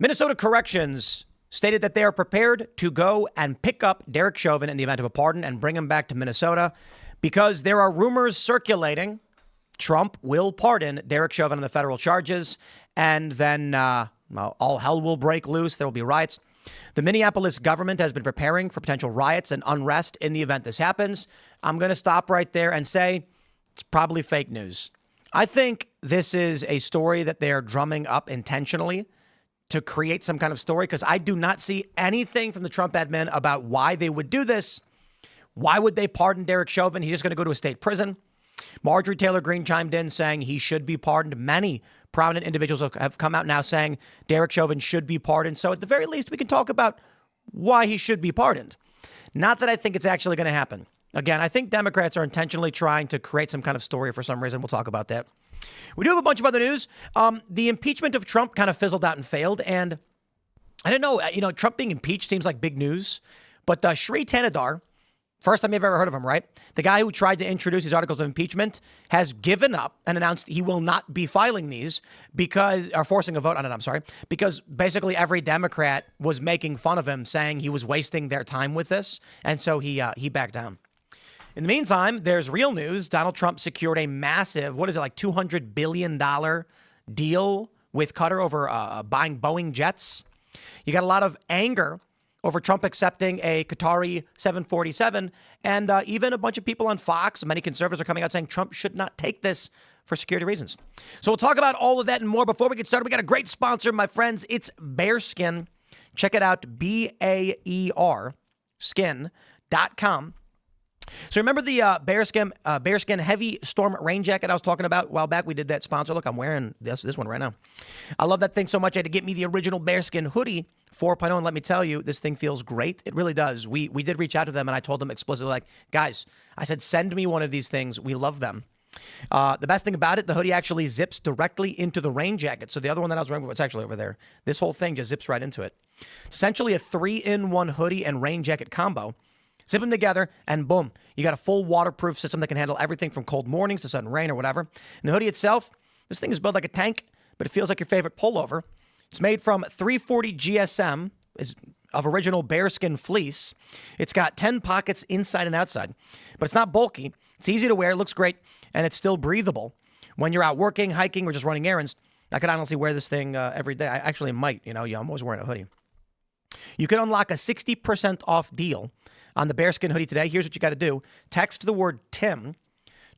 Minnesota Corrections stated that they are prepared to go and pick up Derek Chauvin in the event of a pardon and bring him back to Minnesota because there are rumors circulating Trump will pardon Derek Chauvin on the federal charges, and then all hell will break loose. There will be riots. The Minneapolis government has been preparing for potential riots and unrest in the event this happens. I'm going to stop right there and say it's probably fake news. I think this is a story that they're drumming up intentionally to create some kind of story, because I do not see anything from the Trump admin about why they would do this. Why would they pardon Derek Chauvin? He's just going to go to a state prison. Marjorie Taylor Greene chimed in saying he should be pardoned. Many prominent individuals have come out now saying Derek Chauvin should be pardoned. So at the very least, we can talk about why he should be pardoned. Not that I think it's actually going to happen. Again, I think Democrats are intentionally trying to create some kind of story for some reason. We'll talk about that. We do have a bunch of other news. The impeachment of Trump kind of fizzled out and failed. And I don't know, Trump being impeached seems like big news. But Shri Thanedar, first time you've ever heard of him, right? The guy who tried to introduce these articles of impeachment has given up and announced he will not be filing these or forcing a vote on it, because basically every Democrat was making fun of him, saying he was wasting their time with this. And so he backed down. In the meantime, there's real news. Donald Trump secured a massive, $200 billion deal with Qatar over buying Boeing jets. You got a lot of anger over Trump accepting a Qatari 747. And even a bunch of people on Fox, many conservatives are coming out saying Trump should not take this for security reasons. So we'll talk about all of that and more. Before we get started, we got a great sponsor, my friends. It's Bearskin. Check it out, BAER skin.com. So remember the Bearskin Heavy Storm Rain Jacket I was talking about a while back? We did that sponsor. Look, I'm wearing this one right now. I love that thing so much. I had to get me the original Bearskin hoodie 4.0, and let me tell you, this thing feels great. It really does. We did reach out to them, and I told them explicitly, guys, I said, send me one of these things. We love them. The best thing about it, the hoodie actually zips directly into the rain jacket. So the other one that I was wearing, it's actually over there. This whole thing just zips right into it. Essentially a 3-in-1 hoodie and rain jacket combo. Zip them together, and boom, you got a full waterproof system that can handle everything from cold mornings to sudden rain or whatever. And the hoodie itself, this thing is built like a tank, but it feels like your favorite pullover. It's made from 340 GSM of original bearskin fleece. It's got 10 pockets inside and outside, but it's not bulky. It's easy to wear, it looks great, and it's still breathable. When you're out working, hiking, or just running errands, I could honestly wear this thing every day. I actually might, I'm always wearing a hoodie. You can unlock a 60% off deal on the Bearskin hoodie today. Here's what you got to do. Text the word Tim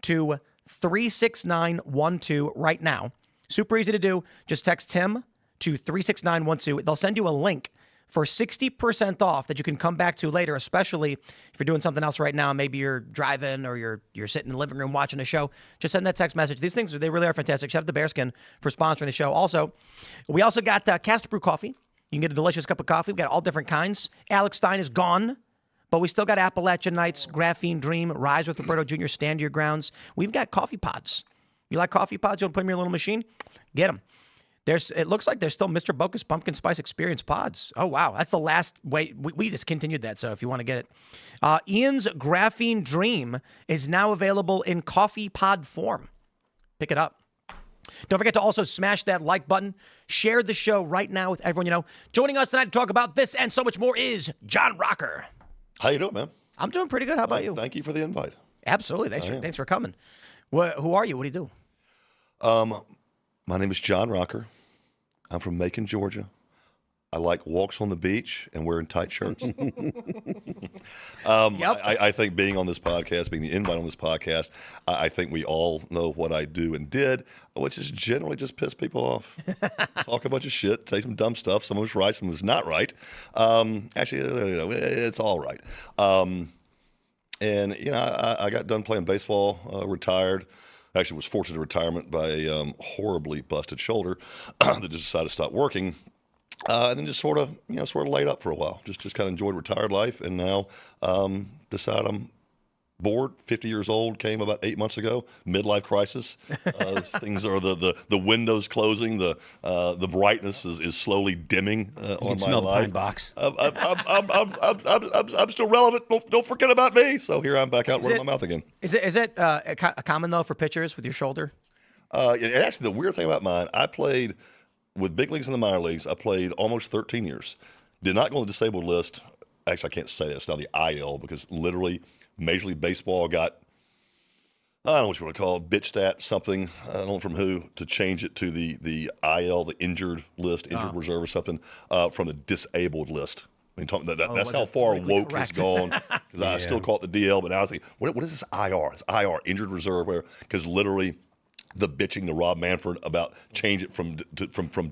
to 36912 right now. Super easy to do. Just text Tim to 36912. They'll send you a link for 60% off that you can come back to later, especially if you're doing something else right now. Maybe you're driving or you're sitting in the living room watching a show. Just send that text message. These things, they really are fantastic. Shout out to Bearskin for sponsoring the show. Also, we also got Cast Brew coffee. You can get a delicious cup of coffee. We've got all different kinds. Alex Stein is gone, but we still got Appalachian Nights, Graphene Dream, Rise with Roberto Jr., Stand Your Grounds. We've got coffee pods. You like coffee pods? You want to put them in your little machine? Get them. It looks like there's still Mr. Bokus Pumpkin Spice Experience pods. Oh, wow. That's the last way. We just continued that, so if you want to get it. Ian's Graphene Dream is now available in coffee pod form. Pick it up. Don't forget to also smash that like button. Share the show right now with everyone you know. Joining us tonight to talk about this and so much more is John Rocker. How you doing, man? I'm doing pretty good. How about you? Thank you for the invite. Absolutely. Thanks for coming. Who are you? What do you do? My name is John Rocker. I'm from Macon, Georgia. I like walks on the beach and wearing tight shirts. I think being on this podcast, being the invite on this podcast, I think we all know what I do and did, which is generally just piss people off. Talk a bunch of shit, say some dumb stuff. Some of it's right, some of it's not right. Actually, it's all right. I got done playing baseball, retired. Actually was forced into retirement by a horribly busted shoulder that just decided to stop working. And then just sort of laid up for a while. Just kind of enjoyed retired life, and now decide I'm bored. 50 years old, came about 8 months ago. Midlife crisis. Things are the windows closing. The brightness is slowly dimming on my life. Pine box. I'm still relevant. Don't forget about me. So here I'm back out running my mouth again. Is it common though for pitchers with your shoulder? And actually, the weird thing about mine, I played with big leagues and the minor leagues, I played almost 13 years. Did not go on the disabled list. Actually, I can't say that. It's now the IL because literally Major League Baseball got, I don't know what you want to call it, bitched at something, I don't know from who, to change it to the IL, the injured list, injured reserve or something, from the disabled list. I mean, that's how far woke has gone. Because I still call it the DL, but now I think, what is this IR? It's IR, injured reserve, because literally the bitching to Rob Manfred about change it from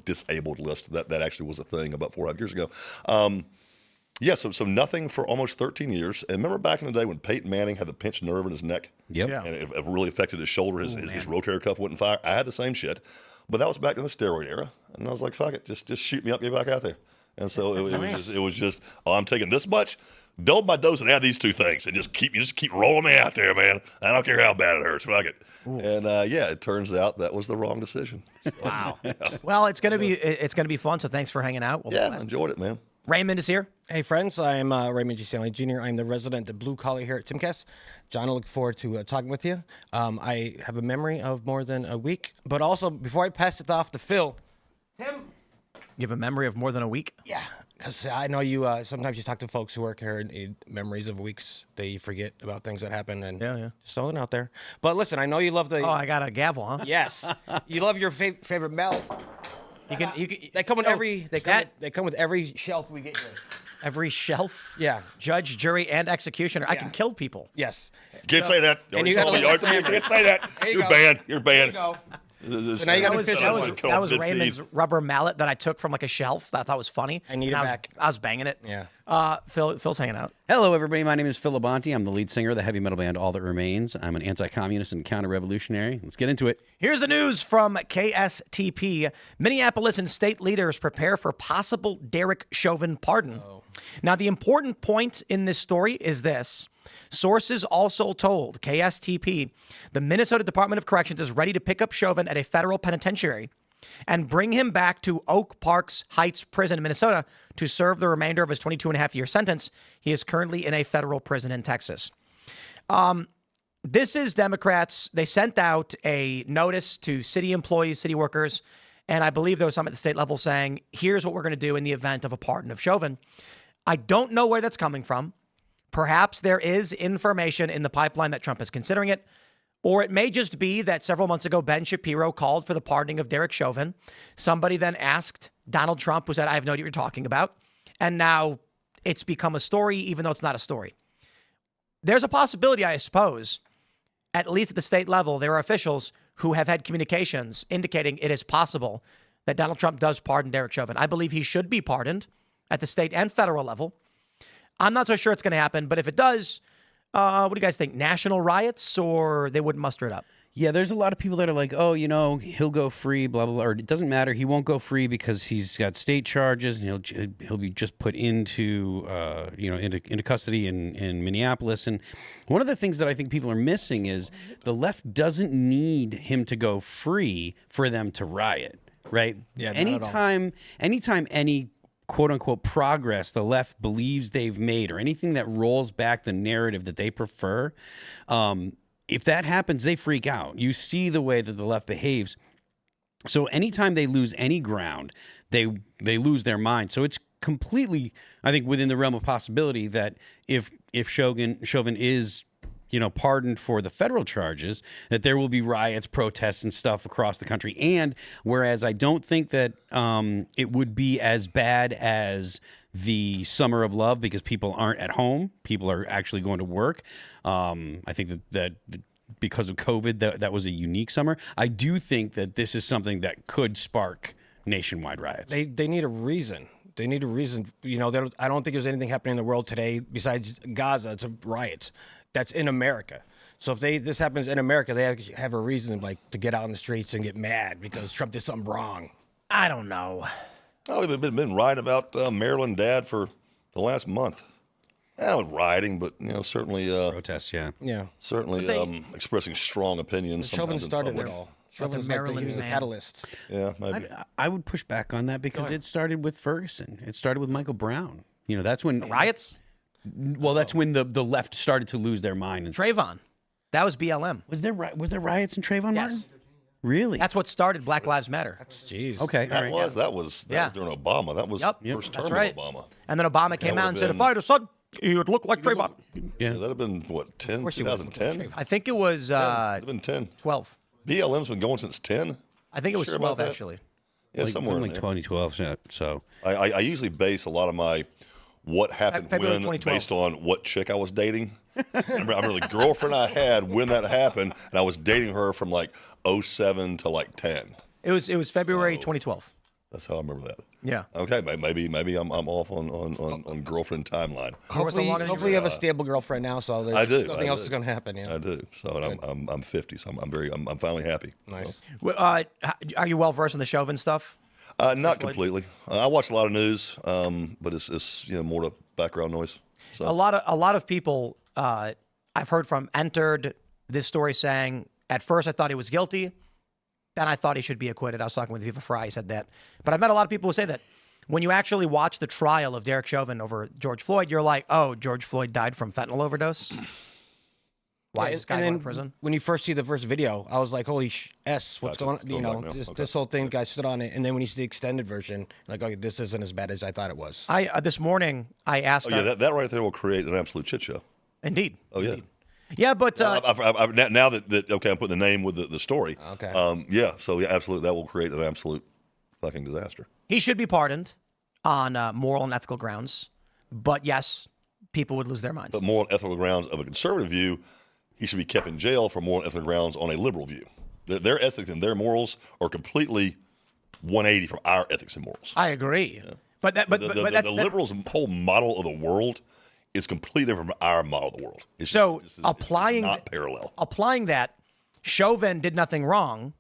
disabled list. That actually was a thing about 4 or 5 years ago. So nothing for almost 13 years. And remember back in the day when Peyton Manning had the pinched nerve in his neck? Yep. Yeah. And it really affected his shoulder. His rotator cuff wouldn't fire. I had the same shit. But that was back in the steroid era. And I was like, fuck it. Just shoot me up, get back out there. And so it was just, I'm taking this much, double my dose and add these 2 things. And just keep rolling me out there, man. I don't care how bad it hurts. Fuck it. Ooh. And it turns out that was the wrong decision. Wow. Well, it's gonna be fun. So thanks for hanging out. I enjoyed it, man. Raymond is here. Hey, friends. I'm Raymond G. Stanley Jr. I'm the resident of Blue Collar here at Timcast. John, I look forward to talking with you. I have a memory of more than a week. But also, before I pass it off to Phil, Tim. You have a memory of more than a week? Yeah, because I know you sometimes you talk to folks who work here and memories of weeks. They forget about things that happen and just throwing it out there. But listen, I know you love the... Oh, I got a gavel, huh? Yes. You love your favorite mallet. You can. They come with they come with every shelf we get here. Every shelf? Yeah. Judge, jury, and executioner. I can kill people. Yes. Can't say that. And you can't say that. You're banned. You're banned. There you go. So now you got that was Raymond's rubber mallet that I took from like a shelf that I thought was funny. I need it back. I was banging it. Yeah. Phil's hanging out. Hello, everybody. My name is Phil Labonte. I'm the lead singer of the heavy metal band All That Remains. I'm an anti-communist and counter-revolutionary. Let's get into it. Here's the news from KSTP. Minneapolis and state leaders prepare for possible Derek Chauvin pardon. Now, the important point in this story is this. Sources also told KSTP the Minnesota Department of Corrections is ready to pick up Chauvin at a federal penitentiary and bring him back to Oak Parks Heights Prison in Minnesota to serve the remainder of his 22-and-a-half-year sentence. He is currently in a federal prison in Texas. This is Democrats. They sent out a notice to city employees, city workers, and I believe there was some at the state level saying, here's what we're going to do in the event of a pardon of Chauvin. I don't know where that's coming from. Perhaps there is information in the pipeline that Trump is considering it, or it may just be that several months ago, Ben Shapiro called for the pardoning of Derek Chauvin. Somebody then asked Donald Trump, who said, I have no idea what you're talking about. And now it's become a story, even though it's not a story. There's a possibility, I suppose, at least at the state level, there are officials who have had communications indicating it is possible that Donald Trump does pardon Derek Chauvin. I believe he should be pardoned at the state and federal level. I'm not so sure it's going to happen, but if it does, what do you guys think? National riots, or they wouldn't muster it up? Yeah, there's a lot of people that are like, oh, he'll go free, blah, blah, blah. Or it doesn't matter. He won't go free because he's got state charges and he'll be just put into, into custody in Minneapolis. And one of the things that I think people are missing is the left doesn't need him to go free for them to riot, right? Yeah, anytime any quote unquote progress the left believes they've made or anything that rolls back the narrative that they prefer, if that happens, they freak out. You see the way that the left behaves. So anytime they lose any ground, they lose their mind. So it's completely, I think, within the realm of possibility that if Chauvin is pardoned for the federal charges, that there will be riots, protests, and stuff across the country. And whereas I don't think that it would be as bad as the Summer of Love because people aren't at home, people are actually going to work. I think that because of COVID, that was a unique summer. I do think that this is something that could spark nationwide riots. They need a reason. They need a reason. I don't think there's anything happening in the world today besides Gaza. It's a riot. That's in America. So if this happens in America, they have a reason to get out on the streets and get mad because Trump did something wrong. I don't know. Oh, we've been rioting about Maryland dad for the last month. Not rioting, but certainly protests. Yeah. Certainly expressing strong opinions. Chauvin started it all. Chauvin's Maryland he was a catalyst. Yeah, maybe. I would push back on that because it started with Ferguson. It started with Michael Brown. That's when Riots? Well, that's when the left started to lose their mind. And Trayvon. That was BLM. Was there riots in Trayvon? Yes. Really? That's what started Black Lives Matter. Jeez. Okay. All right. That was during Obama. That was first term That's right. of Obama. And then Obama came out and said, if I had a son, he would look like Trayvon. Yeah, that'd have been what 2010. I think it was It'd have been 10. 12. BLM's been going since 10. I think it was Sure about 12, that? actually. Yeah, somewhere in like there. 2012. So I usually base a lot of my what happened February when 2012. based on what chick I was dating. I remember the girlfriend I had when that happened, and I was dating her from like 07 to like 10. It was February 2012. That's how I remember that. Yeah. Okay, maybe I'm off on girlfriend timeline. Hopefully you have a stable girlfriend now, so there's I do. nothing else is going to happen. Yeah. I do. So and I'm 50, so I'm finally happy. Nice. Are you well versed in the Chauvin stuff? Not completely. I watch a lot of news, but it's more to background noise. So. A lot of people I've heard from entered this story saying, at first I thought he was guilty, then I thought he should be acquitted. I was talking with Viva Fry, he said that. But I've met a lot of people who say that when you actually watch the trial of Derek Chauvin over George Floyd, you're like, oh, George Floyd died from fentanyl overdose? Why is this guy going to prison? When you first see the first video, I was like, holy what's Gotcha. going on? Going back now. Okay. This whole thing, guys stood on it. And then when you see the extended version, like, okay, this isn't as bad as I thought it was. This morning, I asked... Oh, yeah, that right there will create an absolute shit show. Indeed. Oh, yeah. Indeed. Yeah, but... now that okay, I'm putting the name with the story. Okay. Yeah, so yeah, absolutely, that will create an absolute fucking disaster. he should be pardoned on moral and ethical grounds. But yes, people would lose their minds. But moral and ethical grounds of a conservative view, he should be kept in jail for moral and ethical grounds on a liberal view. Their ethics and their morals are completely 180 from our ethics and morals. I agree. Yeah. But the liberals' whole model of the world is completely different from our model of the world. It's applying not parallel. Applying that, Chauvin did nothing wrong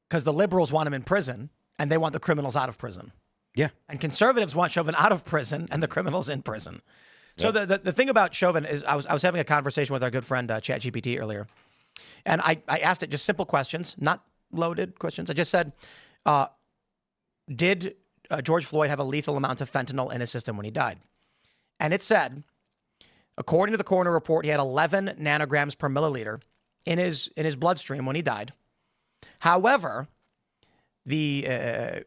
because the liberals want him in prison and they want the criminals out of prison. Yeah. And conservatives want Chauvin out of prison and the criminals in prison. So the thing about Chauvin is I was having a conversation with our good friend ChatGPT earlier, and I asked it just simple questions, not loaded questions. I just said, did George Floyd have a lethal amount of fentanyl in his system when he died? And it said, according to the coroner report, he had 11 nanograms per milliliter in his bloodstream when he died. However, the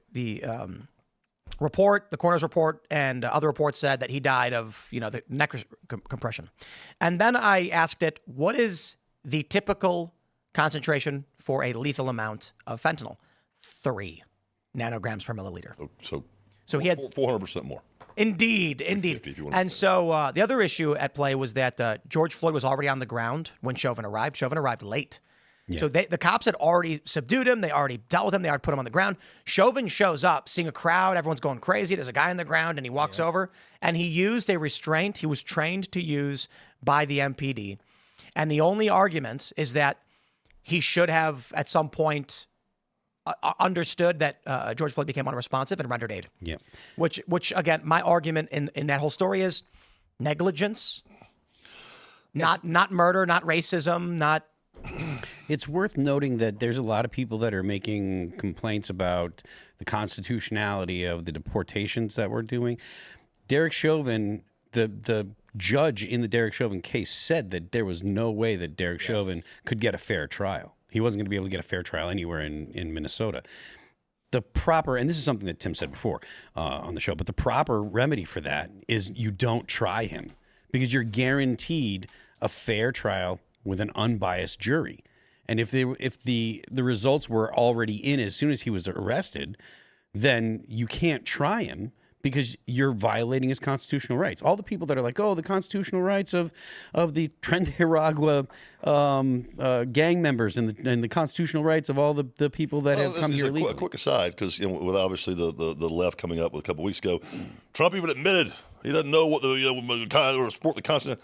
report, the coroner's report, and other reports said that he died of, the neck compression. And then I asked it, what is the typical concentration for a lethal amount of fentanyl? 3 nanograms per milliliter. So he had 400% more. Indeed. And so the other issue at play was that George Floyd was already on the ground when Chauvin arrived. Chauvin arrived late. Yeah. So the cops had already subdued him. They already dealt with him. They already put him on the ground. Chauvin shows up, seeing a crowd. Everyone's going crazy. There's a guy on the ground, and he walks over, and he used a restraint he was trained to use by the MPD. And the only argument is that he should have, at some point, understood that George Floyd became unresponsive and rendered aid. Yeah. Which again, my argument in that whole story is negligence, not murder, not racism, not... It's worth noting that there's a lot of people that are making complaints about the constitutionality of the deportations that we're doing. Derek Chauvin, the judge in the Derek Chauvin case, said that there was no way that Derek Chauvin could get a fair trial. He wasn't going to be able to get a fair trial anywhere in Minnesota. The proper, and this is something that Tim said before on the show, but the proper remedy for that is you don't try him because you're guaranteed a fair trial with an unbiased jury. And if the results were already in as soon as he was arrested, then you can't try him because you're violating his constitutional rights. All the people that are like, oh, the constitutional rights of the Trinidad gang members and the constitutional rights of all the people that have come here legally. A quick aside, because with obviously the left coming up with a couple weeks ago, Trump even admitted he doesn't know what or support the Constitution.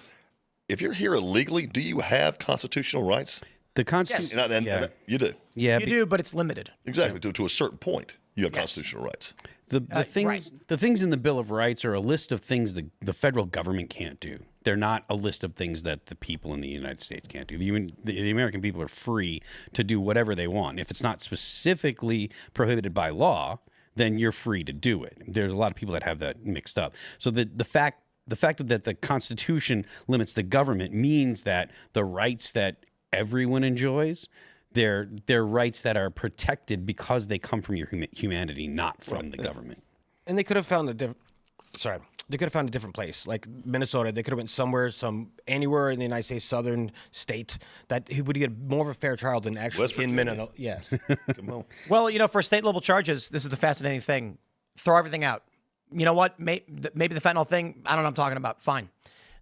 If you're here illegally, do you have constitutional rights? The Constitution, and you do. Yeah, you do, but it's limited. Exactly. To a certain point, you have constitutional rights. The things in the Bill of Rights are a list of things the federal government can't do. They're not a list of things that the people in the United States can't do. The American people are free to do whatever they want. If it's not specifically prohibited by law, then you're free to do it. There's a lot of people that have that mixed up. So the fact that the Constitution limits the government means that the rights that everyone enjoys, They're rights that are protected because they come from your humanity, not from the government. And they could have found a different. Sorry, they could have found a different place, like Minnesota. They could have went somewhere, anywhere in the United States, southern state, that he would get more of a fair trial than actually in Minnesota. Yes. Come on. Well, for state level charges, this is the fascinating thing. Throw everything out. You know what? Maybe the fentanyl thing. I don't know what I'm talking about. Fine.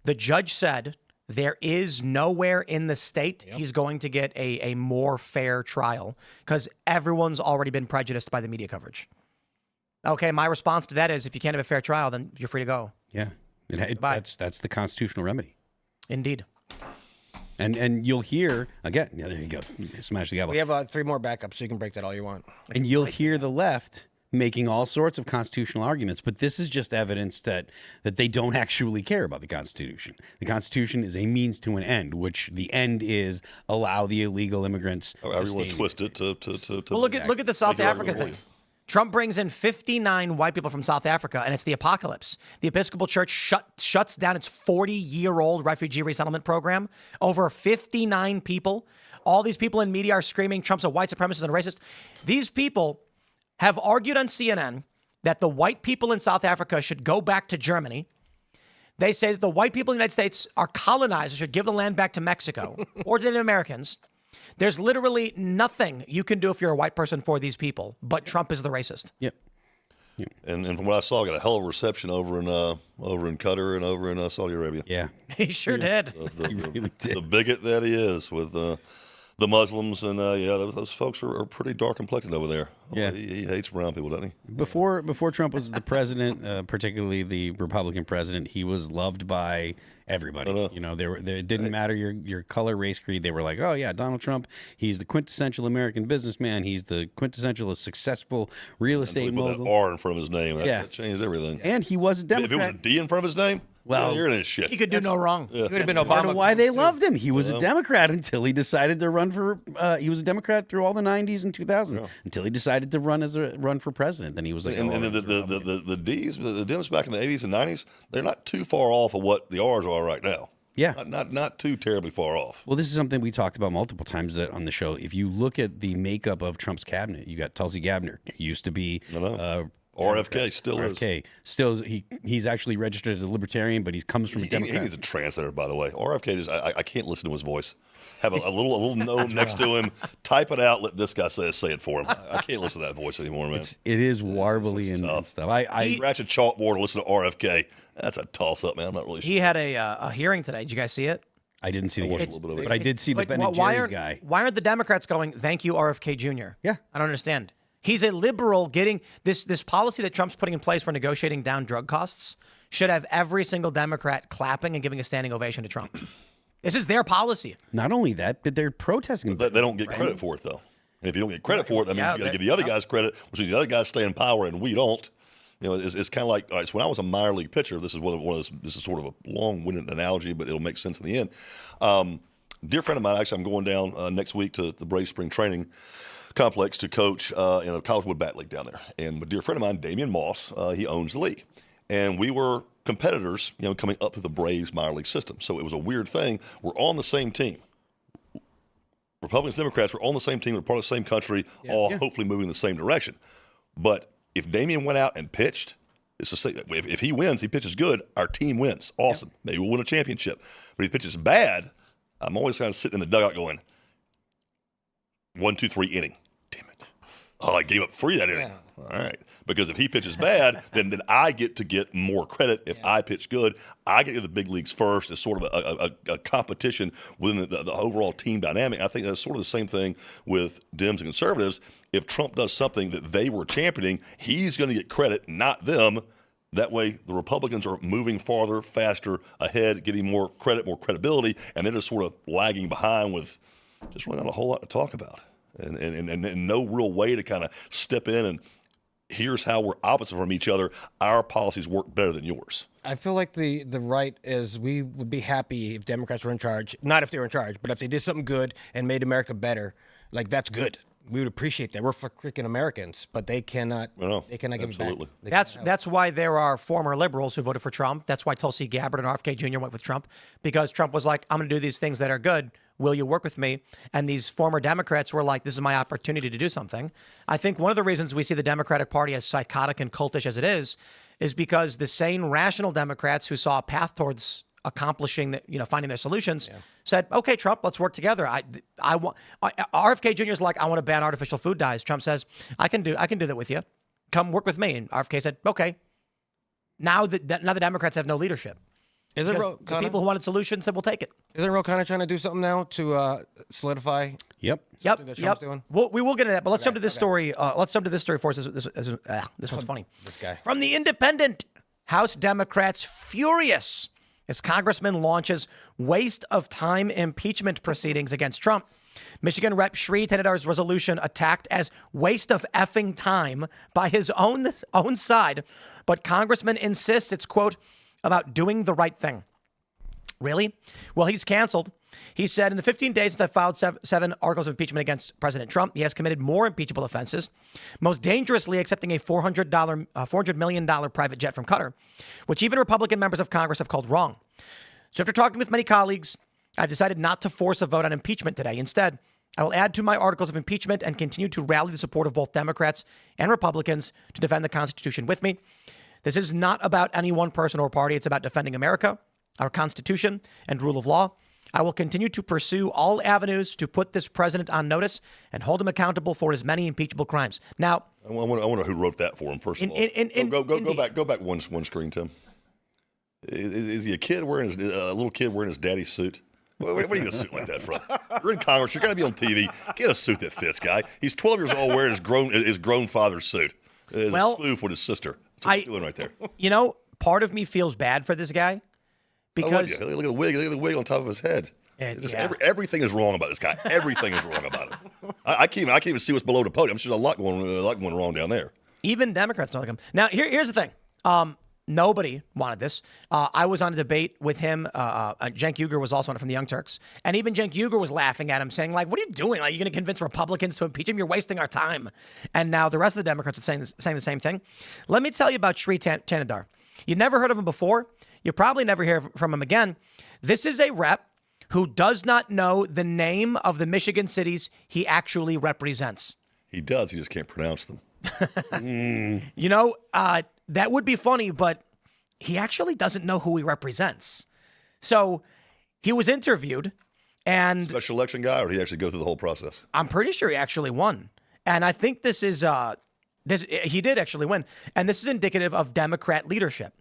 The judge said there is nowhere in the state he's going to get a more fair trial because everyone's already been prejudiced by the media coverage. Okay, my response to that is if you can't have a fair trial, then you're free to go. Yeah, that's the constitutional remedy. Indeed. And you'll hear, again, there you go, smash the gavel. We have 3 more backups, so you can break that all you want. And you'll hear the left making all sorts of constitutional arguments, but this is just evidence that they don't actually care about the Constitution. The Constitution is a means to an end, which the end is allow the illegal immigrants to Everyone stay. twist it to Well, look at the South Africa thing. Trump brings in 59 white people from South Africa, and it's the apocalypse. The Episcopal Church shuts down its 40-year-old refugee resettlement program. Over 59 people. All these people in media are screaming Trump's a white supremacist and a racist. These people have argued on CNN that the white people in South Africa should go back to Germany. They say that the white people in the United States are colonizers, should give the land back to Mexico or to the Americans. There's literally nothing you can do if you're a white person for these people, but Trump is the racist. Yep. And from what I saw, I got a hell of a reception over in Qatar and over in Saudi Arabia. Yeah. He sure did. The bigot that he is with the Muslims and those folks are pretty dark complected over there. Yeah. He hates brown people, doesn't he? Before Trump was the president, particularly the Republican president, he was loved by everybody. It didn't matter your color, race, creed. They were like, oh yeah, Donald Trump, he's the quintessential American businessman. He's the quintessential successful real estate Until he put mogul. that R in front of his name. That changed everything. And he was a Democrat. If it was a D in front of his name, well, you're in this shit. He could do no wrong. He would have been Part Obama. of why they loved him. He was a Democrat until he decided to run for. He was a Democrat through all the '90s and 2000s until he decided to run for president. Then he was like, and the D's, the Dems back in the 80s and 90s, they're not too far off of what the R's are right now. Yeah. Not too terribly far off. Well, this is something we talked about multiple times on the show. If you look at the makeup of Trump's cabinet, you got Tulsi Gabbard, who used to be RFK still RFK. is. Still, he's actually registered as a libertarian, but he comes from a He Democrat. needs a translator, by the way. RFK is, I can't listen to his voice. Have a little note next to him. Type it out. Let this guy say it for him. I can't listen to that voice anymore, man. It is warbly and stuff. I scratch a chalkboard and listen to RFK. That's a toss-up, man. I'm not really sure. He had a hearing today. Did you guys see it? I didn't see the watched a hearing, little bit of it. but I did see the Ben and Jerry's guy. Why aren't the Democrats going, thank you, RFK Jr.? Yeah. I don't understand. He's a liberal getting this policy that Trump's putting in place for negotiating down drug costs should have every single Democrat clapping and giving a standing ovation to Trump. This is their policy. Not only that, but they're protesting. They don't get credit for it, though. And if you don't get credit for it, that means you got to give the other guys credit, which means the other guys stay in power and we don't. It's kind of like, all right, so when I was a minor league pitcher, this is sort of a long-winded analogy, but it'll make sense in the end. Dear friend of mine, actually, I'm going down next week to the Braves spring training complex to coach in a college wood bat league down there. And my dear friend of mine, Damian Moss, he owns the league. And we were competitors, coming up through the Braves minor league system. So it was a weird thing. We're on the same team. Republicans, Democrats, we're on the same team. We're part of the same country, hopefully moving in the same direction. But if Damian went out and pitched, it's the same. If he wins, he pitches good, our team wins. Awesome. Maybe we'll win a championship. But if he pitches bad, I'm always kind of sitting in the dugout going, 1, 2, 3 inning. Damn it. Oh, I gave up 3 that inning. All right. Because if he pitches bad, then I get to get more credit. If I pitch good, I get to the big leagues first. It's sort of a competition within the overall team dynamic. I think that's sort of the same thing with Dems and conservatives. If Trump does something that they were championing, he's going to get credit, not them. That way, the Republicans are moving farther, faster, ahead, getting more credit, more credibility, and they're just sort of lagging behind with just really not a whole lot to talk about, and no real way to kind of step in and here's how we're opposite from each other. Our policies work better than yours. I feel like the right is we would be happy if Democrats were in charge. Not if they were in charge, but if they did something good and made America better, like that's good. we would appreciate that. We're for freaking Americans, but they cannot. No, They cannot give it back. absolutely. They That's why there are former liberals who voted for Trump. That's why Tulsi Gabbard and RFK Jr. went with Trump, because Trump was like, I'm going to do these things that are good. Will you work with me? And these former Democrats were like, this is my opportunity to do something. I think one of the reasons we see the Democratic Party as psychotic and cultish as it is because the sane, rational Democrats who saw a path towards accomplishing that, finding their solutions, said, okay, Trump, let's work together. RFK Jr. is like, I want to ban artificial food dyes. Trump says, I can do that with you. Come work with me. And RFK said, okay. Now the Democrats have no leadership. Isn't The people who wanted solutions said, we'll take it. Isn't Roana trying to do something now to solidify? Yep. that Trump's doing? We will get into that, but let's jump to this story. Let's jump to this story for us. This one's funny. This guy. From The Independent, House Democrats furious as Congressman launches waste of time impeachment proceedings against Trump. Michigan Rep. Sri Tenedar's resolution attacked as waste of effing time by his own side, but Congressman insists it's, quote, about doing the right thing. Really? Well, he's canceled. He said, in the 15 days since I filed seven articles of impeachment against President Trump, he has committed more impeachable offenses, most dangerously accepting a $400 million private jet from Qatar, which even Republican members of Congress have called wrong. So after talking with many colleagues, I've decided not to force a vote on impeachment today. Instead, I will add to my articles of impeachment and continue to rally the support of both Democrats and Republicans to defend the Constitution with me. This is not about any one person or party. It's about defending America, our Constitution, and rule of law. I will continue to pursue all avenues to put this president on notice and hold him accountable for his many impeachable crimes. Now, I wonder who wrote that for him, first of all. Go back one screen, Tim. Is he a little kid wearing his daddy's suit? Where are you going to suit like that from? You're in Congress. You're going to be on TV. Get a suit that fits, guy. He's 12 years old wearing his grown father's suit. His spoof with his sister. That's what he's doing right there. Part of me feels bad for this guy because look at the wig. Look at the wig on top of his head. Everything is wrong about this guy. Everything is wrong about it. I can't even see what's below the podium. There's a lot going wrong down there. Even Democrats don't like him. Now, here's the thing. Nobody wanted this. I was on a debate with him. Cenk Uygur was also on it from the Young Turks. And even Cenk Uygur was laughing at him, saying, like, what are you doing? Like, you're going to convince Republicans to impeach him? You're wasting our time. And now the rest of the Democrats are saying the same thing. Let me tell you about Sri Tenadar. You've never heard of him before. You'll probably never hear from him again. This is a rep who does not know the name of the Michigan cities he actually represents. He does. He just can't pronounce them. That would be funny, but he actually doesn't know who he represents. So he was interviewed, and Special election guy, or did he actually go through the whole process? I'm pretty sure he actually won. And I think this is he did actually win. And this is indicative of Democrat leadership.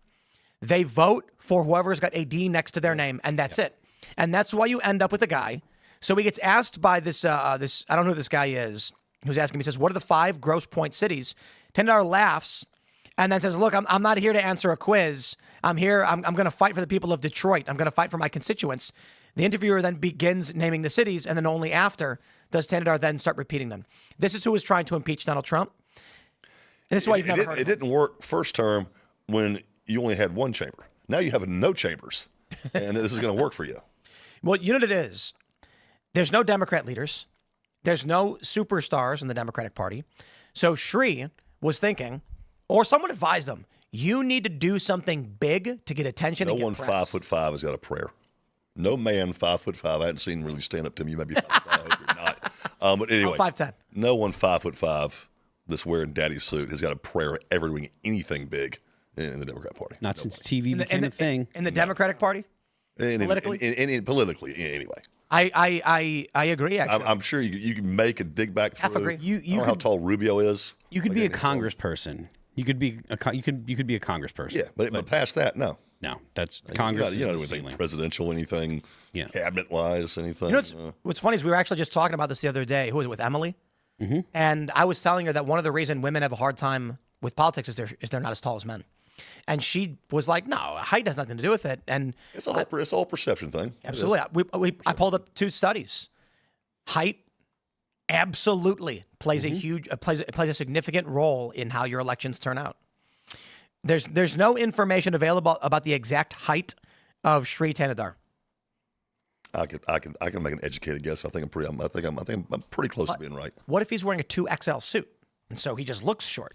They vote for whoever's got a D next to their name, and that's it. And that's why you end up with a guy. So he gets asked by this I don't know who this guy is, who's asking him. He says, what are the 5 gross point cities? Tenadar laughs and then says, look, I'm not here to answer a quiz. I'm here. I'm going to fight for the people of Detroit. I'm going to fight for my constituents. The interviewer then begins naming the cities, and then only after does Tenadar then start repeating them. This is who is trying to impeach Donald Trump. And this is why you've never heard of him. It didn't work first term when you only had one chamber. Now you have no chambers, and this is going to work for you. Well, you know what it is? There's no Democrat leaders. There's no superstars in the Democratic Party. So Sri was thinking, or someone advised them, you need to do something big to get attention. No and get one press. 5'5" has got a prayer. No man 5'5". I hadn't seen really stand up to him. You might be 5'5". I hope you're not. But anyway, I'm 5'10". No one 5'5" that's wearing daddy's suit has got a prayer ever doing anything big in the Democrat Party. Not since TV became a thing. In the Democratic Party? Politically, anyway. I agree. Actually, I'm sure you can make a dig back through. Half agree. I don't know how tall Rubio is. You could be a congressperson. You could be a congressperson. Yeah, but past that, no. No, that's Congress. You know anything presidential, anything cabinet wise, anything. You know what's funny is we were actually just talking about this the other day. Who was it with Emily? Mm-hmm. And I was telling her that one of the reasons women have a hard time with politics is they're not as tall as men. And she was like, "No, height has nothing to do with it." And it's a whole perception thing. Absolutely, I pulled up 2 studies. Height absolutely plays plays a significant role in how your elections turn out. There's no information available about the exact height of Sri Tenadar. I can make an educated guess. I think I'm pretty close to being right. What if he's wearing a 2XL suit, and so he just looks short?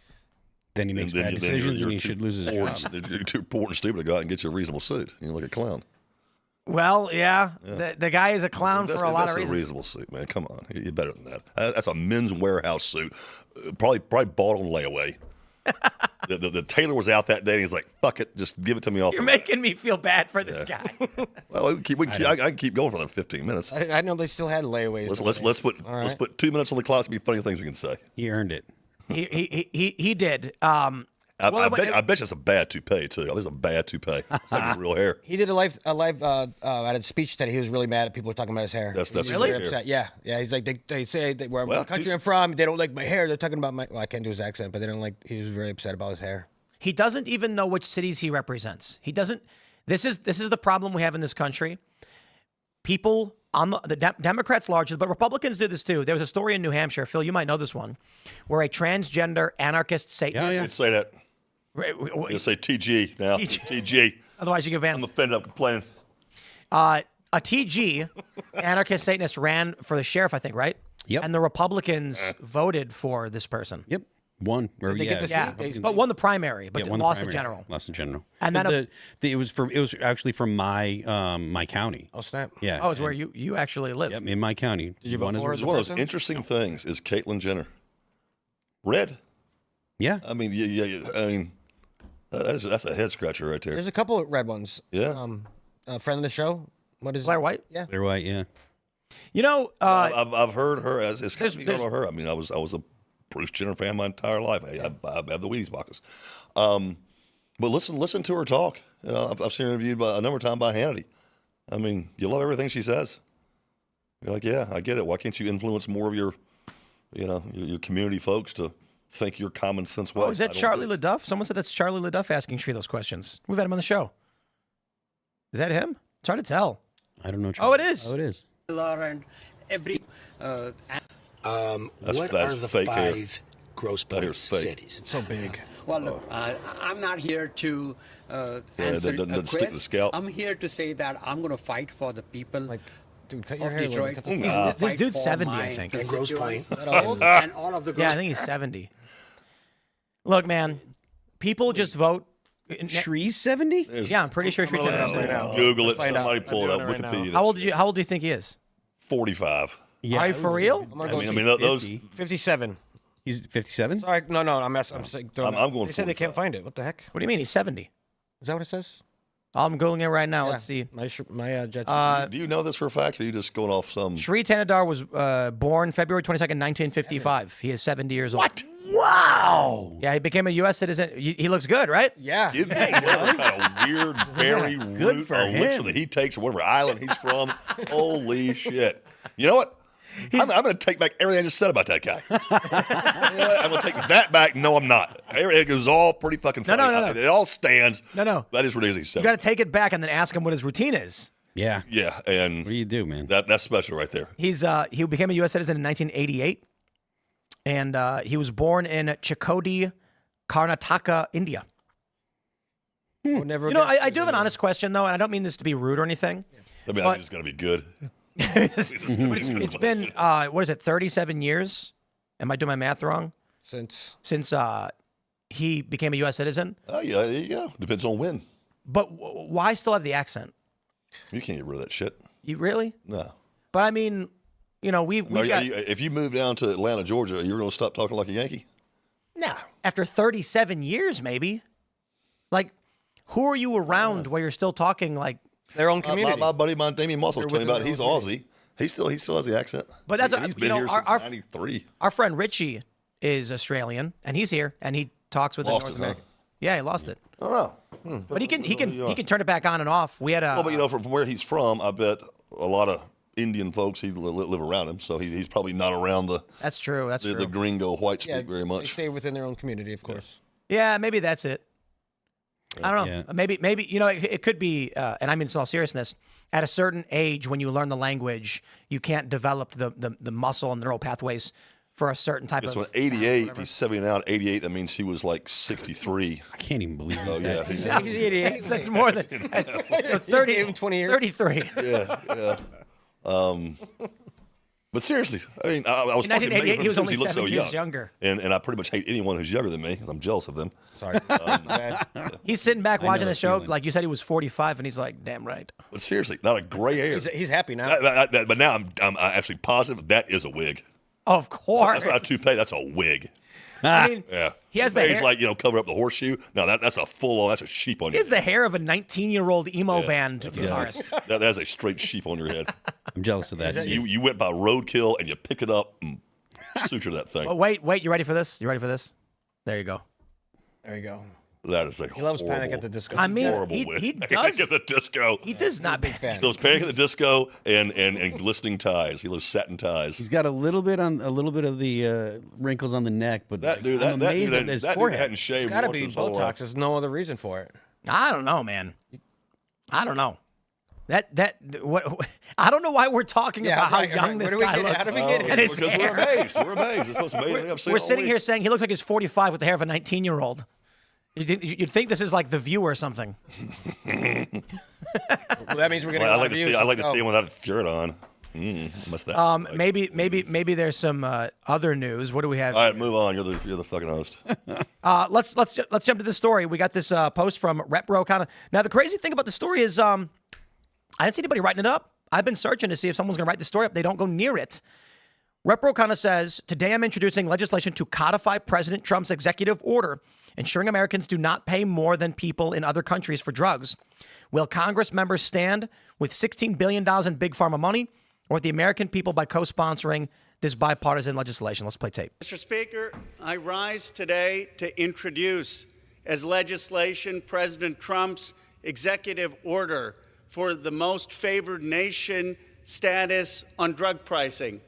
Then he makes bad decisions, and he should lose his job. You're too poor and stupid to go out and get you a reasonable suit. You look like a clown. Well, yeah. The guy is a clown for a lot of reasons. That's a reasonable suit, man. Come on, you're better than that. That's a men's warehouse suit, probably bought on layaway. the tailor was out that day, and he's like, "Fuck it, just give it to me off." You're making me feel bad for this guy. Well, I can keep going for another 15 minutes. I know they still had layaways. Let's put 2 minutes on the clock to be funny things we can say. He earned it. He did. I bet you it's a bad toupee too. It's a bad toupee. It's like your real hair. He did a live at a speech today. He was really mad at people talking about his hair. That's really very upset. Yeah. He's like they say that where the country I'm from, they don't like my hair. They're talking about my. Well, I can't do his accent, but they don't like. He was very upset about his hair. He doesn't even know which cities he represents. He doesn't. This is the problem we have in this country. People on the Democrats largely, but Republicans do this too. There was a story in New Hampshire, Phil, you might know this one, where a transgender anarchist Satanist. You should say that. You'll say TG now. TG. Otherwise, you get banned. I'm offended. I'm complaining. A TG, anarchist Satanist, ran for the sheriff, I think, right? Yep. And the Republicans voted for this person. Yep. Won. Or, Did they get the seat? But won the primary, but won lost the the primary. general. Lost the general. And then it was actually from my county. Oh snap! Yeah. Oh, it's where you actually live. Yep, in my county. Did you vote for her? One of those interesting things is Caitlyn Jenner. Red. Yeah. I mean, that's a head scratcher right there. There's a couple of red ones. Yeah. A friend of the show. What is Blair White? Yeah. They're white. Yeah. You know, I've heard her as it's kind of there's- about her. I mean, I was a Bruce Jenner fan my entire life. I have the Wheaties boxes. But listen to her talk. You know, I've seen her interviewed a number of times by Hannity. I mean, you love everything she says. You're like, yeah, I get it. Why can't you influence more of your community folks to think your common sense way? oh, is that Charlie LaDuff? Someone said that's Charlie LaDuff asking Shree those questions. We've had him on the show. Is that him? It's hard to tell. I don't know. Oh, it is. Oh, it is. And every That's what are the fake hair. 5 gross That points hair's fake. cities? so big? Well, look, I'm not here to it answer doesn't a stick to the quiz. scalp. I'm here to say that I'm going to fight for the people Like, dude, cut your of hair. a little Detroit. bit. This Fight dude's for 70, I my think. constituents Grosse Pointe. Is that old? and all of the Yeah, gross I think he's 70. Look, man, people just vote. Shree's 70? Yeah, I'm pretty sure Shree Tanner right now. Google it. Find out. Somebody pull it I'm up. doing it right Wikipedia. now. How old do you think he is? 45. Yeah. Are you for real? I'm gonna I go. mean, those. 50. 57. He's 57? Sorry, no. I'm saying. I'm going They said they 45. can't find it. What the heck? What do you mean? He's 70. Is that what it says? I'm Googling it right now. Yeah. Let's see. My judge. Do you know this for a fact, or are you just going off some? Shree Tanadar was born February 22nd, 1955. He is 70 years old. What? Wow. Yeah, he became a U.S. citizen. He looks good, right? yeah. Give me whatever kind of weird berry root for or elixir him. that he takes, or whatever island he's from. Holy shit! You know what? I'm going to take back everything I just said about that guy. You know what? I'm going to take that back. No, I'm not. It was all pretty fucking funny. No. It all stands. No. That is ridiculous. He said. You got to take it back and then ask him what his routine is. Yeah. Yeah, and What do you do, man? that's special right there. He became a U.S. citizen in 1988, and he was born in Chakoti, Karnataka, India. Never. You know, I do have an honest question though, and I don't mean this to be rude or anything. I mean, I think it's going to be good. It's been what is it, 37 years? Am I doing my math wrong? Since Since he became a U.S. citizen. Oh yeah, there you go. Depends on when. But why still have the accent? You can't get rid of that shit. You really? No. But I mean, you know, we've got If you move down to Atlanta, Georgia, you're going to stop talking like a Yankee? no after 37 years, maybe. Like, who are you around where you're still talking like? their own community. My buddy, Damien Moss was They're telling me about within it. their He's own Aussie. He still has the accent. But that's he's been here since our '93. our friend Richie is Australian, and he's here, and he talks with the Lost North it, huh? American. Yeah, he lost it, I don't know. but he can turn it back on and off. We had a Well, but you know, from where he's from, I bet a lot of Indian folks he live around him, so he's probably not around that's true. That's true. the gringo white yeah, speak very They much. stay within their own community, of course. Yeah, maybe that's it. I don't know. Yeah. Maybe you know it could be, and I mean this in all seriousness. At a certain age, when you learn the language, you can't develop the muscle and neural pathways for a certain type So of. in '88, he's 70 now. 88, that means he was like 63. I can't even believe Oh that. yeah, That's more than so 30, gave him 20 years. 33. yeah. But seriously, I mean, I was In 1988, he was only he looked 7 so years young. younger. And I pretty much hate anyone who's younger than me because I'm jealous of them. Sorry. He's sitting back watching the that show, feeling. like you said, he was 45, and he's like, "Damn right." But seriously, not a gray hair. He's happy now. But now I'm actually positive that is a wig. Of course. That's not a toupee. That's a wig. I mean, Yeah. he has the Toupee's hair. like, cover up the horseshoe. No, that's a full on. That's a sheep on He your has the head. hair of a 19-year-old emo band guitarist. That is a straight sheep on your head. I'm jealous of that. too. You went by roadkill and you pick it up and suture that thing. Oh, wait, you ready for this? You ready for this? There you go. There you go. That is a He loves horrible, Panic at the Disco. I mean, horrible he wig. does. Panic at the Disco. He does not be fan. Those Panic at the Disco and glistening ties. He loves satin ties. He's got a little bit of the wrinkles on the neck, but That dude, I'm that amazed dude, at his that dude forehead. hadn't shaved. It's got to once be his whole Botox. life. There's no other reason for it. I don't know, man. I don't know. What I don't know why we're talking about how young this guy looks. How did we get here? And his Because hair. we're amazed. We're amazed. It's the most amazing thing I've seen We're all sitting week. here saying he looks like he's 45 with the hair of a 19-year-old. You'd think this is like The View or something. Well, that means we're getting Well, a lot of views. I like to Oh. see him without a shirt on. Must that. Maybe there's some other news. What do we have? All right, move on. You're the fucking host. Let's jump to this story. We got this post from Rep Roana. Now the crazy thing about the story is I didn't see anybody writing it up. I've been searching to see if someone's going to write the story up. They don't go near it. Rep Roana says, today I'm introducing legislation to codify President Trump's executive order ensuring Americans do not pay more than people in other countries for drugs. Will Congress members stand with $16 billion in big pharma money or with the American people by co-sponsoring this bipartisan legislation? Let's play tape. Mr. Speaker, I rise today to introduce as legislation President Trump's executive order for the most favored nation status on drug pricing.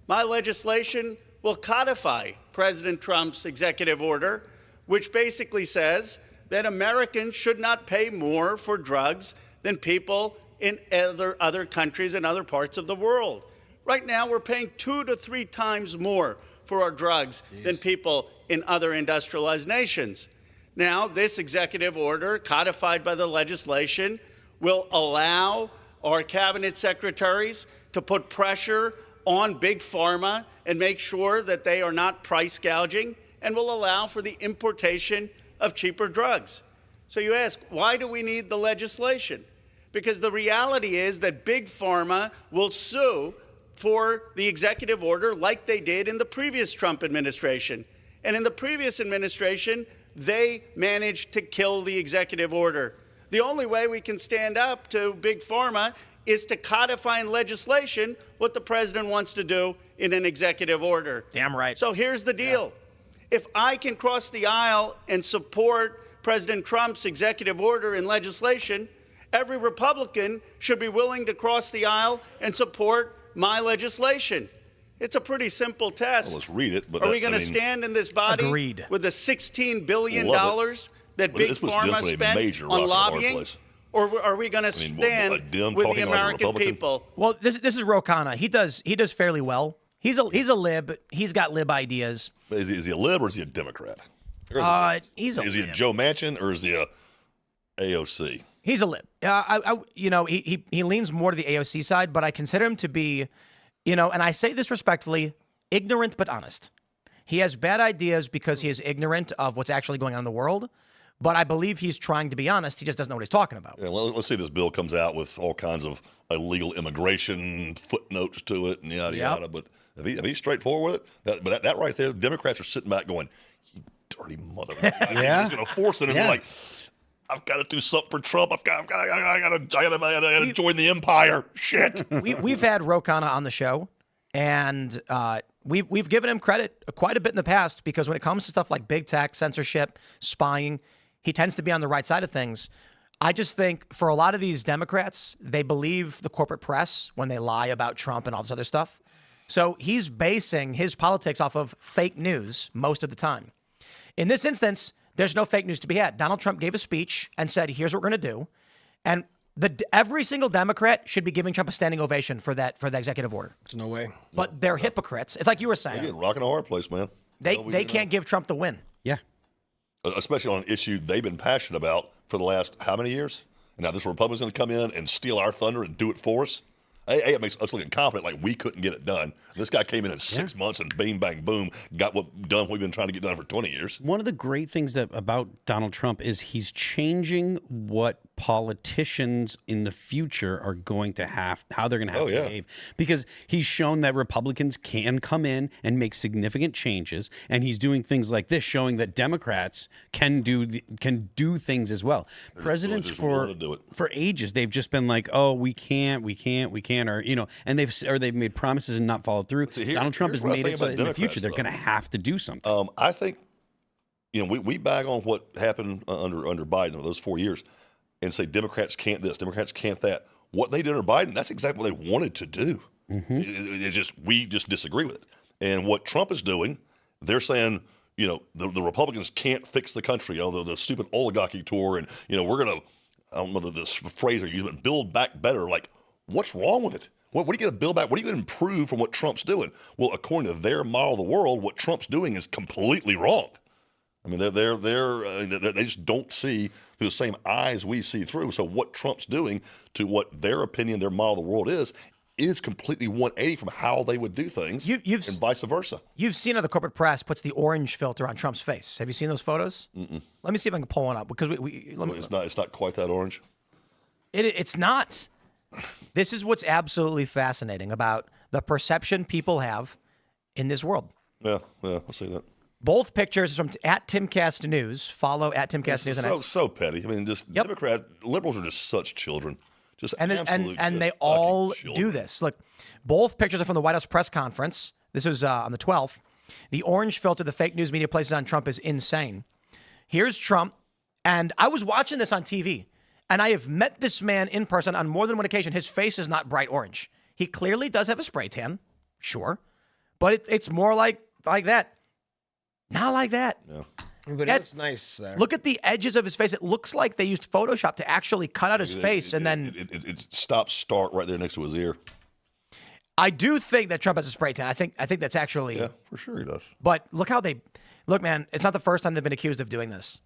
My legislation will codify President Trump's executive order, which basically says that Americans should not pay more for drugs than people in other countries and other parts of the world. Right now, we're paying 2 to 3 times more for our drugs than people in other industrialized nations. Now, this executive order, codified by the legislation, will allow our cabinet secretaries to put pressure on big pharma and make sure that they are not price gouging, and will allow for the importation of cheaper drugs. So you ask, why do we need the legislation? Because the reality is that big pharma will sue for the executive order like they did in the previous Trump administration. And in the previous administration, they managed to kill the executive order. The only way we can stand up to big pharma is to codify in legislation what the president wants to do in an executive order. Damn right. So here's the deal. If I can cross the aisle and support President Trump's executive order in legislation, every Republican should be willing to cross the aisle and support my legislation. It's a pretty simple test. Well, let's read it. But Are we going to stand in this body Agreed. with the $16 billion Love that Well, big this was pharma definitely a spent major rock on and a hard lobbying? place. Or are we going to I mean, stand a Dem with the talking like a American Republican? people? Well, this is Roana. He does fairly well. He's a lib. He's got lib ideas. Is he a lib or is he a Democrat? He's a Is he a lib. Joe Manchin or is he a AOC? He's a lib. He leans more to the AOC side, but I consider him to be, and I say this respectfully, ignorant but honest. He has bad ideas because he is ignorant of what's actually going on in the world, but I believe he's trying to be honest. He just doesn't know what he's talking about. Yeah, let's see this bill comes out with all kinds of illegal immigration footnotes to it and yada yada. But if he's straightforward with it, that right there, Democrats are sitting back going, "You dirty motherfucker!" Yeah. He's going to force it, and Yeah. like, "I've got to do something for Trump. I got to join the empire." Shit. We've had Roana on the show, and we've given him credit quite a bit in the past because when it comes to stuff like big tech, censorship, spying, he tends to be on the right side of things. I just think for a lot of these Democrats, they believe the corporate press when they lie about Trump and all this other stuff. So he's basing his politics off of fake news most of the time. In this instance, there's no fake news to be had. Donald Trump gave a speech and said, here's what we're going to do. And every single Democrat should be giving Trump a standing ovation for the executive order. There's no way. But they're hypocrites. It's like you were saying. Again, rocking a hard place, man. They can't give Trump the win. Yeah. Especially on an issue they've been passionate about for the last how many years? And now this Republican's going to come in and steal our thunder and do it for us. It makes us look incompetent, like we couldn't get it done. This guy came in 6 months and bing, bang, boom, got what we've been trying to get done for 20 years. One of the great things about Donald Trump is he's changing what politicians in the future are going to how they're going to have to behave, because he's shown that Republicans can come in and make significant changes, and he's doing things like this, showing that Democrats can do things as well. Presidents for ages, they've just been like, oh, we can't, or and they've made promises and not followed through. Donald Trump has made it so that in the future they're going to have to do something. I think, we bag on what happened under Biden over those 4 years, and say Democrats can't this, Democrats can't that. What they did under Biden, that's exactly what they wanted to do. We just disagree with it. And what Trump is doing, they're saying, the Republicans can't fix the country. The stupid oligarchy tour, and we're gonna, I don't know the phrase they're using, but build back better. Like, what's wrong with it? What are you going to build back? What are you going to improve from what Trump's doing? Well, according to their model of the world, what Trump's doing is completely wrong. I mean, they just don't see through the same eyes we see through. So what Trump's doing to what their opinion, their model of the world is completely 180 from how they would do things, and vice versa. You've seen how the corporate press puts the orange filter on Trump's face. Have you seen those photos? Mm-mm. Let me see if I can pull one up, because it's not quite that orange. It's not. This is what's absolutely fascinating about the perception people have in this world. Yeah, I'll see that. Both pictures from @Timcast News. Follow @Timcast News. So petty. I mean, just liberals are just such children. Just and they all do this. Look, both pictures are from the White House press conference. This was on the 12th. The orange filter the fake news media places on Trump is insane. Here's Trump, and I was watching this on TV, and I have met this man in person on more than one occasion. His face is not bright orange. He clearly does have a spray tan, sure, but it's more like that. Not like that. No. But it's nice there. Look at the edges of his face. It looks like they used Photoshop to actually cut out his face, and then it stops start right there next to his ear. I do think that Trump has a spray tan. I think that's actually for sure he does. But look, man. It's not the first time they've been accused of doing this.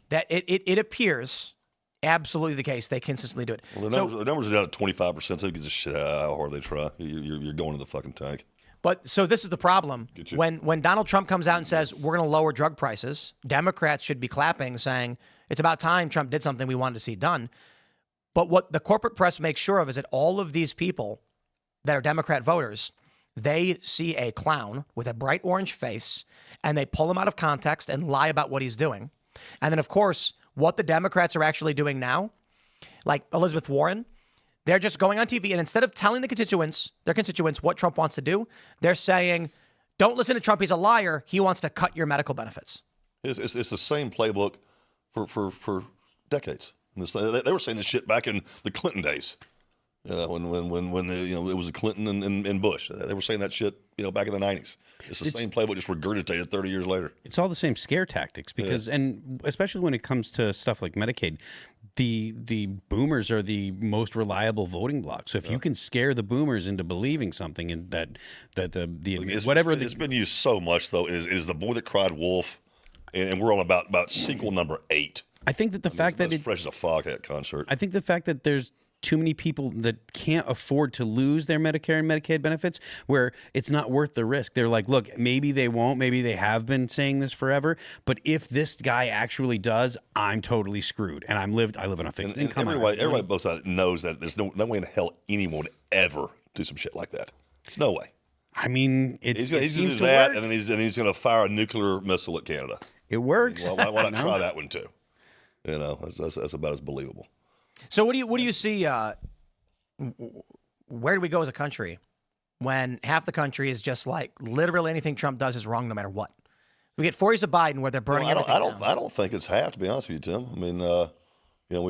That it appears absolutely the case. They consistently do it. Well, the numbers are down at 25%. So who gives a shit how hard they try? You're going to the fucking tank. But so this is the problem. When Donald Trump comes out and says we're going to lower drug prices, Democrats should be clapping, saying it's about time Trump did something we wanted to see done. But what the corporate press makes sure of is that all of these people that are Democrat voters, they see a clown with a bright orange face, and they pull him out of context and lie about what he's doing. And then, of course, what the Democrats are actually doing now, like Elizabeth Warren, they're just going on TV, and instead of telling their constituents what Trump wants to do, they're saying, don't listen to Trump, he's a liar. He wants to cut your medical benefits. It's the same playbook for decades. They were saying this shit back in the Clinton days. When it was Clinton and Bush. They were saying that shit, back in the 90s. It's the same playbook, just regurgitated 30 years later. It's all the same scare tactics because, and especially when it comes to stuff like Medicaid, the boomers are the most reliable voting bloc. So if you can scare the boomers into believing something, and it's been used so much though. It is the boy that cried wolf, and we're on about sequel number 8. I think that the fact that it's fresh as a Foghat concert. I think the fact that there's too many people that can't afford to lose their Medicare and Medicaid benefits, where it's not worth the risk. They're like, look, maybe they won't, maybe they have been saying this forever, but if this guy actually does, I'm totally screwed. And I live on a fixed income. Everybody both sides knows that there's no way in hell anyone would ever do some shit like that. There's no way. I mean, he's going to do that, and then he's going to fire a nuclear missile at Canada. It works. Why not try that one too? That's about as believable. So what do you see? Where do we go as a country when half the country is just like literally anything Trump does is wrong no matter what? We get 4 years of Biden where they're burning everything down. I don't think it's half, to be honest with you, Tim. I mean,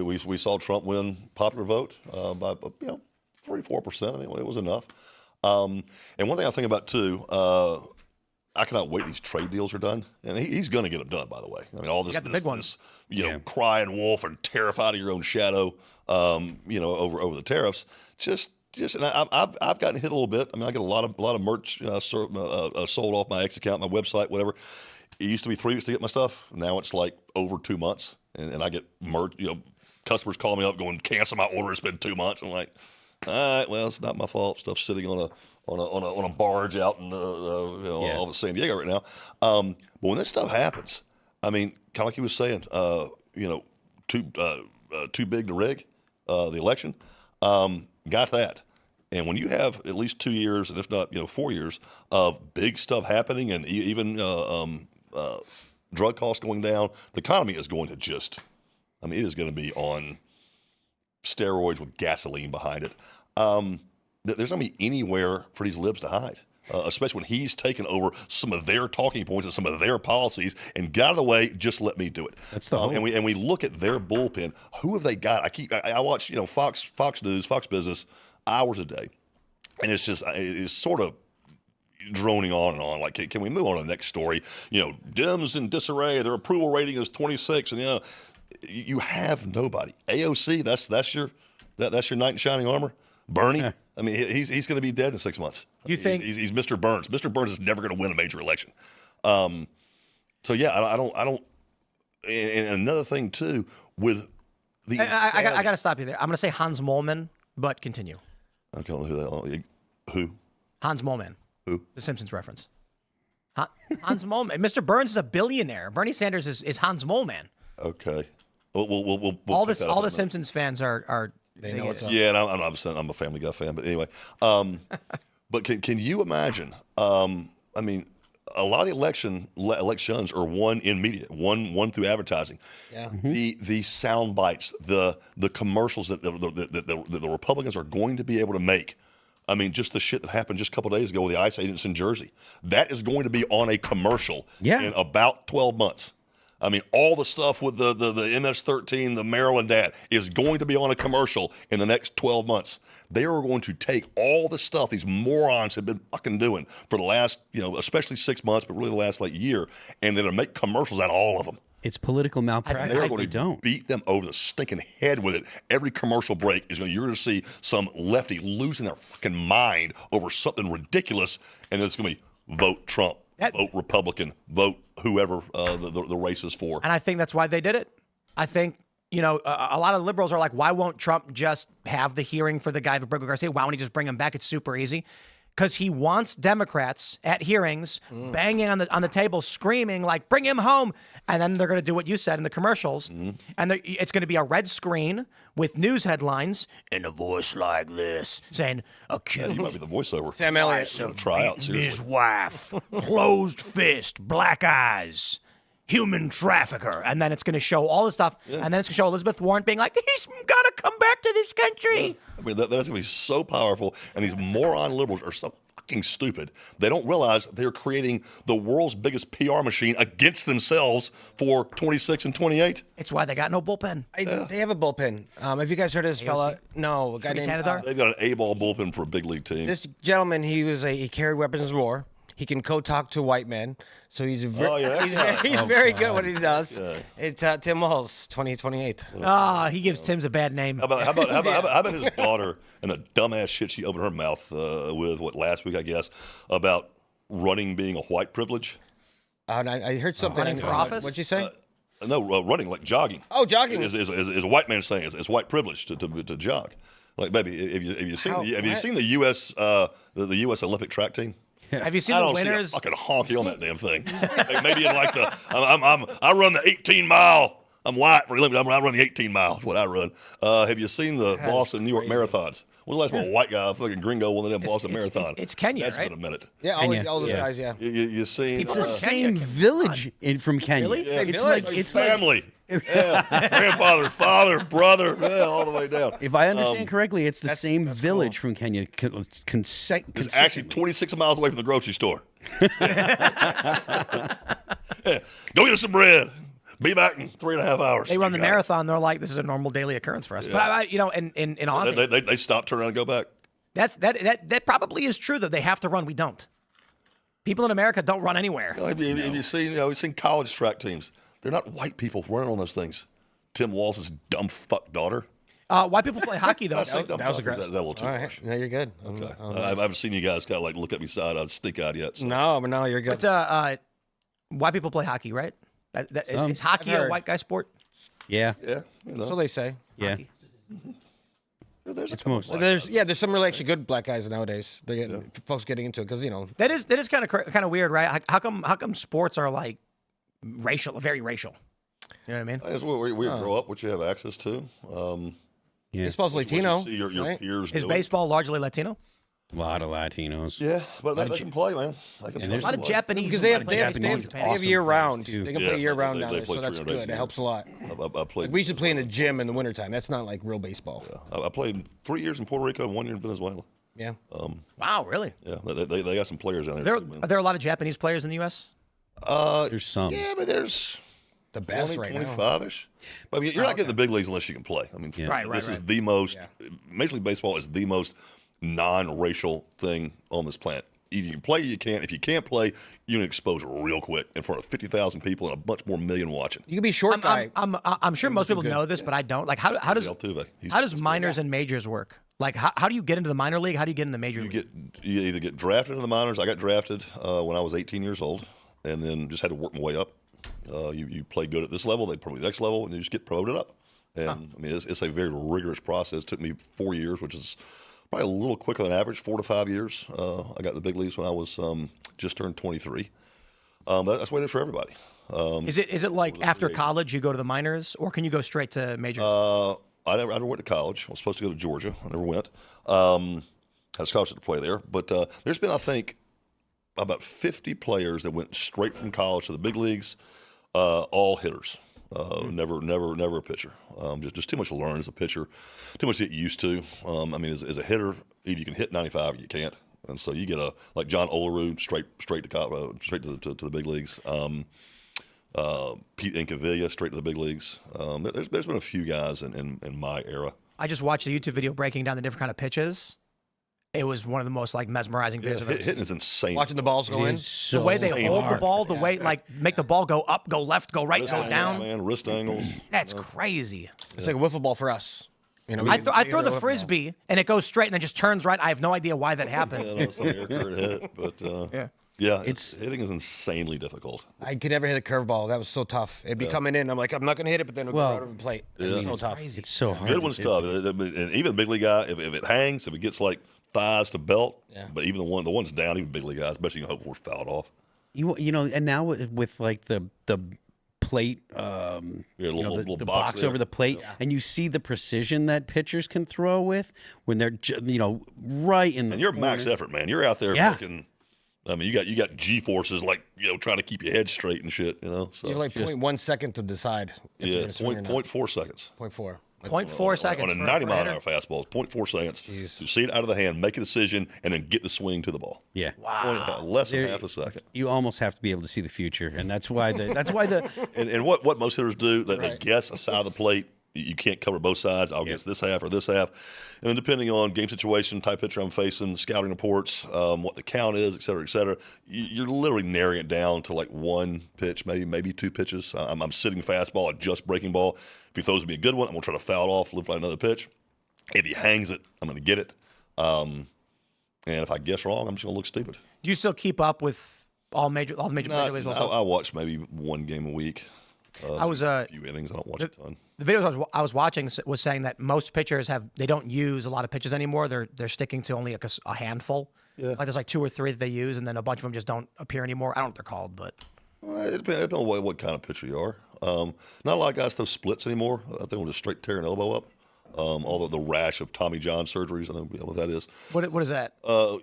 we saw Trump win popular vote by 3-4%. I mean, it was enough. And one thing I think about too. I cannot wait these trade deals are done, and he's going to get them done. By the way, I mean all this big ones. Crying wolf and terrified of your own shadow, over the tariffs. Just, and I've gotten hit a little bit. I mean, I get a lot of merch sold off my X account, my website, whatever. It used to be 3 weeks to get my stuff. Now it's like over 2 months, and I get merch. Customers call me up going, cancel my order. It's been 2 months. I'm like, All right, well, it's not my fault. Stuff's sitting on a barge out in all of San Diego right now. But when this stuff happens, I mean, kind of like he was saying, too big to rig the election. Got that. And when you have at least 2 years, and if not 4 years of big stuff happening, and even drug costs going down, the economy is going to just, I mean, it is going to be on steroids with gasoline behind it. There's not going to be anywhere for these libs to hide, especially when he's taken over some of their talking points and some of their policies and got out of the way. Just let me do it. That's the hope. And we look at their bullpen. Who have they got? I watch Fox News, Fox Business hours a day, and it's sort of droning on and on. Like, can we move on to the next story? Dems in disarray. Their approval rating is 26, and you have nobody. AOC, that's your knight in shining armor. Bernie, I mean, he's going to be dead in 6 months. You think he's Mr. Burns? Mr. Burns is never going to win a major election. So yeah, I don't. And another thing too with the I got to stop you there. I'm going to say Hans Moleman, but continue. I don't know who that. Who? Hans Moleman. Who? The Simpsons reference. Hans Moleman. Mr. Burns is a billionaire. Bernie Sanders is Hans Moleman. Okay. We'll all the Simpsons fans are. They know what's up. Yeah, and I'm a Family Guy fan, but anyway. But can you imagine? I mean, a lot of the elections are won in media, won through advertising. Yeah. The sound bites, the commercials that the Republicans are going to be able to make. I mean, just the shit that happened just a couple of days ago with the ICE agents in Jersey. That is going to be on a commercial in about 12 months. I mean, all the stuff with the MS-13, the Maryland dad, is going to be on a commercial in the next 12 months. They are going to take all the stuff these morons have been fucking doing for the last, especially 6 months, but really the last year, and then to make commercials out of all of them. It's political malpractice. They're going to beat them over the stinking head with it. Every commercial break you're going to see some lefty losing their fucking mind over something ridiculous, and it's going to be vote Trump. Vote Republican, vote whoever the race is for. And I think that's why they did it. I think, a lot of liberals are like, why won't Trump just have the hearing for the guy for Brickell Garcia? Why won't he just bring him back? It's super easy. Because he wants Democrats at hearings banging on the table, screaming like, bring him home. And then they're going to do what you said in the commercials. And it's going to be a red screen with news headlines in a voice like this saying, accused. You might be the voiceover. Sam Elliott. Try out, His seriously. wife, closed fist, black eyes, human trafficker. And then it's going to show all the stuff. Yeah. And then it's going to show Elizabeth Warren being like, he's got to come back to this country. Yeah. I mean, that's going to be so powerful. And these moron liberals are so fucking stupid. They don't realize they're creating the world's biggest PR machine against themselves for 26 and 28. It's why they got no bullpen. They have a bullpen. Have you guys heard of this fella? No, a guy named Tanadar? They've got an A-ball bullpen for a big league team. This gentleman, he carried weapons of war. He can co-talk to white men, so he's he's very good at what he does. Yeah. It's Tim Walz, 2028. He gives Tim's a bad name. How about his daughter and the dumbass shit she opened her mouth with last week, I guess, about running being a white privilege? I heard something. Running for office? What'd you say? No, running like jogging. Oh, jogging is a white man saying it's white privilege to jog. Like, baby, have you seen the U.S. The U.S. Olympic track team? Yeah. Have you seen the winners? I don't see a fucking honky on that damn thing. Maybe in like I run the 18 mile. I'm white for a living. I run the 18 miles. What I run. Have you seen the Boston, New York marathons? When was the last one? A white guy, fucking gringo, won the damn Boston marathon. It's Kenya, That's right? been a minute. Yeah, all those guys. Yeah. You seen? It's the same village from Kenya. Really? Yeah, it's family. Grandfather, father, brother, all the way down. If I understand correctly, it's the same village from Kenya. It's actually 26 miles away from the grocery store. Go get us some bread. Be back in 3.5 hours. They run the marathon. They're like, this is a normal daily occurrence for us. Yeah. But in Aussie, they stop, turn around, and go back. That probably is true. That they have to run. We don't. People in America don't run anywhere. Have you seen? We've seen college track teams. They're not white people running on those things. Tim Walz's dumb fuck daughter. White people play hockey though. That was aggressive. That a little too much. No, you're good. Okay. I haven't seen you guys kind of look at me side-eyed, stink-eyed yet. So. No, you're good. But white people play hockey, right? Is hockey a white guy sport? Yeah. Yeah. So they say. Yeah. There's a It's couple most- black There's guys. some really actually good black guys nowadays. They're getting folks getting into it because That is kind of weird, right? How come sports are like racial, very racial? You know what I mean? That's what we grow up, what you have access to. Yeah. You're supposed to What you Latino. see your right? peers Is doing. baseball largely Latino? A lot of Latinos. Yeah, but they can play, man. They can And play. there's A lot of Japanese. Because they have Japanese they have year round. too. They can Yeah, play year round they down there, play so that's 300 days good. a It year. helps a lot. I played. Like we used to play in the gym in the wintertime. That's not like real baseball. I played 3 years in Puerto Rico and 1 year in Venezuela. Yeah. Wow, really? Yeah, they got some players down there. There too, man. are there a lot of Japanese players in the U.S.? There's some. Yeah, but there's The best 20, right now. 25-ish. But I mean, you're not getting the big leagues unless you can play. I mean, Right, this is right. the most. Major League Baseball is the most non-racial thing on this planet. Either you can play, or you can't. If you can't play, you're gonna expose real quick in front of 50,000 people and a bunch more million watching. You can be short guy. I'm sure most people know this, but I don't. Like, how does Altuve, he's- how does minors and majors work? Like, how do you get into the minor league? How do you get into the major league? You either get drafted into the minors. I got drafted when I was 18 years old, and then just had to work my way up. You play good at this level, they promote the next level, and you just get promoted up. And I mean, it's a very rigorous process. It took me 4 years, which is probably a little quicker than average, 4 to 5 years. I got the big leagues when I was just turned 23. That's what it is for everybody. Is it like after college you go to the minors, or can you go straight to majors? I never went to college. I was supposed to go to Georgia. I never went. Had a scholarship to play there. But there's been, I think, about 50 players that went straight from college to the big leagues, all hitters. Never a pitcher. Just too much to learn as a pitcher, too much to get used to. I mean, as a hitter, either you can hit 95 or you can't. And so you get like John Olerud straight to the big leagues. Pete Incavilla straight to the big leagues. There's been a few guys in my era. I just watched the YouTube video breaking down the different kind of pitches. It was one of the most like mesmerizing videos I've ever seen. Hitting is insane. Watching the balls go in. The way they hold the ball, the way like make the ball go up, go left, go right, Wrist go angles, down. man, wrist angles. That's crazy. It's like a wiffle ball for us. You know, I throw the frisbee and it goes straight and then just turns right. I have no idea why that happened. Yeah, some air current hit, but yeah, hitting is insanely difficult. I could never hit a curveball. That was so tough. It'd be coming in. I'm like, I'm not gonna hit it, but then it'll go out of the plate. It's so tough. It's so hard. Good one's tough, and even the big league guy, if it hangs, if it gets like thighs to belt, but even the one's down, even big league guys, especially you can hope for fouled off. You know, and now with like the plate, little the box box there. over the plate, and you see the precision that pitchers can throw with when they're right in the. And you're corner. max effort, man. You're out there Yeah. freaking. I mean, you got G forces like trying to keep your head straight and shit. So You have like 0.1 second to decide if you're gonna swing or not. 0.4 seconds. 0.4. 0.4 seconds on a for 90 a mile an hitter. hour fastball. It's 0.4 seconds. To see it out of the hand, make a decision, and then get the swing to the ball. Yeah. Less than half a second. You almost have to be able to see the future, and that's why the And what most hitters do, they guess a side of the plate. You can't cover both sides. I'll guess this half or this half. And then depending on game situation, type pitcher I'm facing, scouting reports, what the count is, et cetera, you're literally narrowing it down to like one pitch, maybe two pitches. I'm sitting fastball, just breaking ball. If he throws me a good one, I'm going to try to foul it off, live like another pitch. If he hangs it, I'm going to get it. And if I guess wrong, I'm just going to look stupid. Do you still keep up with all the major leagues? I watch maybe one game a week. I was a few innings. I don't watch a ton. The videos I was watching was saying that most pitchers they don't use a lot of pitches anymore. They're sticking to only a handful. Yeah. Like there's like 2 or 3 that they use, and then a bunch of them just don't appear anymore. I don't know what they're called, but It depends on what kind of pitcher you are. Not a lot of guys throw splits anymore. I think we'll just straight tear an elbow up. Although the rash of Tommy John surgeries, I don't know what that is. what is that?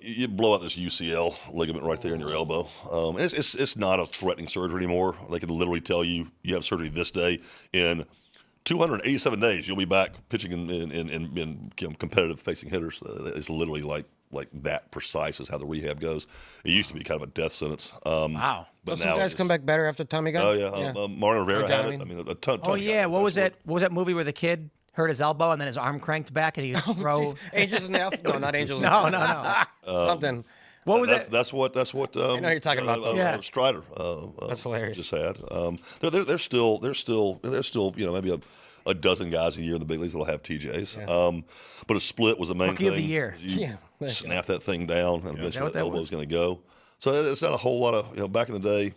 You blow out this UCL ligament right there in your elbow. And it's not a threatening surgery anymore. They can literally tell you have surgery this day. In 287 days, you'll be back pitching in competitive facing hitters. It's literally like that precise is how the rehab goes. It used to be kind of a death sentence. Wow. But Some now guys come back better after Tommy got. Oh yeah, Martin Rivera had it. I mean, a ton. Oh yeah, what was that movie where the kid hurt his elbow and then his arm cranked back and he could throw? Angels in the Outfield? No, not Angels. No. Something. What was that? That's what. I know you're talking about those. Yeah. Strider. That's hilarious. Just had. There's still maybe a dozen guys a year in the big leagues that'll have TJs. But a split was the main Rookie thing. of the year. You snap that thing down, and eventually what the that elbow's was? going to go. So it's not a whole lot of back in the day,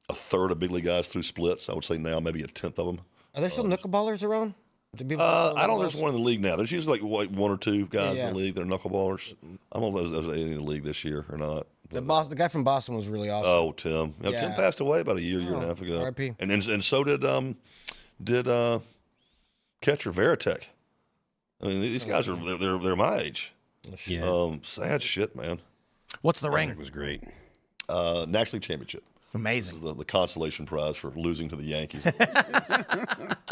a third of big league guys threw splits. I would say now maybe a tenth of them. Are there still knuckleballers around? I don't know. There's one in the league now. There's usually like one or two guys Yeah. in the league. They're knuckleballers. I don't know if there's any in the league this year or not. The guy from Boston was really awesome. Oh, Tim. Yeah, Tim Yeah. passed away about a year and a half ago. R.I.P. And so did catcher Veritek. I mean, these guys are they're my age. Yeah, Sad shit, man. What's the it ring? was great. National League Championship. Amazing. The consolation prize for losing to the Yankees.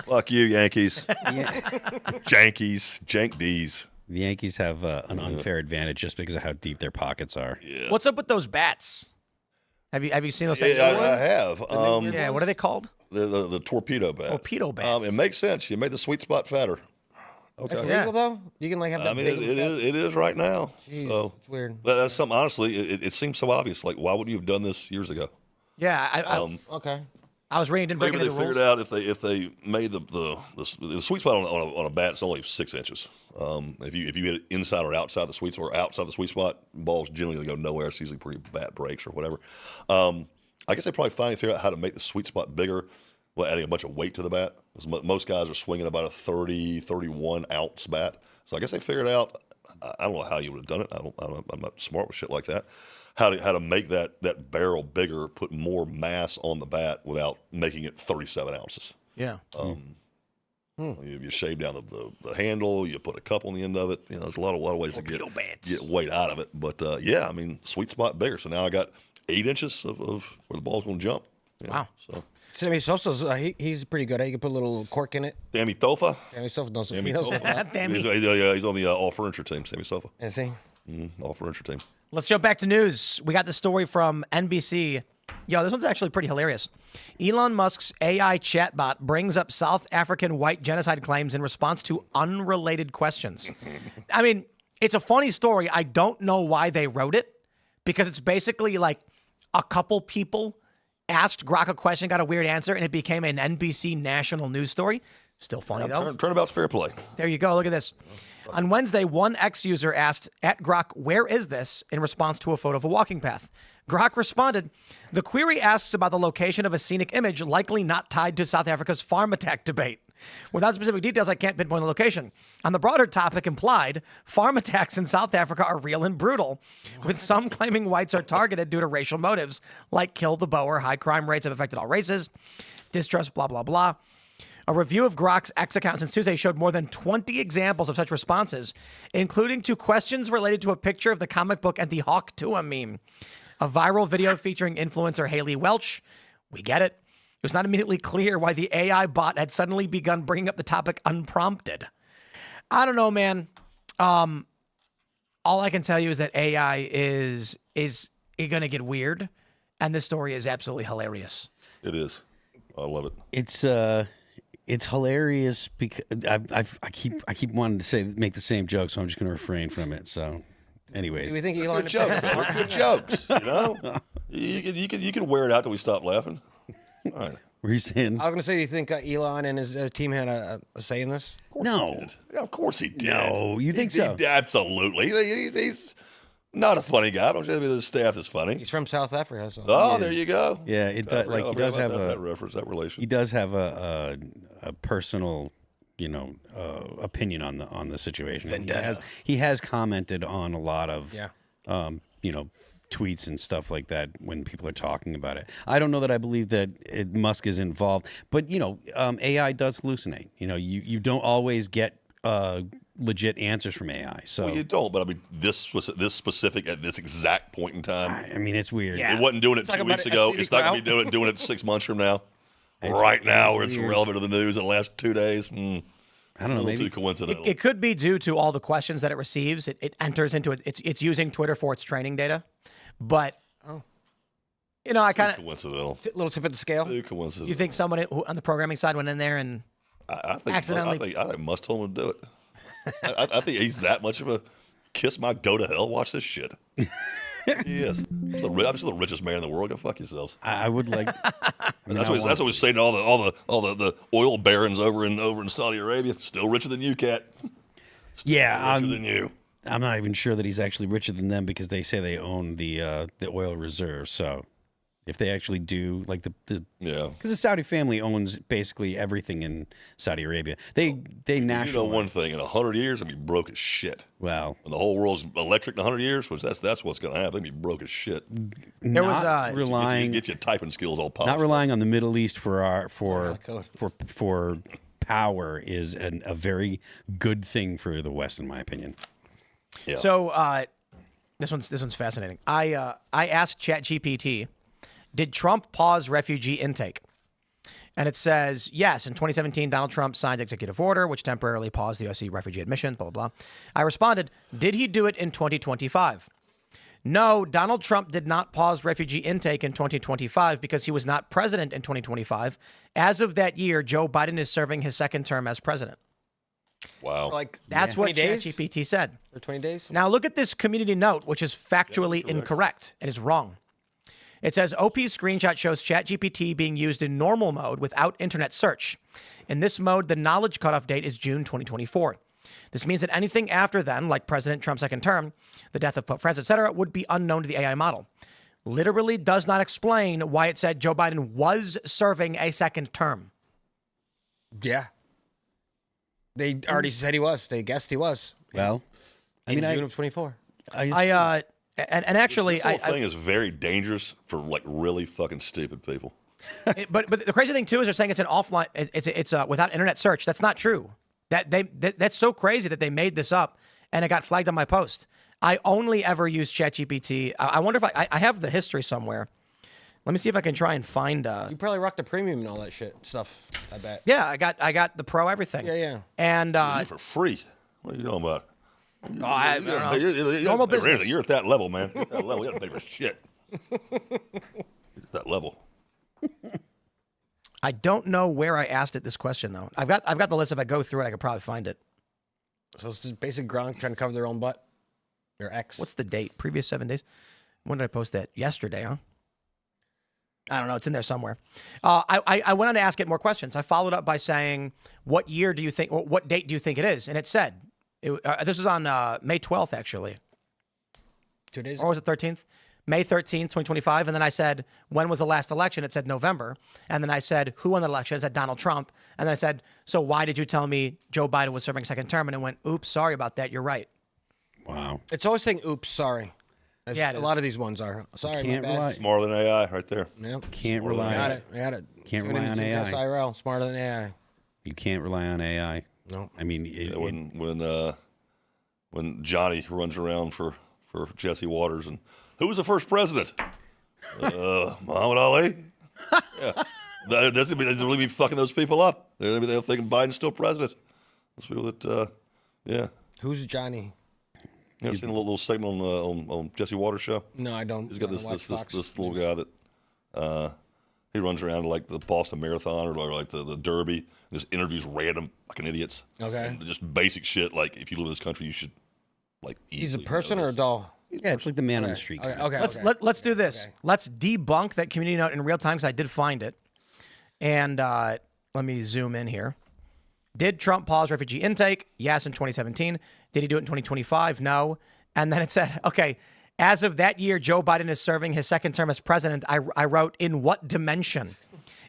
Fuck you, Yankees. Jankies. Jank D's. The Yankees have an unfair advantage just because of how deep their pockets are. Yeah. What's up with those bats? Have you seen those things? Yeah, I have. Yeah, what are they called? The torpedo bat. Torpedo bats. It makes sense. You made the sweet spot fatter. That's Okay. illegal though. You can like have that. I mean, big it is right now. Jeez, So it's weird. that's something. Honestly, it seems so obvious. Like, why wouldn't you have done this years ago? Yeah, Okay. I was reading, didn't break Maybe any they of the rules. figured out if they made the sweet spot on a bat, it's only 6 inches. If you hit it inside or outside the sweet spot, or outside the sweet spot, balls generally gonna go nowhere. It's usually pretty bat breaks or whatever. I guess they probably finally figured out how to make the sweet spot bigger, adding a bunch of weight to the bat. 'Cause most guys are swinging about a 31 ounce bat. So I guess they figured out. I don't know how you would have done it. I'm not smart with shit like that. How to make that barrel bigger, put more mass on the bat without making it 37 ounces. Yeah. You shave down the handle, you put a cup on the end of it. You know, there's a lot of ways to Torpedo bats. get weight out of it. But yeah, I mean, sweet spot bigger. So now I got 8 inches of where the ball's going to jump. You know, Wow. So Sammy Sosa's he's pretty good. You can put a little cork in it. Sammy Thofa. Sammy Sosa knows Sammy he knows Sosa. what's up. Damn He's, it. he's on the all furniture team. Sammy Sofa. And see, All furniture team. Let's jump back to news. We got the story from NBC. Yo, this one's actually pretty hilarious. Elon Musk's AI chatbot brings up South African white genocide claims in response to unrelated questions. I mean, it's a funny story. I don't know why they wrote it, because it's basically like a couple people asked Grok a question, got a weird answer, and it became an NBC national news story. Still funny, though. Turnabout's fair play. There you go. Look at this. On Wednesday, one ex-user asked at Grok, "Where is this?" in response to a photo of a walking path. Grok responded, "The query asks about the location of a scenic image likely not tied to South Africa's farm attack debate. Without specific details, I can't pinpoint the location. On the broader topic implied, farm attacks in South Africa are real and brutal, with some claiming whites are targeted due to racial motives, like kill the Boer, high crime rates have affected all races, distrust, blah, blah, blah." A review of Grok's X account since Tuesday showed more than 20 examples of such responses, including to questions related to a picture of the comic book and the Hawk Tuah meme. A viral video featuring influencer Haley Welch. We get it. It was not immediately clear why the AI bot had suddenly begun bringing up the topic unprompted. I don't know, man. All I can tell you is that AI is going to get weird, and this story is absolutely hilarious. It is. I love it. It's hilarious because I keep wanting to make the same joke, so I'm just going to refrain from it. So, anyways, do we think Elon? Good jokes. They're good jokes. You know, you can wear it out till we stop laughing. All right. were you saying? I was gonna say, do you think Elon and his team had a say in this? No. Yeah, of course he did. No, you think so? Absolutely. He's not a funny guy. Don't you think his staff is funny? He's from South Africa. So. Oh, there you go. Yeah, it does. Like he does have that a reference, that relation. he does have a personal, opinion on the situation. He has commented on a lot of tweets and stuff like that when people are talking about it. I don't know that I believe that Musk is involved, but AI does hallucinate. You don't always get legit answers from AI. So Well, you don't, but I mean, this specific at this exact point in time. I mean, it's weird. Yeah. It wasn't doing it Talk 2 about weeks it, ago. STD It's not going to crowd. be doing it 6 months from now. Right now, where it's weird. relevant to the news in the last 2 days. I don't A know. little Maybe too coincidental. It could be due to all the questions that it receives. It enters into it. It's using Twitter for its training data. But, I kind of, coincidental. Little tip at the scale. Too coincidental. you think someone on the programming side went in there and I think accidentally- I think Musk told him to do it. I think he's that much of a kiss my go to hell. Watch this shit. He is. I'm just the richest man in the world. Go fuck yourselves. I would like. That's what we're saying to all the oil barons over in Saudi Arabia. Still richer than you, cat. Yeah, Richer than you. I'm not even sure that he's actually richer than them because they say they own the oil reserves. So If they actually do, like Yeah. because the Saudi family owns basically everything in Saudi Arabia. They nationalize. You know one thing, in 100 years, it'll be broke as shit. Well, When the whole world's electric in 100 years, which that's what's going to happen. It'll be broke as shit. There was not relying Get your typing skills all polished. not relying on the Middle East for code. for power is a very good thing for the West, in my opinion. Yeah. So this one's fascinating. I asked ChatGPT, did Trump pause refugee intake? And it says, yes, in 2017, Donald Trump signed executive order, which temporarily paused the U.S. refugee admission, blah, blah, blah. I responded, did he do it in 2025? No, Donald Trump did not pause refugee intake in 2025 because he was not president in 2025. As of that year, Joe Biden is serving his second term as president. Wow. Like That's what 20 days? ChatGPT said. Or 20 days? Now look at this community note, which is factually incorrect and is wrong. It says OP's screenshot shows ChatGPT being used in normal mode without internet search. In this mode, the knowledge cutoff date is June 2024. This means that anything after then, like President Trump's second term, the death of Pope Francis, etc., would be unknown to the AI model. Literally does not explain why it said Joe Biden was serving a second term. Yeah. They already said he was. They guessed he was. Well, I mean, June of 24. And actually, This whole thing is very dangerous for like really fucking stupid people. but the crazy thing too is they're saying it's an offline, it's without internet search. That's not true. That's so crazy that they made this up and it got flagged on my post. I only ever use ChatGPT. I wonder if I have the history somewhere. Let me see if I can try and find. You probably rocked the premium and all that shit stuff. I bet. Yeah, I got the pro everything. Yeah. And For free. What are you talking about? I don't know. Normal business. You're at that level, man. You're at that level. You got to pay for shit. You're at that level. I don't know where I asked it this question though. I've got the list. If I go through it, I could probably find it. So it's just basic Gronk trying to cover their own butt. Their ex. What's the date? Previous 7 days. When did I post that? Yesterday, huh? I don't know. It's in there somewhere. I went on to ask it more questions. I followed up by saying, what year do you think, or what date do you think it is? And it said, this was on May 12th, actually. 2 days Or was it 13th? May 13th, 2025. And then I said, when was the last election? It said November. And then I said, who won the election? It said Donald Trump. And then I said, so why did you tell me Joe Biden was serving second term? And it went, oops, sorry about that. You're right. wow. It's always saying, oops, sorry. Yeah, it a is. lot of these ones are. Sorry, Can't my bad. rely. Smarter than AI right there. Yep. Can't Smarter than rely. Got On, it. Got it. Can't Tune rely into on AI. Timcast IRL. Smarter than AI. You can't rely on AI. No. I mean, When Johnny runs around for Jesse Waters and who was the first president? Muhammad Ali. Yeah, that's really be fucking those people up. They're thinking Biden's still president. Those people that, yeah. Who's Johnny? You ever seen a little segment on Jesse Waters' show? No, I don't. He's got I watch Fox this little News. guy that he runs around like the Boston Marathon or like the Derby and just interviews random fucking idiots. Okay. And just basic shit like if you live in this country you should like He's a easily person know or a this. doll? yeah, it's like the man on the street. Okay. guy. Okay. Let's do this. Okay. Let's debunk that community note in real time because I did find it. And let me zoom in here. Did Trump pause refugee intake? Yes, in 2017. Did he do it in 2025? No. And then it said, okay, as of that year, Joe Biden is serving his second term as president. I wrote, in what dimension?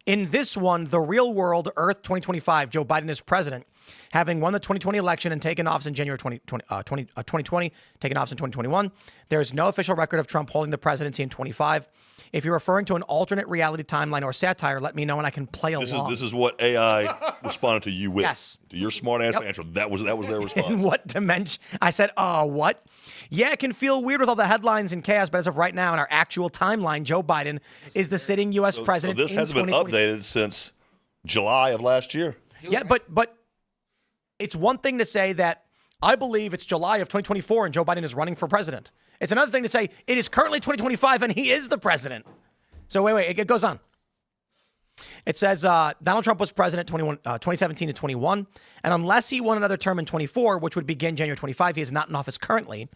In this one, the real world, Earth 2025, Joe Biden is president, having won the 2020 election and taken office in January 2020, taken office in 2021. There is no official record of Trump holding the presidency in 25. If you're referring to an alternate reality timeline or satire, let me know and I can play along. This is what AI responded to you with. Yes. To your smart ass answer. That was their response. In what dimension? I said, what? Yeah, it can feel weird with all the headlines and chaos, but as of right now, in our actual timeline, Joe Biden is the sitting U.S. president. So this in hasn't been 2020. updated since July of last year. Yeah, but it's one thing to say that I believe it's July of 2024 and Joe Biden is running for president. It's another thing to say it is currently 2025 and he is the president. So wait, it goes on. It says Donald Trump was president 2017 to 21, and unless he won another term in 24, which would begin January 25, he is not in office currently.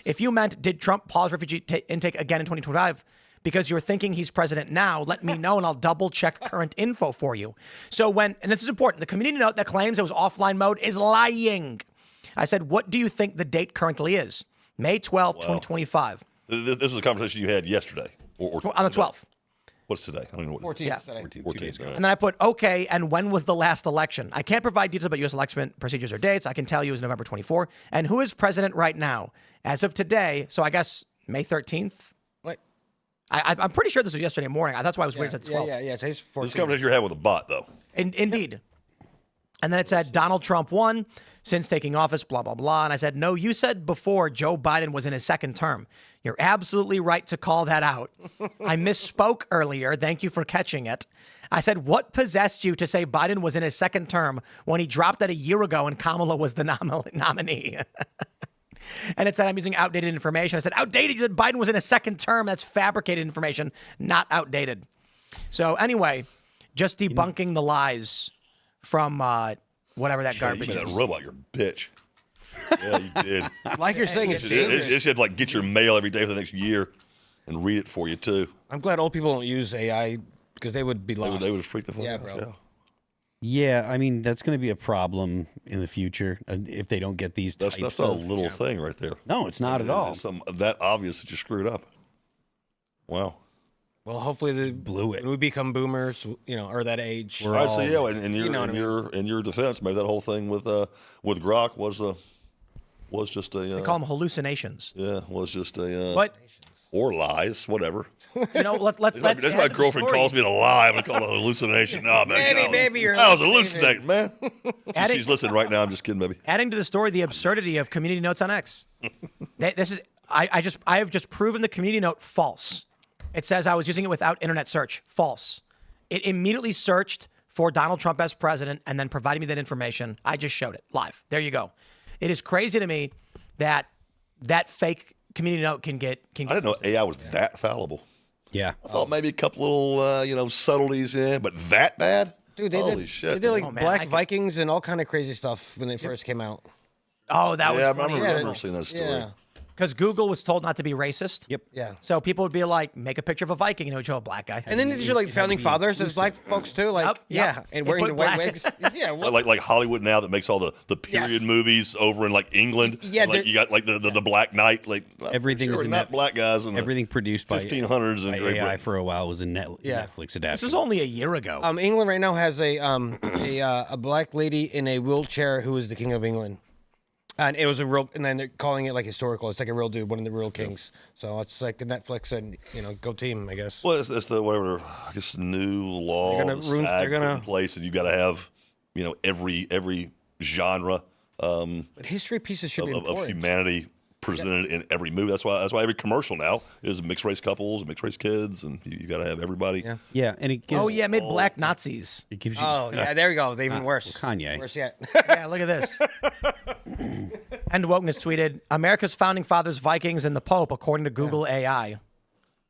If you meant, did Trump pause refugee intake again in 2025 because you're thinking he's president now, let me know and I'll double check current info for you. So and this is important, the community note that claims it was offline mode is lying. I said, what do you think the date currently is? May 12th, 2025. This was a conversation you had yesterday. Or On the 12th. What's today? I don't know what. 14th Yeah. today. 14th. All right. And then I put, okay, and when was the last election? I can't provide details about U.S. election procedures or dates. I can tell you it was November 24. And who is president right now? As of today, so I guess May 13th? What? I'm pretty sure this was yesterday morning. That's why I was weird. It said 12. Yeah. Today's 14th. This conversation you're having with a bot, though. Indeed. And then it said Donald Trump won since taking office, blah, blah, blah. And I said, no, you said before Joe Biden was in his second term. You're absolutely right to call that out. I misspoke earlier. Thank you for catching it. I said, what possessed you to say Biden was in his second term when he dropped that a year ago and Kamala was the nominee? And it said I'm using outdated information. I said, outdated? You said Biden was in his second term. That's fabricated information, not outdated. So anyway, just debunking the lies from whatever that garbage You made is. that robot, you're a bitch. Yeah, you did. Like you're saying, it's dangerous. It should like get your mail every day for the next year and read it for you too. I'm glad old people don't use AI because they would be lost. They would freak the fuck Yeah, out. bro. Yeah. Yeah, I mean that's going to be a problem in the future if they don't get these types That's not a of. little thing right there. No, it's not at all. It's that obvious that you screwed up. Wow. Well, hopefully they Blew it. When we become boomers, or that age. All right, so yeah, in your know what I mean. in your defense, maybe that whole thing with Grok was just a They call them hallucinations. was just a But or lies, whatever. let's That's my add to the girlfriend story. calls me to lie. I'm gonna call it a hallucination. No, man. Maybe you're I was hallucinating. hallucinating, man. Adding- She's listening right now. I'm just kidding, baby. Adding to the story, the absurdity of community notes on X. I have just proven the community note false. It says I was using it without internet search. False. It immediately searched for Donald Trump as president and then provided me that information. I just showed it live. There you go. It is crazy to me that fake community note can get. I didn't know AI was that fallible. Yeah. I thought maybe a couple little subtleties, but that bad? Dude, they Holy did, shit! They did like Oh, man, Black I could- Vikings and all kind of crazy stuff when they first came out. Oh, that was yeah, I funny. remember seeing that story. Yeah. Because Google was told not to be racist. Yep. Yeah. So people would be like, make a picture of a Viking, show a black guy. And then these are like founding fathers as black folks too, like Yep. and They wearing put the white black- wigs. Yeah, what? Like Hollywood now that makes all the period Yes. movies over in like England. Yeah, like they're- you got like the Black Knight. Like Everything sure, is in not that- black guys in Everything produced by 1500s in by Great AI Britain. for a while was a Yeah. Netflix This adaptation. was only a year ago. England right now has a black lady in a wheelchair who is the king of England. And it was a real, and then they're calling it like historical. It's like a real dude, one of the real kings. So it's like the Netflix and go team, I guess. Well, it's the whatever I guess new law They're gonna the ruin- SAG they're gonna- put in place, and you got to have every genre But history pieces should be of important. humanity presented in every movie. That's why every commercial now is mixed race couples, mixed race kids, and you got to have everybody. Yeah. Yeah, and it gives. oh, yeah, made black Nazis. It gives you. Oh yeah, there you go. They're even worse. Kanye. Worse yet. Yeah, look at this. And Wokeness tweeted, America's founding fathers, Vikings, and the Pope, according to Google AI.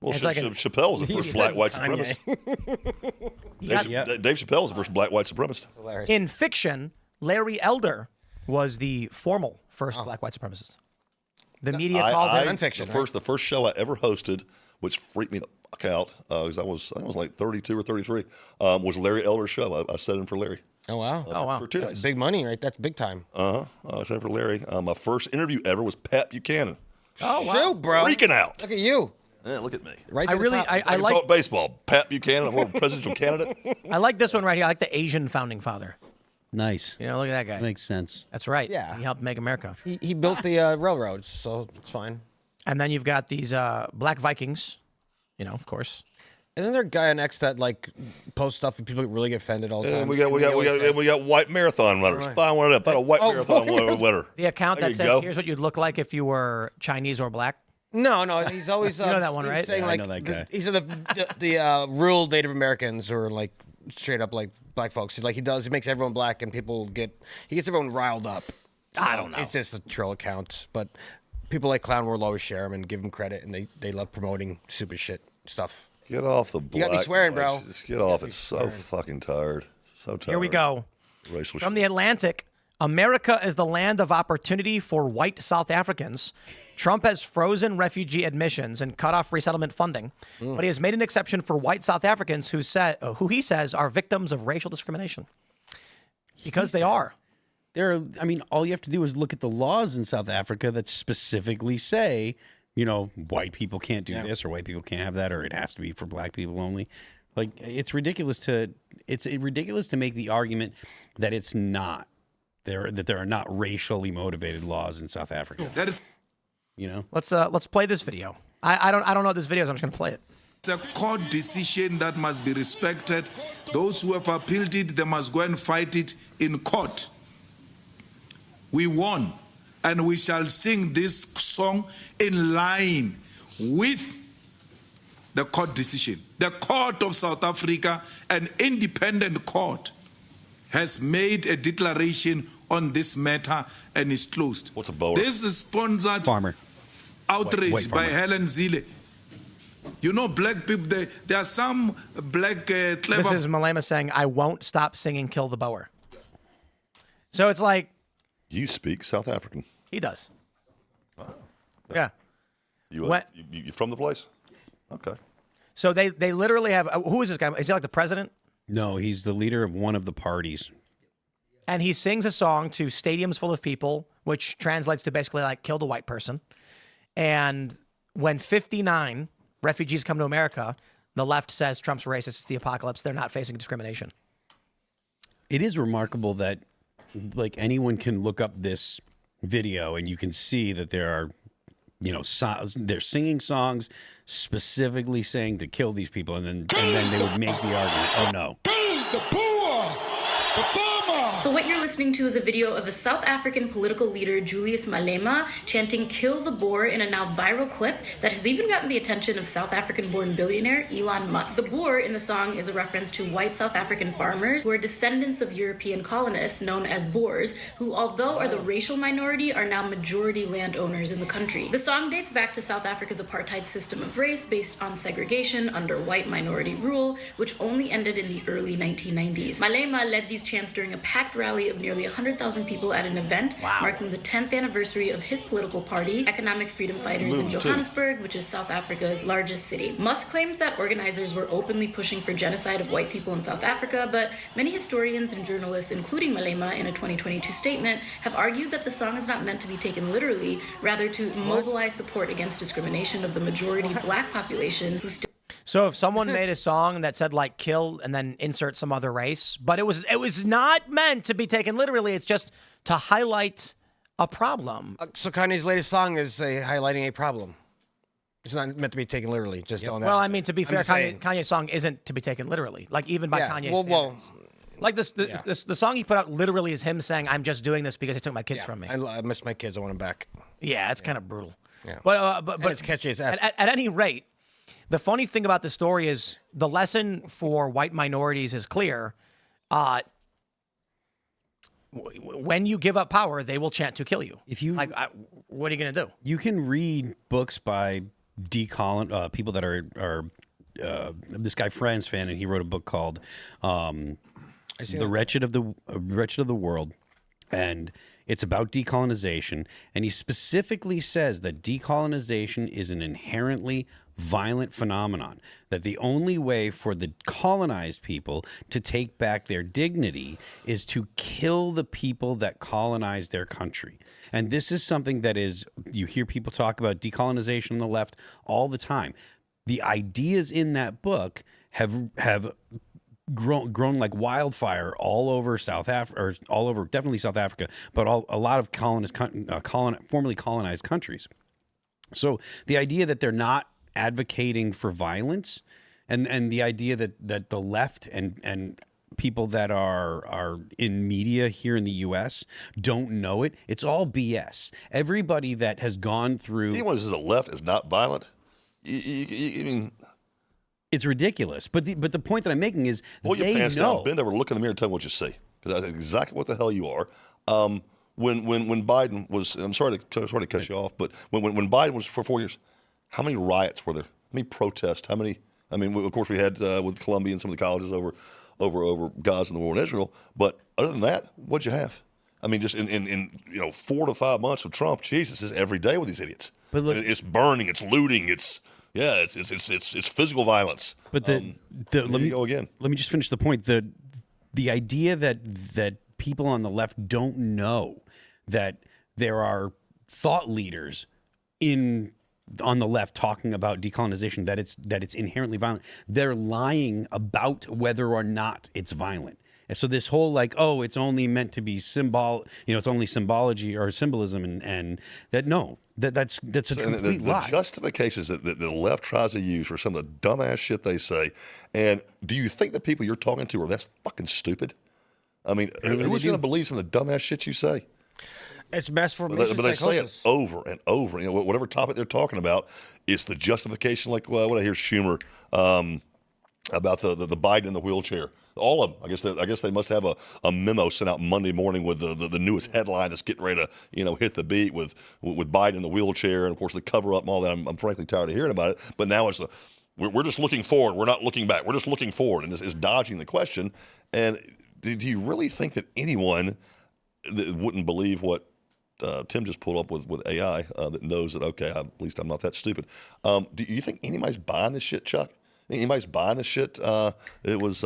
Well, It's like Chappelle was the first black white Kanye. supremacist. Yeah. Dave Chappelle was the first black white supremacist. Hilarious. In fiction, Larry Elder was the formal first black white supremacist. The media called him. nonfiction, The first show I ever hosted, which freaked me the fuck out, because I was like 32 or 33, was Larry Elder's show. I set in for Larry. Oh wow. For 2 That's days. big money, right? That's big time. I set in for Larry. My first interview ever was Pat Buchanan. Oh wow. Shoot, bro. Freaking out. Look at you. Yeah, look at me. Right. I To the really, top. I I like, talk baseball. Pat Buchanan, I'm a presidential candidate. I like this one right here. I like the Asian founding father. Nice. Look at that guy. Makes sense. That's right. Yeah. He helped make America. He built the railroads, so it's fine. And then you've got these black Vikings, of course. Isn't there a guy on X that like posts stuff and people really get offended all the time? And we got white marathon runners. Find one of them. Find a white marathon winner. The account There that you says, go. here's what you'd look like if you were Chinese or black. No, he's always You know that one, he's right? Saying, Yeah, I like, know that guy. He said the rural Native Americans or like straight up like black folks. He makes everyone black and he gets everyone riled up. I don't know. It's just a troll account, but people like Clown World always share him and give him credit, and they love promoting stupid shit stuff. Get off the black. got me swearing, bro. guys. Just get off. It's so fucking tired. So tired. Here we go. Racial From shit. the Atlantic, America is the land of opportunity for white South Africans. Trump has frozen refugee admissions and cut off resettlement funding, but he has made an exception for white South Africans who he says are victims of racial discrimination. Because they are. All you have to do is look at the laws in South Africa that specifically say you know, white people can't do this or white people can't have that or it has to be for black people only. Like it's ridiculous to make the argument that it's not there are not racially motivated laws in South Africa. That is, you know. Let's play this video. I don't know what this video is. I'm just gonna play it. it's a court decision that must be respected. Those who have appealed it, they must go and fight it in court. We won, and we shall sing this song in line with the court decision. The court of South Africa, an independent court, has made a declaration on this matter and is closed. What's a boer? This is sponsored Farmer. outrage Wait, by farmer. Helen Zille. You know, black people, there are some black clever... This is Malema saying, "I won't stop singing Kill the Boer." So it's like You speak South African. he does. Yeah. You, What- you from the place? Okay. So they literally have. Who is this guy? Is he like the president? No, he's the leader of one of the parties. And he sings a song to stadiums full of people, which translates to basically like "kill the white person." And when 59 refugees come to America, the left says Trump's racist, it's the apocalypse. They're not facing discrimination. It is remarkable that like anyone can look up this video and you can see that there are, you know, they're singing songs specifically saying to kill these people, and then they would make the argument, oh no. The poor, the farmer. So what you're listening to is a video of a South African political leader, Julius Malema, chanting "Kill the Boer" in a now viral clip that has even gotten the attention of South African-born billionaire Elon Musk. The Boer in the song is a reference to white South African farmers who are descendants of European colonists known as Boers, who, although are the racial minority, are now majority landowners in the country. The song dates back to South Africa's apartheid system of race based on segregation under white minority rule, which only ended in the early 1990s. Malema led these chants during a packed rally of nearly 100,000 people at an event marking the 10th anniversary of his political party, Economic Freedom Fighters, in Johannesburg, which is South Africa's largest city. Musk claims that organizers were openly pushing for genocide of white people in South Africa, but many historians and journalists, including Malema in a 2022 statement, have argued that the song is not meant to be taken literally, rather to mobilize support against discrimination of the majority black population who still... So if someone made a song that said like "kill" and then insert some other race, but it was not meant to be taken literally. It's just to highlight a problem. So Kanye's latest song is highlighting a problem. It's not meant to be taken literally. Just on that. Well, I mean, to be fair, just saying. Kanye's song isn't to be taken literally. Like even by Kanye's well, standards. Like the song he put out literally is him saying, "I'm just doing this because he took my kids from me." I miss my kids. I want them back. Yeah, it's kind of brutal. Yeah. But it's catchy as F. At any rate, the funny thing about the story is the lesson for white minorities is clear. When you give up power, they will chant to kill you. If you what are you going to do? You can read books by people that are this guy Franz Fan, and he wrote a book called "The Wretched of the World," and it's about decolonization. And he specifically says that decolonization is an inherently violent phenomenon, that the only way for the colonized people to take back their dignity is to kill the people that colonized their country. And this is something that you hear people talk about decolonization on the left all the time. The ideas in that book have grown like wildfire all over South Africa, or all over definitely South Africa, but a lot of formerly colonized countries. So the idea that they're not advocating for violence, and the idea that the left and people that are in media here in the U.S. don't know it, it's all BS. Everybody that has gone through... Anyone who says the left is not violent, I mean... It's ridiculous. But the point that I'm making is Pull your they pants know. down, bend over, look in the mirror, and tell me what you see. Because that's exactly what the hell you are. When Biden was... I'm sorry to cut you off, but when Biden was for 4 years, how many riots were there? How many protests? How many... I mean, of course, we had with Columbia and some of the colleges over Gaza and the war in Israel. But other than that, what'd you have? I mean, just in 4 to 5 months of Trump, Jesus, is every day with these idiots. But look, it's burning, it's looting, it's physical violence. But let me go again. Let me just finish the point. The idea that people on the left don't know that there are thought leaders in on the left talking about decolonization that it's inherently violent. They're lying about whether or not it's violent. And so this whole like, oh, it's only meant to be it's only symbology or symbolism, and that's a complete lie. The justifications that the left tries to use for some of the dumbass shit they say. And do you think the people you're talking to are that's fucking stupid? I mean, who's going to believe some of the dumbass shit you say? It's best for But they say it over and over. Whatever topic they're talking about, it's the justification. Like what I hear Schumer about the Biden in the wheelchair. All of them. I guess they must have a memo sent out Monday morning with the newest headline that's getting ready to hit the beat with Biden in the wheelchair, and of course the cover up and all that. I'm frankly tired of hearing about it. But now it's we're just looking forward. We're not looking back. We're just looking forward, and it's dodging the question. And do you really think that anyone that wouldn't believe what Tim just pulled up with AI that knows that, okay, at least I'm not that stupid. Do you think anybody's buying this shit, Chuck? Anybody's buying this shit? It was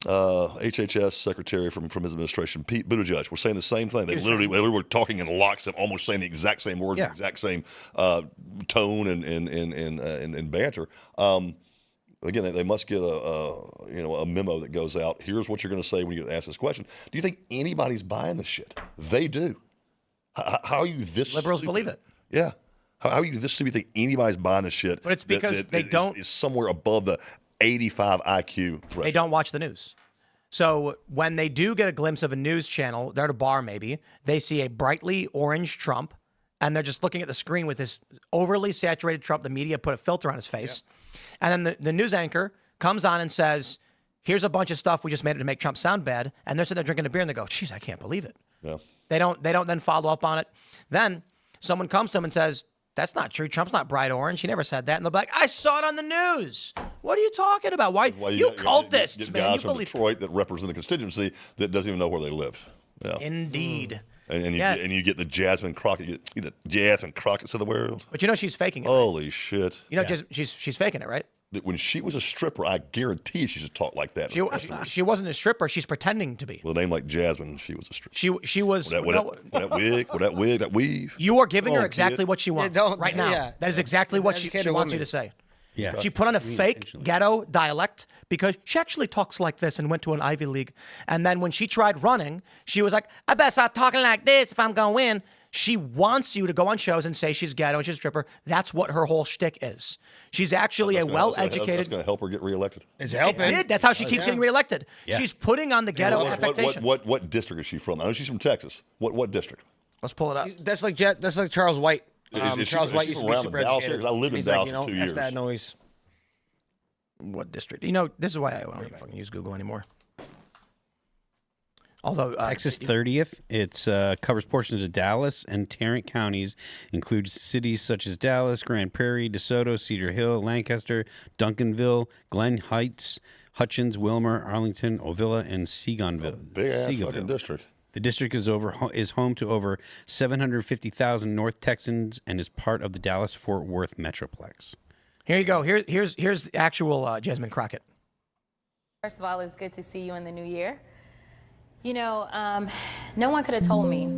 HHS secretary from his administration, Pete Buttigieg, were saying the same thing. They were talking in lockstep, almost saying the exact same words, the exact same tone and banter. Again, they must get a memo that goes out. Here's what you're going to say when you get asked this question. Do you think anybody's buying this shit? They do. How are you this liberals stupid? Believe it? Yeah. How are you this stupid? Think anybody's buying this shit? But it's because they don't. Is somewhere above the 85 IQ threshold. They don't watch the news. So when they do get a glimpse of a news channel, they're at a bar maybe, they see a brightly orange Trump, and they're just looking at the screen with this overly saturated Trump. The media put a filter on his face. Yeah. And then the news anchor comes on and says, here's a bunch of stuff we just made it to make Trump sound bad. And they're sitting there drinking a beer and they go, geez, I can't believe it. Yeah. They don't then follow up on it. Then someone comes to them and says, that's not true. Trump's not bright orange. He never said that. And they'll be like, I saw it on the news. What are you talking about? Why you cultists, get man? Guys from Detroit that represent a constituency that doesn't even know where they live. Yeah. Indeed. And you get the Jasmine Crockett, you get the Jasmine Crockett's of the world. But she's faking it. Holy shit. She's faking it, right? When she was a stripper, I guarantee she just talked like that. She wasn't a stripper. She's pretending to be. With a name like Jasmine, she was a stripper. She was. With that wig, that weave. You are giving her exactly what she wants right now. Yeah. That is exactly what she wants you to say. Yeah. She put on a fake ghetto dialect because she actually talks like this and went to an Ivy League. And then when she tried running, she was like, I better start talking like this if I'm going to win. She wants you to go on shows and say she's ghetto and she's a stripper. That's what her whole shtick is. She's actually a well-educated. That's going to help her get reelected. It's helping. It did. That's how she keeps getting reelected. Yeah. She's putting on the ghetto affectation. What district is she from? I know she's from Texas. What district? Let's pull it up. That's like Charles White. Charles White used to be super educated. I lived in Dallas for 2 years. F that noise. What district? This is why I don't even fucking use Google anymore. Although Texas 30th, it covers portions of Dallas and Tarrant counties, includes cities such as Dallas, Grand Prairie, DeSoto, Cedar Hill, Lancaster, Duncanville, Glen Heights, Hutchins, Wilmer, Arlington, Ovilla, and Seagonville. Big ass fucking district. The district is home to over 750,000 North Texans and is part of the Dallas-Fort Worth Metroplex. Here you go. Here's the actual Jasmine Crockett. First of all, it's good to see you in the new year. No one could have told me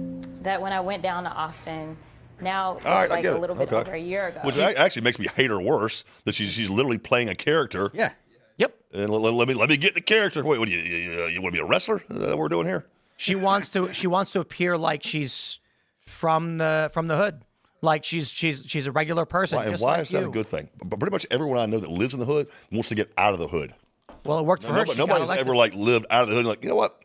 that when I went down to Austin. Now it's like a little bit over a year ago. Which actually makes me hate her worse. That she's literally playing a character. Yeah. Yep. And let me get the character. Wait, what you want to be a wrestler? What we're doing here? She wants to appear like she's from the hood. Like she's a regular person. And why is that a good thing? But pretty much everyone I know that lives in the hood wants to get out of the hood. Well, it worked for her. Nobody's ever lived out of the hood. Like, you know what?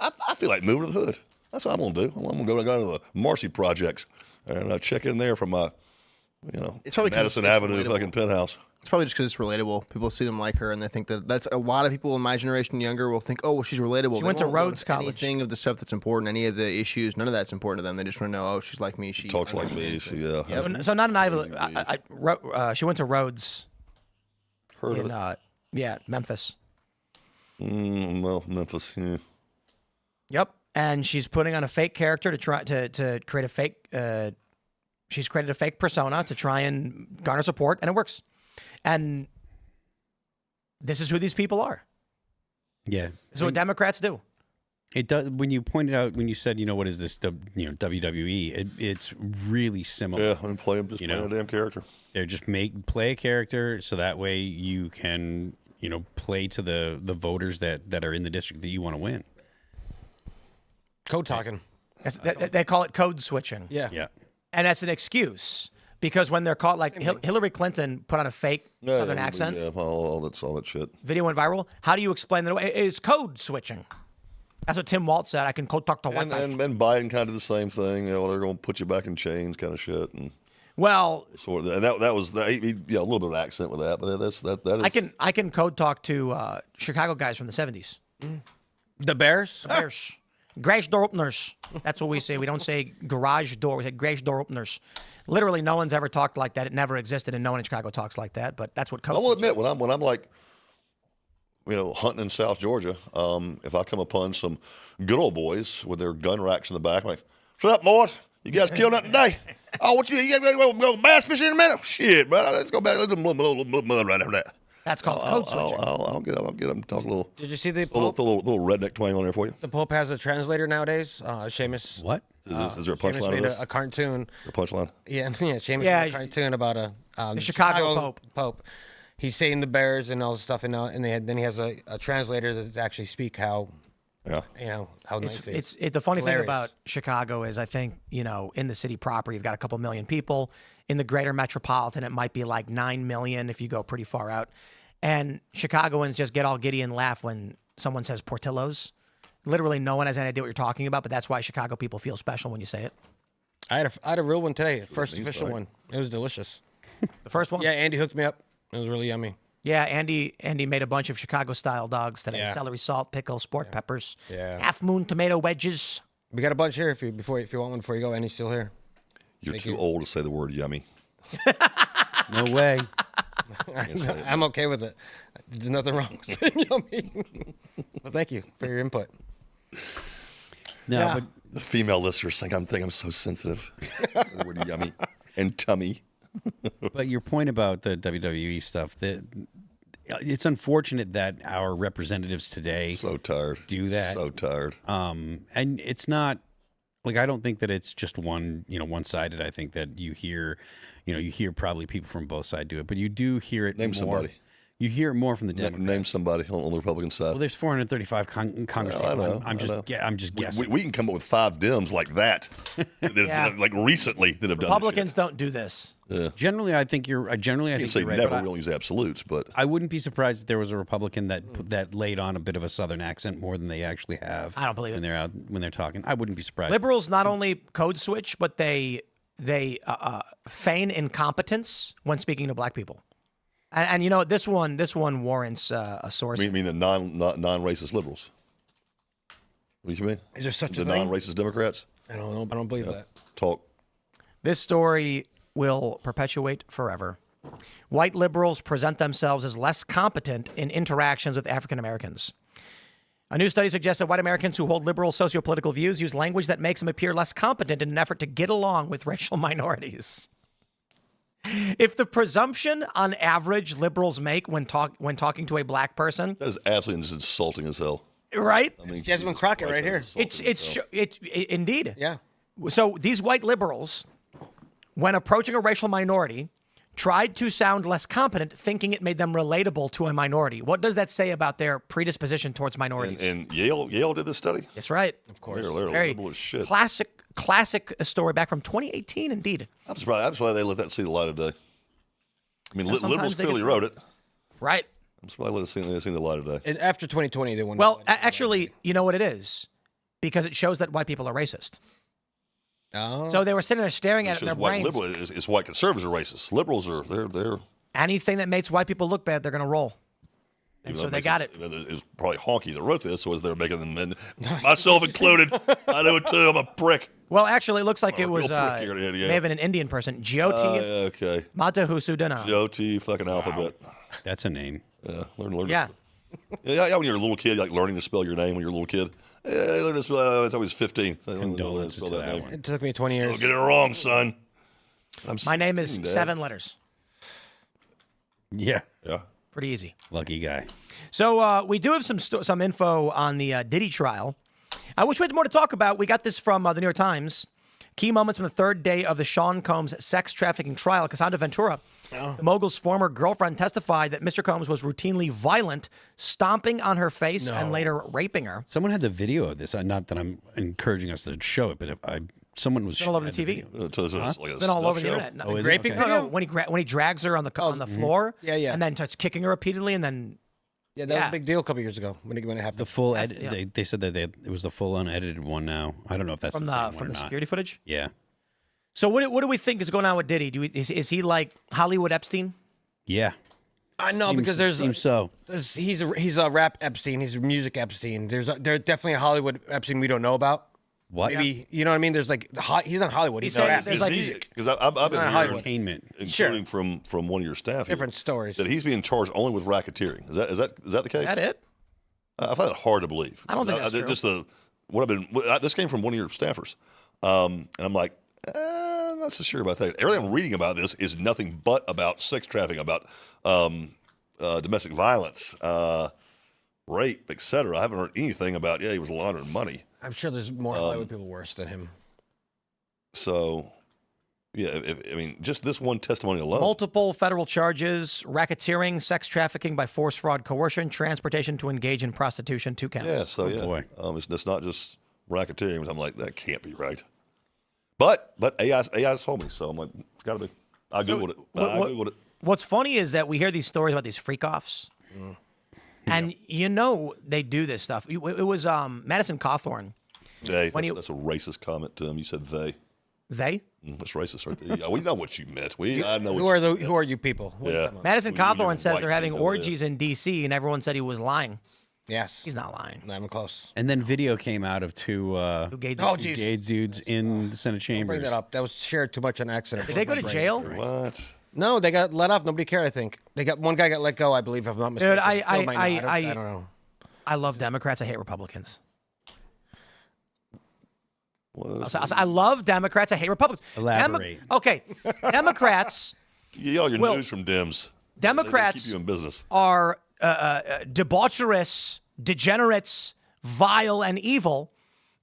I feel like moving to the hood. That's what I'm gonna do. I'm gonna go to the Marcy projects and check in there from my, it's probably Madison Avenue fucking penthouse. It's probably just because it's relatable. People see them like her, and they think that's a lot of people in my generation and younger will think, oh, well, she's relatable. She went to Rhodes College. Anything of the stuff that's important, any of the issues, none of that's important to them. They just want to know, oh, she's like me. She talks like me. So not an Ivy League. She went to Rhodes. Heard of it? Memphis. Well, Memphis. Yeah. Yep, and she's putting on a fake character to try to create a fake. She's created a fake persona to try and garner support, and it works. And this is who these people are. Yeah, this is what Democrats do. It does. When you pointed out, when you said, what is this, WWE? It's really similar. Yeah, I'm playing a damn character. They're just play a character so that way you can, play to the voters that are in the district that you want to win. Code talking. They call it code switching. Yeah. And that's an excuse because when they're caught, like Hillary Clinton put on a fake Southern accent. Yeah, all that shit. Video went viral. How do you explain that? It's code switching. That's what Tim Waltz said. I can code talk to white guys. And Biden kind of did the same thing. They're going to put you back in chains, kind of shit. And well, sort of, and that was a little bit of accent with that, but that is. I can code talk to Chicago guys from the 70s. The Bears. The Bears. Garage door openers. That's what we say. We don't say garage door. We say garage door openers. Literally, no one's ever talked like that. It never existed, and no one in Chicago talks like that. But that's what code. I will admit, when I'm like, hunting in South Georgia, if I come upon some good old boys with their gun racks in the back, I'm like, "What's up, boys? You guys killed nothing today? Oh, what you go bass fishing in a minute? Shit, bro, let's go back. Let's do mud right after that." That's called code switching. I'll get them talk a little. Did you see the Pope? Little redneck twang on there for you. The Pope has a translator nowadays. Seamus. What? Is there a punchline? Seamus made a cartoon. A punchline? Yeah. Seamus made a cartoon about the Chicago Pope. He's saying the Bears and all this stuff, and then he has a translator that actually speak how. Yeah. How nice it's the funny thing about Chicago is I think, in the city proper, you've got a couple million people. In the greater metropolitan, it might be like 9 million if you go pretty far out. And Chicagoans just get all giddy and laugh when someone says Portillo's. Literally, no one has any idea what you're talking about, but that's why Chicago people feel special when you say it. I had a real one today, first official one. It was delicious. The first one? Yeah, Andy hooked me up. It was really yummy. Yeah, Andy made a bunch of Chicago-style dogs today. Yeah. Celery salt, pickle, sport peppers, Yeah. half moon tomato wedges. We got a bunch here if you want one before you go. Andy's still here. You're too old to say the word yummy. No way. I'm okay with it. There's nothing wrong with saying yummy. Well, thank you for your input. No, but the female listeners think I'm so sensitive. The word yummy and tummy. But your point about the WWE stuff, it's unfortunate that our representatives today do that. So tired. And it's not like I don't think that it's just one-sided. I think that you hear probably people from both sides do it, but you do hear it. Name somebody. You hear it more from the Democrats. Name somebody on the Republican side. Well, there's 435 congressmen. I know. I'm just guessing. We can come up with 5 Dems like that, like recently that have done. Republicans don't do this. Yeah. Generally, I think you're. Generally, I think say you're right. Never. We don't use absolutes, but I wouldn't be surprised if there was a Republican that laid on a bit of a Southern accent more than they actually have. I don't believe when they're they're talking. I wouldn't be surprised. Liberals not only code switch, but they feign incompetence when speaking to black people. And this one warrants a source. You mean the non-racist liberals? What do you mean? Is there such a thing? The non-racist Democrats? I don't know. I don't believe that. Talk. This story will perpetuate forever. White liberals present themselves as less competent in interactions with African Americans. A new study suggests that white Americans who hold liberal sociopolitical views use language that makes them appear less competent in an effort to get along with racial minorities. If the presumption on average liberals make when talking to a black person, that is absolutely just insulting as hell. Right? I mean, Jasmine Crockett right here. It's indeed. Yeah. So these white liberals, when approaching a racial minority, tried to sound less competent, thinking it made them relatable to a minority. What does that say about their predisposition towards minorities? And Yale did this study? That's right. Of course. They're very liberal as shit. Classic story back from 2018, indeed. I'm surprised they let that see the light of day. I mean, liberals clearly wrote it. Right. I'm surprised they've seen the light of day. And after 2020, they won. Well, actually, you know what it is? Because it shows that white people are racist. Oh. So they were sitting there staring at it in their brains. Liberal is white conservatives are racist. Liberals are they're anything that makes white people look bad, they're going to roll. And so they got it. It's probably Honky that wrote this, was they're making them, and myself included. I do it too. I'm a prick. Well, actually, it looks like it was may have been an Indian person. Jyoti okay. Matahusudana. Jyoti fucking alphabet. That's a name. Yeah, learn. Yeah. Yeah, when you're a little kid, like learning to spell your name when you're a little kid. Yeah, learn to spell. It's always 15. Condolences to that one. It took me 20 years. Don't get it wrong, son. My name is 7 letters. Yeah. Yeah. Pretty easy. Lucky guy. So we do have some info on the Diddy trial. I wish we had more to talk about. We got this from the New York Times. Key moments from the third day of the Sean Combs sex trafficking trial. Cassandra Ventura, the mogul's former girlfriend, testified that Mr. Combs was routinely violent, stomping on her face and later raping her. Someone had the video of this. Not that I'm encouraging us to show it, but if someone was all over the TV. It's been all over the internet. Oh, is it? Raping Okay. video? No, when he drags her on the floor, Yeah. and then starts kicking her repeatedly, and then Yeah, that was a big deal a couple years ago when it happened. The full edit. yeah. They said that it was the full unedited one. Now I don't know if that's from the same one from or the not. security footage. Yeah. So what do we think is going on with Diddy? Is he like Hollywood Epstein? Yeah. I know because seems so. he's a rap Epstein. He's a music Epstein. There's definitely a Hollywood Epstein we don't know about. What? Maybe you know what I mean. There's like he's not Hollywood. He's saying rap. there's like music. Because I've been not hearing, Hollywood. Entertainment. including from one of your staff, here, Different stories. that he's being charged only with racketeering. Is that the case? Is that it? I find it hard to believe. I don't think that's true. Just this came from one of your staffers, and I'm like, I'm not so sure about that. Everything I'm reading about this is nothing but about sex trafficking, about domestic violence, rape, etc. I haven't heard anything about he was laundering money. I'm sure there's more Hollywood people worse than him. So, yeah, I mean, just this one testimony alone. Multiple federal charges: racketeering, sex trafficking by force, fraud, coercion, transportation to engage in prostitution. 2 counts. Yeah, so boy. it's not just racketeering. I'm like, that can't be right. But AI told me, so I'm like, it's got to be. I googled it. I googled it. What's funny is that we hear these stories about these freak offs, and they do this stuff. It was Madison Cawthorn. Hey, that's a racist comment to him. You said they. They? That's racist right there. Yeah, we know what you meant. I know. Who are you people? What are you Yeah. talking about? Madison Well, you Cawthorn said white they're having people, orgies in D.C., and everyone said he was lying. Yes. He's not lying. Not even close. And then video came out of two gay Oh, dudes. geez. gay dudes in the Senate Bring chambers. that up. That was shared too much on accident. Did they go to jail? What? No, they got let off. Nobody cared. I think one guy got let go. I believe, if I'm not mistaken. Dude, I don't know. I love Democrats. I hate Republicans. I love Democrats. I hate Republicans. Elaborate. Okay, Democrats. You get all your Well, news from Dems. Democrats They keep you in business. are debaucherous, degenerates, vile, and evil.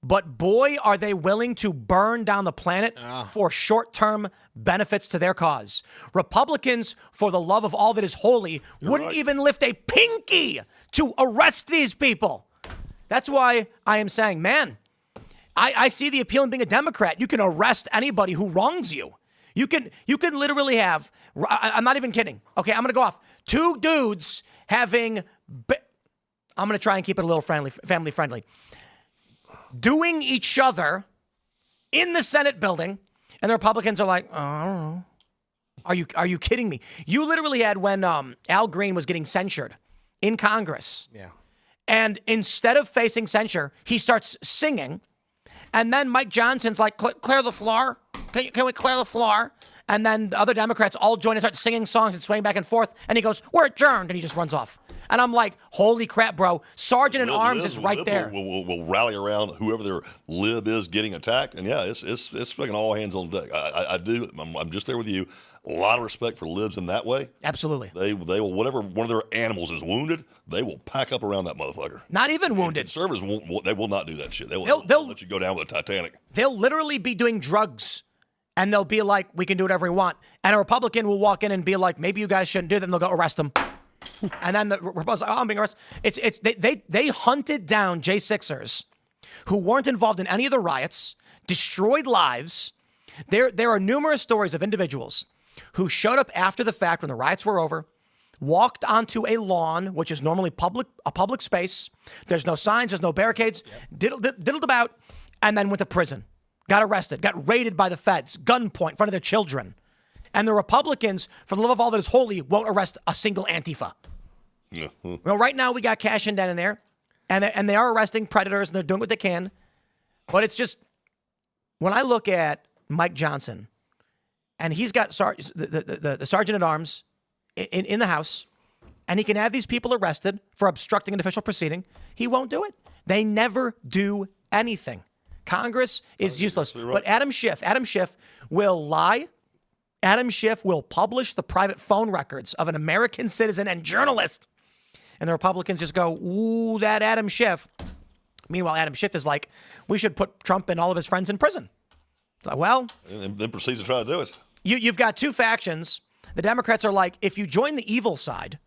But boy, are they willing to burn down the planet for short-term benefits to their cause. Republicans, for the love of all that is holy, wouldn't even lift a pinky to arrest these people. That's why I am saying, man, I see the appeal in being a Democrat. You can arrest anybody who wrongs you. You can literally have, I'm not even kidding. Okay, I'm going to go off. 2 dudes having, I'm going to try and keep it a little family friendly. Doing each other in the Senate building, and the Republicans are like, oh, I don't know. Are you kidding me? You literally had when Al Green was getting censured in Congress. Yeah. And instead of facing censure, he starts singing. And then Mike Johnson's like, clear the floor. Can we clear the floor? And then the other Democrats all join and start singing songs and swaying back and forth. And he goes, we're adjourned. And he just runs off. And I'm like, holy crap, bro. Sergeant in Arms is right there. Will rally around whoever their lib is getting attacked. And yeah, it's fucking all hands on deck. I do. I'm just there with you. A lot of respect for libs in that way. Absolutely. They will, whatever one of their animals is wounded, they will pack up around that motherfucker. Not even wounded. Conservatives they will not do that shit. They'll let you go down with a Titanic. They'll literally be doing drugs. And they'll be like, we can do whatever we want. And a Republican will walk in and be like, maybe you guys shouldn't do that. And they'll go arrest them. And then the Republicans like, oh, I'm being arrested. They hunted down J6ers who weren't involved in any of the riots, destroyed lives. There are numerous stories of individuals who showed up after the fact when the riots were over, walked onto a lawn, which is normally a public space. There's no signs, there's no barricades, diddled about, and then went to prison. Got arrested, got raided by the feds, gunpoint in front of their children. And the Republicans, for the love of all that is holy, won't arrest a single Antifa. Yeah. Well, right now we got Cash and Den in there, and they are arresting predators, and they're doing what they can. But it's just, when I look at Mike Johnson, and he's got the Sergeant at Arms in the House, and he can have these people arrested for obstructing an official proceeding, he won't do it. They never do anything. Congress is useless. Right. But Adam Schiff will lie. Adam Schiff will publish the private phone records of an American citizen and journalist. And the Republicans just go, ooh, that Adam Schiff. Meanwhile, Adam Schiff is like, we should put Trump and all of his friends in prison. It's like, well, and then proceeds to try to do it. You've got two factions. The Democrats are like, if you join the evil side,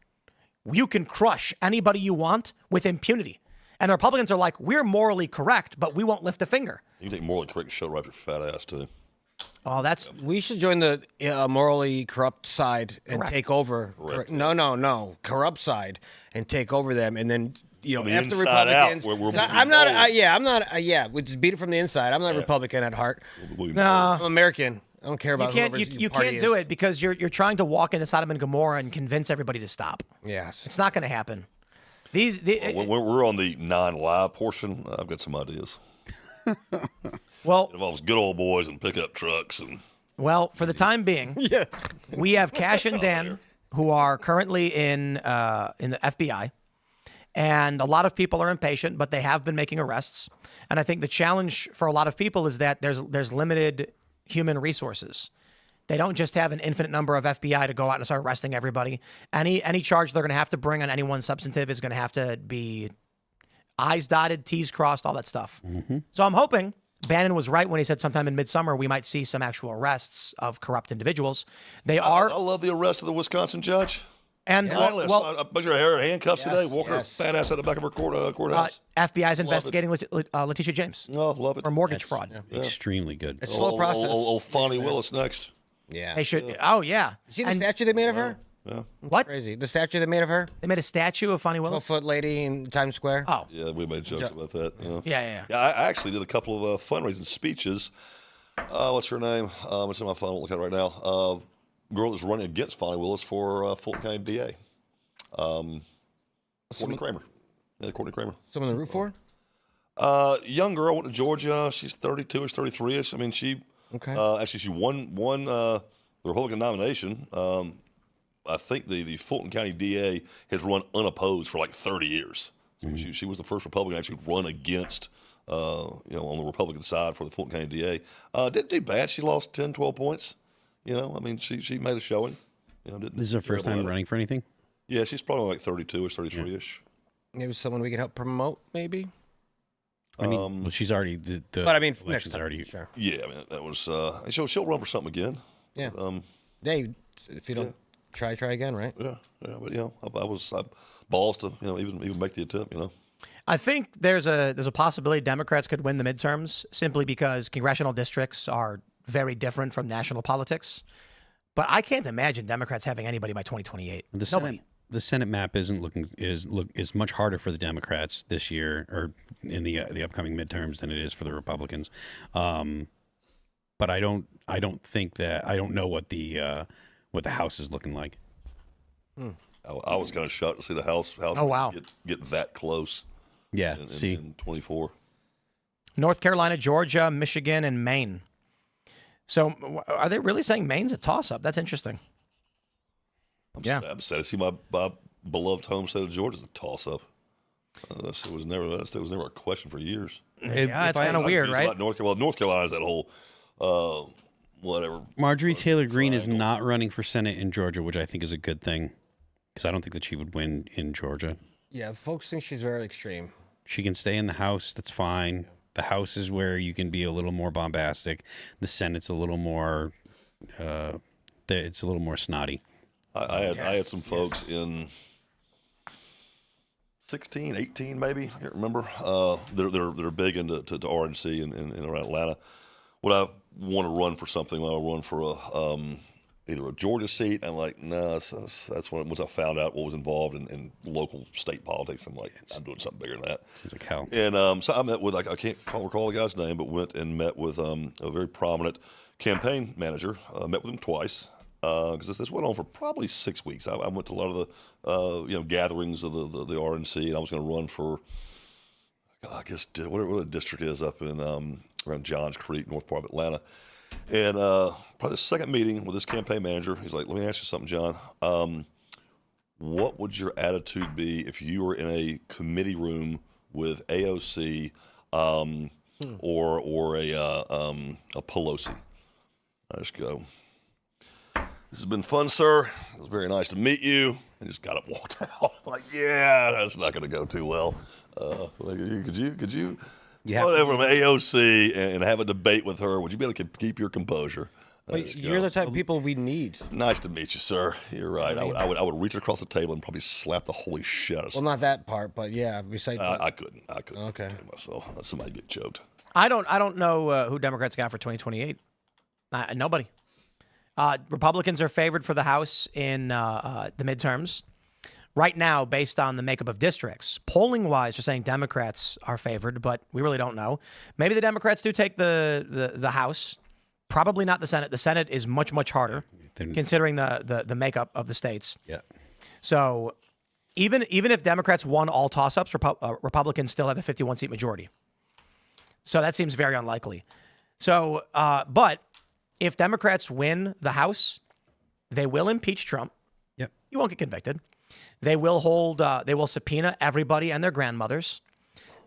you can crush anybody you want with impunity. And the Republicans are like, we're morally correct, but we won't lift a finger. You can take morally correct and shove right up your fat ass, too. Oh, that's... We should join the morally corrupt side and take over. No. Corrupt side and take over them. And then, after Republicans... I'm not... we just beat it from the inside. I'm not Republican at heart. No. I'm American. I don't care about you can't do it because you're trying to walk into Sodom and Gomorrah and convince everybody to stop. Yes. It's not going to happen. When we're on the non-live portion, I've got some ideas. Well, it involves good old boys and pickup trucks. Well, for the time being, we have Cash and Dan, who are currently in the FBI. And a lot of people are impatient, but they have been making arrests. And I think the challenge for a lot of people is that there's limited human resources. They don't just have an infinite number of FBI to go out and start arresting everybody. Any charge they're going to have to bring on anyone substantive is going to have to be I's dotted, T's crossed, all that stuff. Mm-hmm. So I'm hoping Bannon was right when he said sometime in midsummer we might see some actual arrests of corrupt individuals. I love the arrest of the Wisconsin judge. And I bet your hair in handcuffs today, walking her fat ass out the back of her courthouse. FBI's investigating Letitia James. Oh, love it. For mortgage fraud. Yeah. Extremely good. It's a slow process. Old Fonnie Willis next. Yeah. They should. Oh, yeah. You see the statue they made of her? Yeah. What? Crazy. The statue they made of her? They made a statue of Fonnie Willis? 12-foot lady in Times Square. Oh. Yeah, we made jokes about that. Yeah. I actually did a couple of fundraising speeches. What's her name? It's in my phone. I'll look at it right now. Girl that's running against Fonnie Willis for Fulton County DA. Courtney Kramer. Yeah, Courtney Kramer. Someone to root for? Young girl, went to Georgia. She's 32-ish, 33-ish. I mean, she actually she won the Republican nomination. I think the Fulton County DA has run unopposed for like 30 years. So she was the first Republican to actually run against, on the Republican side for the Fulton County DA. Didn't do bad. She lost 10, 12 points. I mean, she made a showing. This is her first time running for anything? Yeah, she's probably like 32-ish, 33-ish. Maybe someone we can help promote, maybe? I mean, she's already but I mean, next time, already sure. Yeah, I mean that was. She'll run for something again. Yeah. If you don't try again, right? Yeah. But I was balls to even make the attempt. I think there's a possibility Democrats could win the midterms simply because congressional districts are very different from national politics. But I can't imagine Democrats having anybody by 2028. The Senate map is much harder for the Democrats this year, or in the upcoming midterms, than it is for the Republicans. But I don't know what the House is looking like. I was kind of shocked to see the House. Oh wow, get that close. Yeah, in 24. North Carolina, Georgia, Michigan, and Maine. So are they really saying Maine's a toss-up? That's interesting. I'm sad to see my beloved home state of Georgia as a toss-up. It was never a question for years. Yeah, it's kind of weird, right? North Carolina is that whole whatever. Marjorie Taylor Greene is not running for Senate in Georgia, which I think is a good thing because I don't think that she would win in Georgia. Yeah, folks think she's very extreme. She can stay in the House. That's fine. The House is where you can be a little more bombastic. The Senate's a little more, it's a little more snotty. I had some folks in 16, 18 maybe, I can't remember. They're big into RNC in around Atlanta. Would I want to run for something? Would I run for either a Georgia seat? I'm like, no, that's when once I found out what was involved in local state politics. I'm like, I'm doing something bigger than that. It's like hell. And so I met with, I can't recall the guy's name, but went and met with a very prominent campaign manager. Met with him twice because this went on for probably 6 weeks. I went to a lot of the gatherings of the RNC, and I was going to run for, I guess whatever the district is up in around Johns Creek, north part of Atlanta. And probably the second meeting with this campaign manager, he's like, let me ask you something, John. What would your attitude be if you were in a committee room with AOC or a Pelosi? I just go, This has been fun, sir. It was very nice to meet you. And just got up and walked out. Like, yeah, that's not going to go too well. Could you go over to AOC and have a debate with her? Would you be able to keep your composure? But you're the type of people we need. Nice to meet you, sir. You're right. I would reach across the table and probably slap the holy shit out of Well, not that part, but yeah. Besides, I couldn't. Okay. Myself. Let somebody get choked. I don't know who Democrats got for 2028. Nobody. Republicans are favored for the House in the midterms. Right now, based on the makeup of districts, polling-wise, they're saying Democrats are favored, but we really don't know. Maybe the Democrats do take the House. Probably not the Senate. The Senate is much, much harder, considering the makeup of the states. Yeah. So even if Democrats won all toss-ups, Republicans still have a 51-seat majority. So that seems very unlikely. So, but if Democrats win the House, they will impeach Trump. Yep. He won't get convicted. They will they will subpoena everybody and their grandmothers.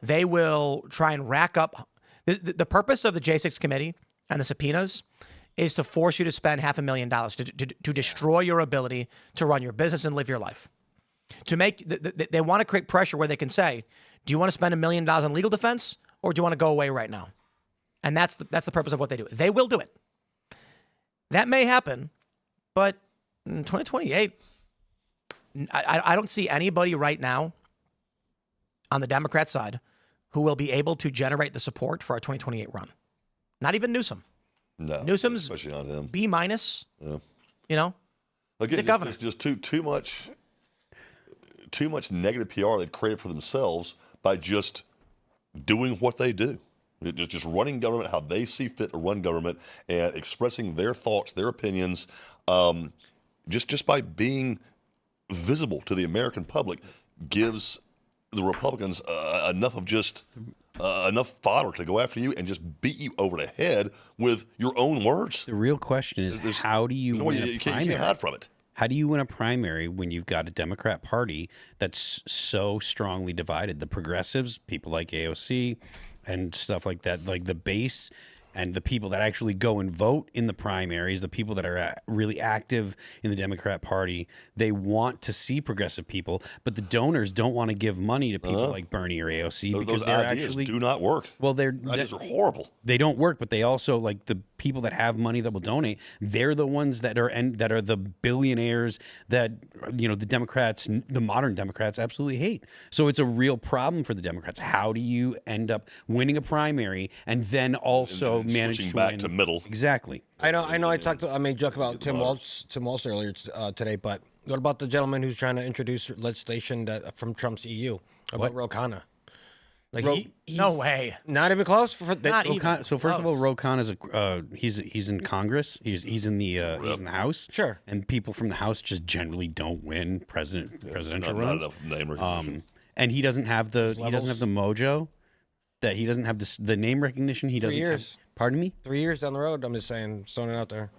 They will try and rack up. The purpose of the J6 committee and the subpoenas is to force you to spend $500,000 to destroy your ability to run your business and live your life. To make they want to create pressure where they can say, do you want to spend $1 million on legal defense or do you want to go away right now? And that's the purpose of what they do. They will do it. That may happen, but in 2028, I don't see anybody right now on the Democrat side who will be able to generate the support for our 2028 run. Not even Newsom. No, Newsom's especially not him. B-. Yeah. You know, Again, he's a governor. It's just too much negative PR they've created for themselves by just doing what they do. Just running government how they see fit to run government and expressing their thoughts, their opinions, just by being visible to the American public gives the Republicans enough of just enough fodder to go after you and just beat you over the head with your own words. The real question is, how do you win a primary? You can't hide from it. How do you win a primary when you've got a Democrat Party that's so strongly divided? The progressives, people like AOC and stuff like that, like the base and the people that actually go and vote in the primaries, the people that are really active in the Democrat Party, they want to see progressive people, but the donors don't want to give money to people like Bernie or AOC because those they're ideas actually do not work. Well, ideas are horrible. They don't work, but they also, like, the people that have money that will donate, they're the ones that are the billionaires that, you know, the Democrats, the modern Democrats absolutely hate. So it's a real problem for the Democrats. How do you end up winning a primary and then also manage to back win to middle? Exactly. I know. I made a joke about Tim Walz earlier today, but what about the gentleman who's trying to introduce legislation from Trump's EU about Roana? Like no way. Not even close. Not even So first of all, Roana is he's in Congress. He's in the House. Sure. And people from the House just generally don't win presidential runs. Not enough name recognition. And he doesn't have the mojo. That he doesn't have the name recognition. He doesn't. 3 years. Pardon me? 3 years down the road. I'm just saying, throwing it out there.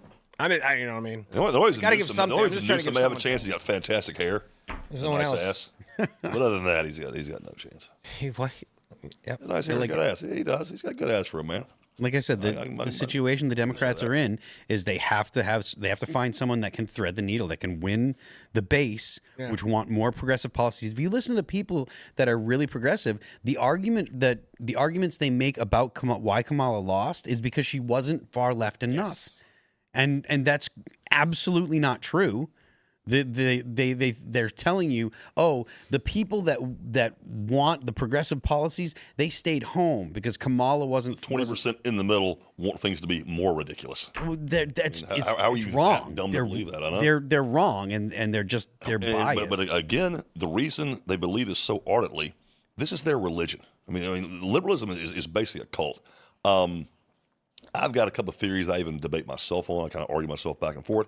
You know what I mean? Gotta give something. I'm just trying to give have a chance. He's got fantastic hair. There's no one nice else. Ass. But other than that, he's got no chance. Yep. Nice hair, good ass. Yeah, he does. He's got good ass for a man. Like I said, the situation the Democrats are in is they have to find someone that can thread the needle, that can win the base, which want more progressive policies. If you listen to people that are really progressive, the arguments they make about why Kamala lost is because she wasn't far left enough, and that's absolutely not true. They're telling you, oh, the people that want the progressive policies, they stayed home because Kamala wasn't 20% in the middle want things to be more ridiculous. Well, how are you wrong? Dumb to believe that? I know. They're wrong, and they're biased. But again, the reason they believe this so ardently, this is their religion. I mean, liberalism is basically a cult. I've got a couple of theories I even debate myself on. I kind of argue myself back and forth.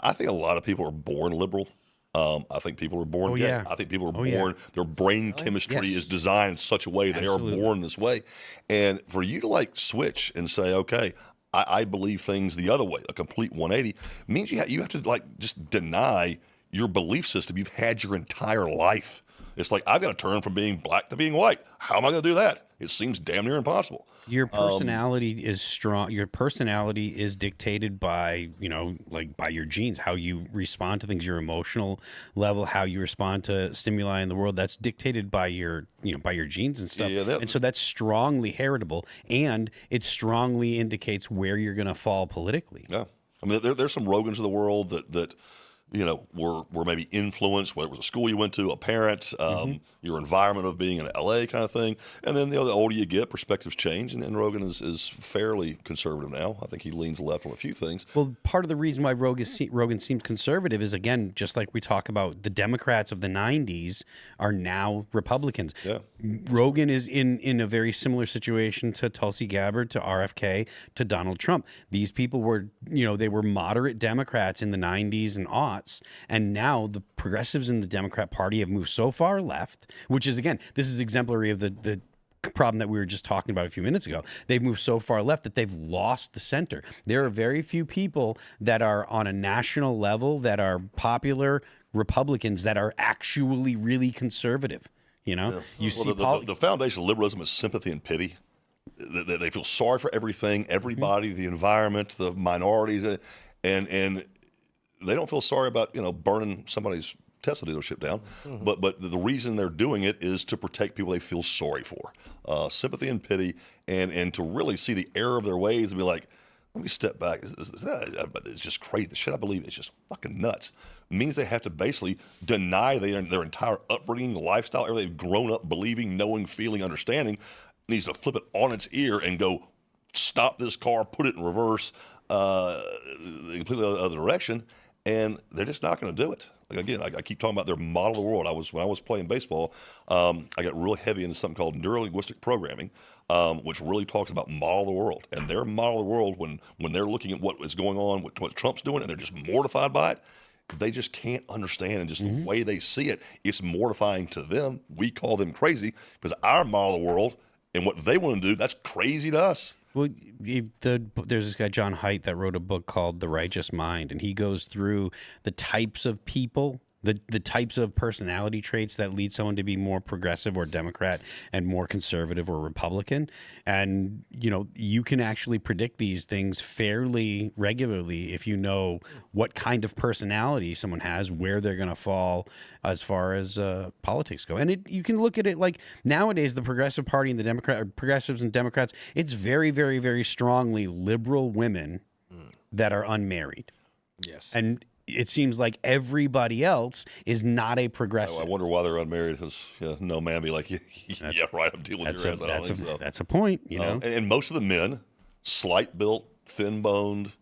I think a lot of people are born liberal. I think people are born gay. I think people are born, their brain chemistry is designed in such a way they are born this way. And for you to switch and say, okay, I believe things the other way, a complete 180, means you have to just deny your belief system you've had your entire life. It's like, I've got to turn from being black to being white. How am I going to do that? It seems damn near impossible. Your personality is strong. Your personality is dictated by, like by your genes, how you respond to things, your emotional level, how you respond to stimuli in the world. That's dictated by your, by your genes and stuff. Yeah, and so that's strongly heritable, and it strongly indicates where you're going to fall politically. Yeah. I mean, there's some Rogans of the world that were maybe influenced, whether it was a school you went to, a parent, your environment of being in LA kind of thing. And then the older you get, perspectives change. And Rogan is fairly conservative now. I think he leans left on a few things. Well, part of the reason why Rogan seems conservative is, again, just like we talk about, the Democrats of the 90s are now Republicans. Yeah. Rogan is in a very similar situation to Tulsi Gabbard, to RFK, to Donald Trump. These people were, they were moderate Democrats in the 90s and aughts. And now the progressives in the Democrat Party have moved so far left, which is, again, this is exemplary of the problem that we were just talking about a few minutes ago. They've moved so far left that they've lost the center. There are very few people that are on a national level that are popular Republicans that are actually really conservative. You see the foundation of liberalism is sympathy and pity. They feel sorry for everything, everybody, the environment, the minorities, and they don't feel sorry about burning somebody's Tesla dealership down, but the reason they're doing it is to protect people they feel sorry for. Sympathy and pity, and to really see the error of their ways and be like, let me step back. It's just crazy. The shit I believe is just fucking nuts. It means they have to basically deny their entire upbringing, lifestyle, everything they've grown up believing, knowing, feeling, understanding. Needs to flip it on its ear and go, stop this car, put it in reverse, the completely other direction. And they're just not going to do it. Like, again, I keep talking about their model of the world. When I was playing baseball, I got really heavy into something called neuro-linguistic programming, which really talks about model of the world. And their model of the world, when they're looking at what is going on, what Trump's doing, and they're just mortified by it, they just can't understand. And just the way they see it, it's mortifying to them. We call them crazy because our model of the world and what they want to do, that's crazy to us. Well, there's this guy, John Haidt, that wrote a book called The Righteous Mind, and he goes through the types of people, the types of personality traits that lead someone to be more progressive or Democrat and more conservative or Republican. And, you can actually predict these things fairly regularly if you know what kind of personality someone has, where they're going to fall as far as politics go. And you can look at it like nowadays, the Progressive Party and the progressives and Democrats, it's very, very, very strongly liberal women that are unmarried. Yes. And it seems like everybody else is not a progressive. I wonder why they're unmarried. Because no man be like, yeah, right. I'm dealing with your ass. I don't think so. That's a point, And most of the men, slight built, thin boned.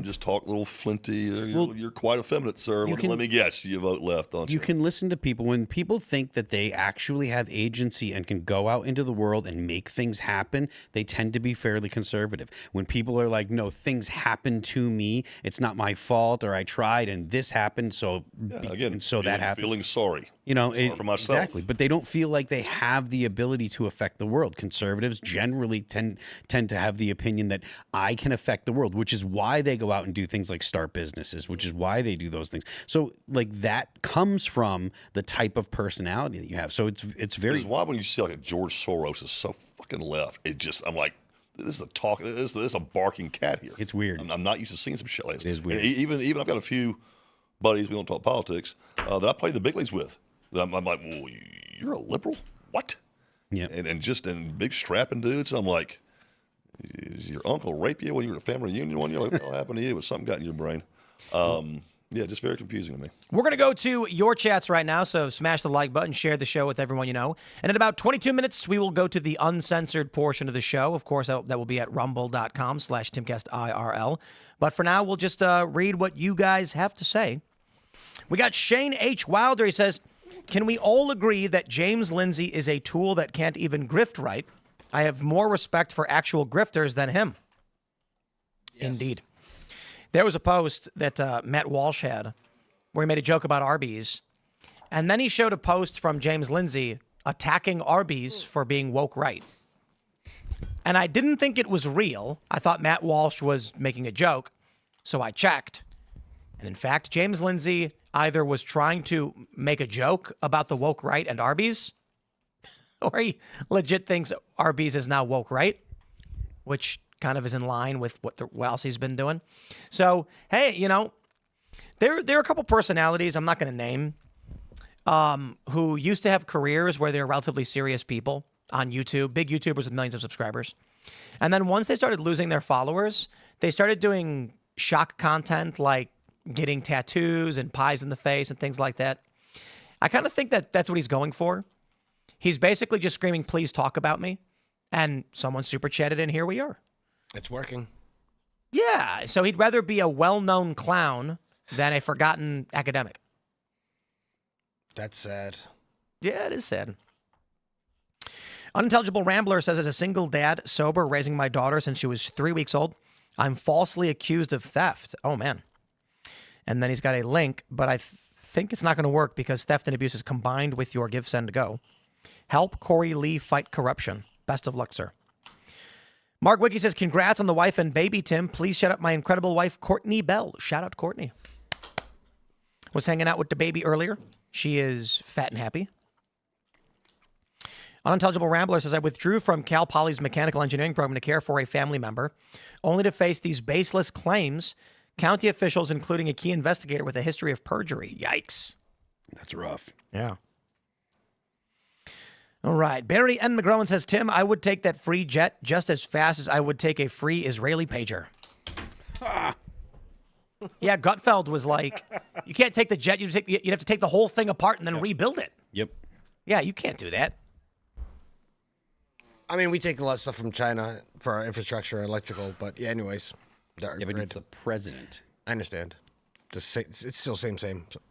Just talk a little flinty. You're quite effeminate, sir. Let me guess, you vote left, don't you? You can listen to people. When people think that they actually have agency and can go out into the world and make things happen, they tend to be fairly conservative. When people are like, no, things happen to me, it's not my fault, or I tried and this happened, so that happened. Feeling sorry. Sorry for myself. Exactly. But they don't feel like they have the ability to affect the world. Conservatives generally tend to have the opinion that I can affect the world, which is why they go out and do things like start businesses, which is why they do those things. So like that comes from the type of personality that you have. So it's very. It's why when you see like a George Soros is so fucking left, I'm like, this is a barking cat here. It's weird. I'm not used to seeing some shit like this. It is weird. And even I've got a few buddies, we don't talk politics, that I play the big leagues with. I'm like, well, you're a liberal? What? Yeah. And big strapping dudes. I'm like, did your uncle rape you when you were at a family reunion one year? What the hell happened to you? Was something got in your brain? Just very confusing to me. We're going to go to your chats right now, so smash the like button, share the show with everyone you know. And in about 22 minutes, we will go to the uncensored portion of the show. Of course, that will be at rumble.com/Timcast IRL. But for now, we'll just read what you guys have to say. We got Shane H. Wilder. He says, can we all agree that James Lindsay is a tool that can't even grift right? I have more respect for actual grifters than him. Yes. Indeed. There was a post that Matt Walsh had where he made a joke about Arby's. And then he showed a post from James Lindsay attacking Arby's for being woke right. And I didn't think it was real. I thought Matt Walsh was making a joke. So I checked. And in fact, James Lindsay either was trying to make a joke about the woke right and Arby's, or he legit thinks Arby's is now woke right, which kind of is in line with what else he's been doing. So, hey, there are a couple personalities I'm not going to name who used to have careers where they're relatively serious people on YouTube, big YouTubers with millions of subscribers. And then once they started losing their followers, they started doing shock content like getting tattoos and pies in the face and things like that. I kind of think that that's what he's going for. He's basically just screaming, please talk about me. And someone super chatted and here we are. It's working. Yeah. So he'd rather be a well-known clown than a forgotten academic. That's sad. Yeah, it is sad. Unintelligible Rambler says, as a single dad, sober, raising my daughter since she was 3 weeks old, I'm falsely accused of theft. Oh, man. And then he's got a link, but I think it's not going to work because theft and abuse is combined with your give, send, go. Help Corey Lee fight corruption. Best of luck, sir. Mark Wiki says, congrats on the wife and baby, Tim. Please shout out my incredible wife, Courtney Bell. Shout out, Courtney. Was hanging out with the baby earlier. She is fat and happy. Unintelligible Rambler says, I withdrew from Cal Poly's mechanical engineering program to care for a family member, only to face these baseless claims. County officials, including a key investigator with a history of perjury. Yikes. That's rough. Yeah. All right. Barry N. McGrowan says, Tim, I would take that free jet just as fast as I would take a free Israeli pager. Yeah, Gutfeld was like, you can't take the jet. You'd have to take the whole thing apart and then rebuild it. Yep. Yeah, you can't do that. I mean, we take a lot of stuff from China for our infrastructure, electrical, but yeah, anyways. Yeah, but it's the president. I understand. It's still same. So.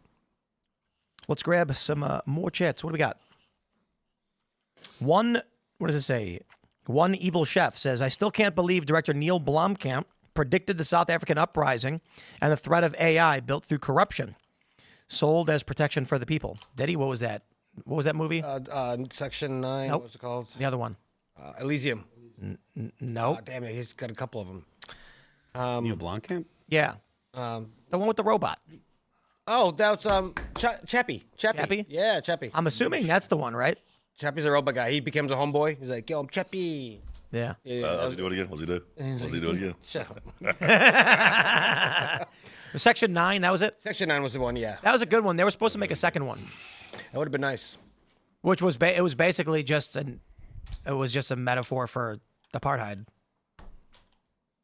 Let's grab some more chats. What do we got? What does it say? One Evil Chef says, I still can't believe director Neil Blomkamp predicted the South African uprising and the threat of AI built through corruption, sold as protection for the people. Did he? What was that? What was that movie? Section 9. Nope. What was it called? The other one. Elysium. No. Damn it. He's got a couple of them. Neil Blomkamp? Yeah. The one with the robot. Oh, that's Chappie. Chappie? Yeah, Chappie. I'm assuming that's the one, right? Chappie's a robot guy. He becomes a homeboy. He's like, yo, I'm Chappie. Yeah. How's he do it again? What's he do? What's he do it again? Shut up. Section 9, that was it? Section 9 was the one, yeah. That was a good one. They were supposed to make a second one. That would have been nice. Which was it was basically just a metaphor for apartheid.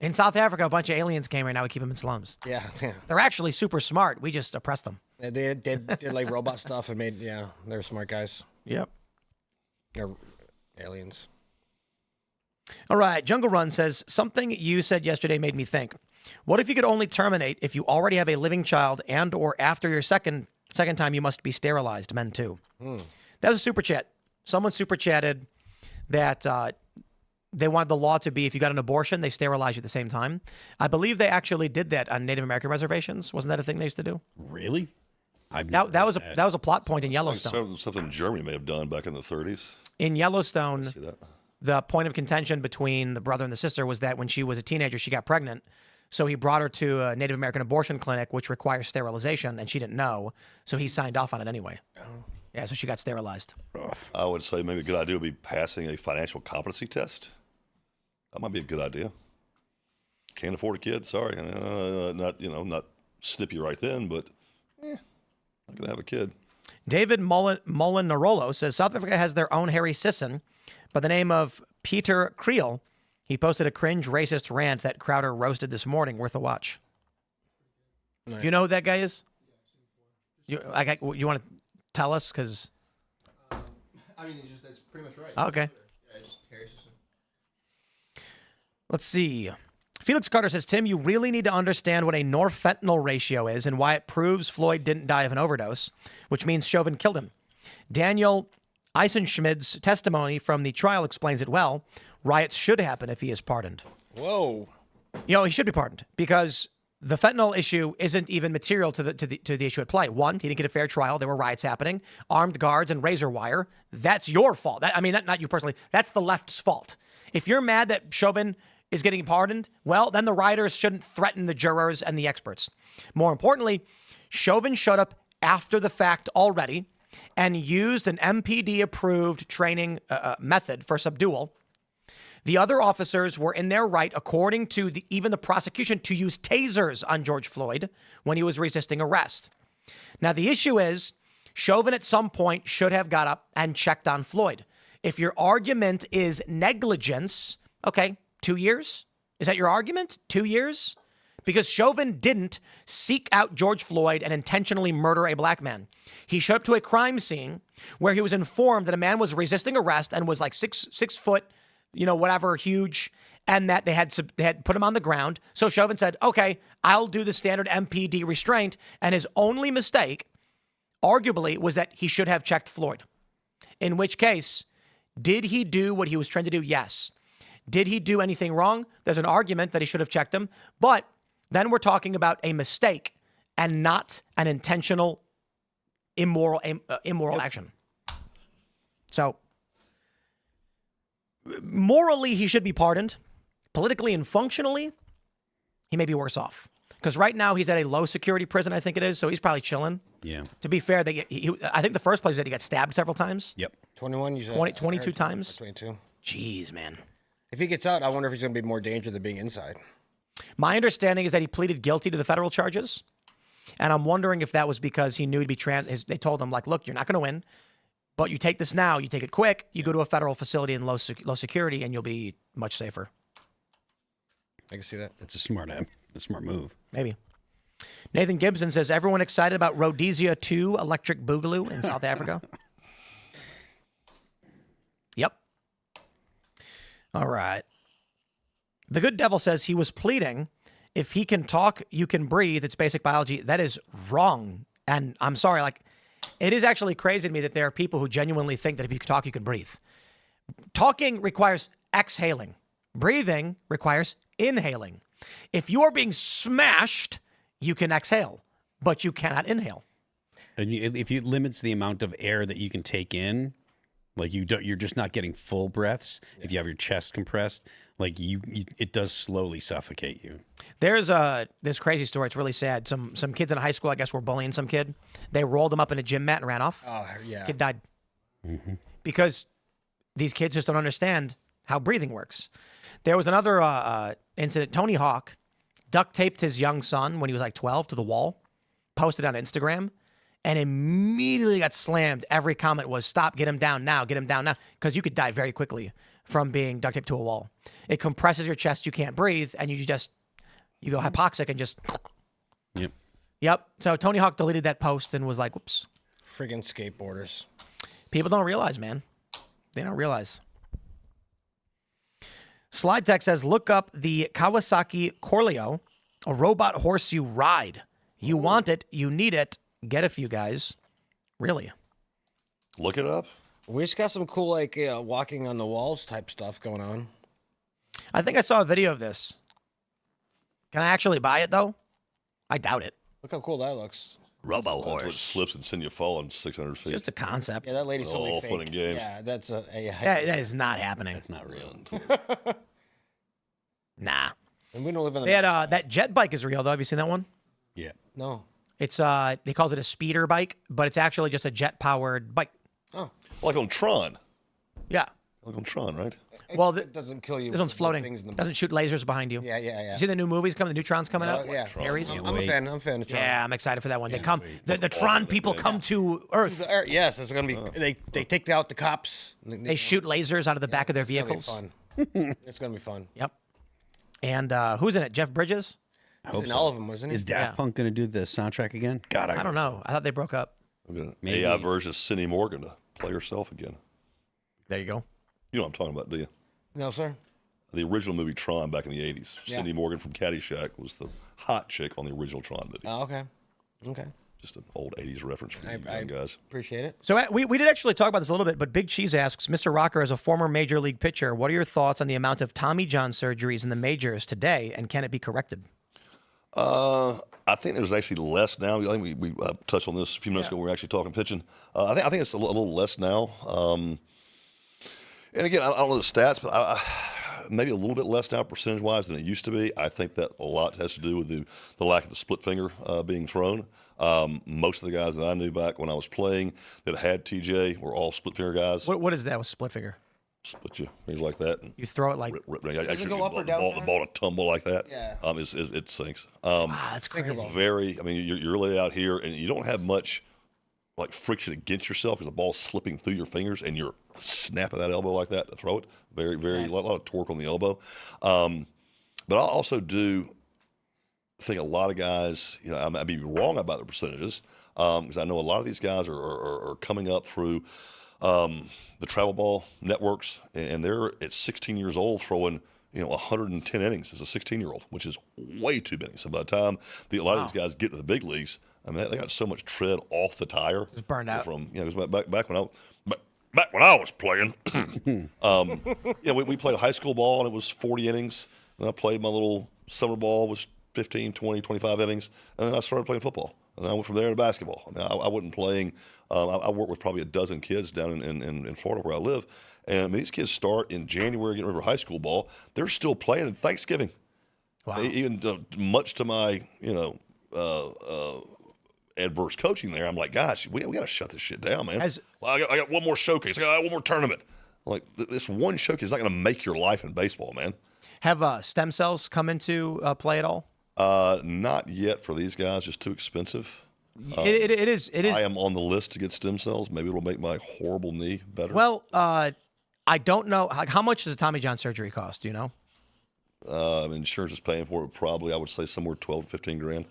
In South Africa, a bunch of aliens came here. Now we keep them in slums. Yeah. They're actually super smart. We just oppress them. They did like robot stuff and made, they're smart guys. Yep. They're aliens. All right. Jungle Run says, something you said yesterday made me think. What if you could only terminate if you already have a living child and or after your second time you must be sterilized, men too? That was a super chat. Someone super chatted that they wanted the law to be if you got an abortion, they sterilize you at the same time. I believe they actually did that on Native American reservations. Wasn't that a thing they used to do? Really? That was a plot point in Yellowstone. Something Germany may have done back in the 30s. In Yellowstone, the point of contention between the brother and the sister was that when she was a teenager, she got pregnant. So he brought her to a Native American abortion clinic, which requires sterilization, and she didn't know. So he signed off on it anyway. Yeah, so she got sterilized. I would say maybe a good idea would be passing a financial competency test. That might be a good idea. Can't afford a kid, sorry. Not snip you right then, but not going to have a kid. David Molinarolo says, South Africa has their own Harry Sisson by the name of Peter Creel. He posted a cringe racist rant that Crowder roasted this morning, worth a watch. Nice. Do you know who that guy is? You want to tell us? Because I mean, that's pretty much right. Okay. Yeah, just Harry Sisson. Let's see. Felix Carter says, Tim, you really need to understand what a norfentanyl ratio is and why it proves Floyd didn't die of an overdose, which means Chauvin killed him. Daniel Eisenschmidt's testimony from the trial explains it well. Riots should happen if he is pardoned. Whoa. He should be pardoned because the fentanyl issue isn't even material to the issue at play. One, he didn't get a fair trial. There were riots happening, armed guards and razor wire. That's your fault. Not you personally. That's the left's fault. If you're mad that Chauvin is getting pardoned, well, then the rioters shouldn't threaten the jurors and the experts. More importantly, Chauvin showed up after the fact already and used an MPD-approved training method for subdual, the other officers were in their right, according to even the prosecution, to use tasers on George Floyd when he was resisting arrest. Now, the issue is Chauvin at some point should have got up and checked on Floyd. If your argument is negligence, okay, 2 years? Is that your argument? 2 years? Because Chauvin didn't seek out George Floyd and intentionally murder a black man. He showed up to a crime scene where he was informed that a man was resisting arrest and was like six foot, whatever, huge, and that they had put him on the ground. So Chauvin said, okay, I'll do the standard MPD restraint. And his only mistake, arguably, was that he should have checked Floyd. In which case, did he do what he was trying to do? Yes. Did he do anything wrong? There's an argument that he should have checked him. But then we're talking about a mistake and not an intentional immoral action. So morally, he should be pardoned. Politically and functionally, he may be worse off. Because right now he's at a low security prison, I think it is. So he's probably chilling. Yeah. To be fair, I think the first place that he got stabbed several times. Yep. 21, you said? 22 times. 22. Jeez, man. If he gets out, I wonder if he's going to be more dangerous than being inside. My understanding is that he pleaded guilty to the federal charges. And I'm wondering if that was because he knew he'd be they told him, like, look, you're not going to win, but you take this now, you take it quick, you go to a federal facility in low security, and you'll be much safer. I can see that. That's a smart move. Maybe. Nathan Gibson says, everyone excited about Rhodesia 2 Electric Boogaloo in South Africa? Yep. All right. The Good Devil says he was pleading, if he can talk, you can breathe. It's basic biology. That is wrong. And I'm sorry, it is actually crazy to me that there are people who genuinely think that if you can talk, you can breathe. Talking requires exhaling. Breathing requires inhaling. If you are being smashed, you can exhale, but you cannot inhale. And if it limits the amount of air that you can take in, you're just not getting full breaths. Yeah. If you have your chest compressed, it does slowly suffocate you. There's this crazy story. It's really sad. Some kids in high school, I guess, were bullying some kid. They rolled him up in a gym mat and ran off. Oh, yeah. Kid died. Mm-hmm. Because these kids just don't understand how breathing works. There was another incident. Tony Hawk duct taped his young son when he was like 12 to the wall, posted on Instagram, and immediately got slammed. Every comment was, stop, get him down now, because you could die very quickly from being duct taped to a wall. It compresses your chest, you can't breathe, and you go hypoxic and just... Yep. So Tony Hawk deleted that post and was like, whoops. Friggin' skateboarders. People don't realize, man. They don't realize. Slide Tech says, look up the Kawasaki Corleo, a robot horse you ride. You want it, you need it. Get a few, guys. Really. Look it up. We just got some cool, walking on the walls type stuff going on. I think I saw a video of this. Can I actually buy it, though? I doubt it. Look how cool that looks. Robo It horse. slips and send you falling 600 feet. Just a concept. Yeah, that lady's totally all fake. fun and games. Yeah, that's That is not happening. It's not real. Nah. And we don't live in. They had that jet bike is real, though. Have you seen that one? Yeah. No. It's they calls it a speeder bike, but it's actually just a jet powered bike. Oh. Like on Tron. Yeah. Like on Tron, right? Well, it doesn't kill you. This one's with floating. things in the- Doesn't shoot lasers behind you. Yeah. You see the new movies coming? The new Tron's coming out? Yeah. Ares? I'm a fan. I'm a fan of Tron. Yeah, I'm excited for that one. They come. The Tron people come to Earth. Yes, it's gonna be. They take out the cops. They shoot lasers out of the back of their vehicles. It's gonna be fun. It's gonna be fun. Yep. And who's in it? Jeff Bridges? He's in all of them, wasn't he? Is Daft Punk going to do the soundtrack again? God, I don't know. I thought they broke up. Maybe. AI version of Cindy Morgan to play herself again. There you go. You know what I'm talking about, do you? No, sir. The original movie Tron back in the 80s. Yeah. Cindy Morgan from Caddyshack was the hot chick on the original Tron movie. Oh, okay. Okay. Just an old 80s reference for you I young guys. Appreciate it. So we did actually talk about this a little bit, but Big Cheese asks, Mr. Rocker, as a former major league pitcher, what are your thoughts on the amount of Tommy John surgeries in the majors today, and can it be corrected? I think there's actually less now. I think we touched on this a few minutes ago when we were actually talking pitching. I think it's a little less now. And again, I don't know the stats, but maybe a little bit less now percentage-wise than it used to be. I think that a lot has to do with the lack of the split finger being thrown. Most of the guys that I knew back when I was playing that had TJ were all split finger guys. What is that with split finger? Split your fingers like that. And you throw it like. Does it go up or down? The ball to tumble like that. Yeah. It sinks. That's crazy. It's very. I mean, you're really out here, and you don't have much like friction against yourself because the ball's slipping through your fingers, and you're snapping that elbow like that to throw it. Very, a lot of torque on the elbow. But I also do think a lot of guys, I may be wrong about the percentages, because I know a lot of these guys are coming up through the travel ball networks, and they're at 16 years old throwing 110 innings as a 16-year-old, which is way too many. So by the time a lot of these guys get to the big leagues, I mean they got so much tread off the tire. It's burned out. From back when I was playing, we played high school ball and it was 40 innings. Then I played my little summer ball, was 15, 20, 25 innings, and then I started playing football. And I went from there to basketball. I mean, I wasn't playing. I worked with probably a dozen kids down in Florida where I live. And I mean, these kids start in January, getting ready for high school ball. They're still playing at Thanksgiving. Wow. Even much to my, adverse coaching there, I'm like, gosh, we got to shut this shit down, man. I got one more showcase. I got one more tournament. Like, this one showcase is not going to make your life in baseball, man. Have stem cells come into play at all? Not yet for these guys. Just too expensive. It is. I am on the list to get stem cells. Maybe it'll make my horrible knee better. Well, I don't know. How much does a Tommy John surgery cost? Do you know? Insurance is paying for it. Probably, I would say somewhere 12 to 15 grand.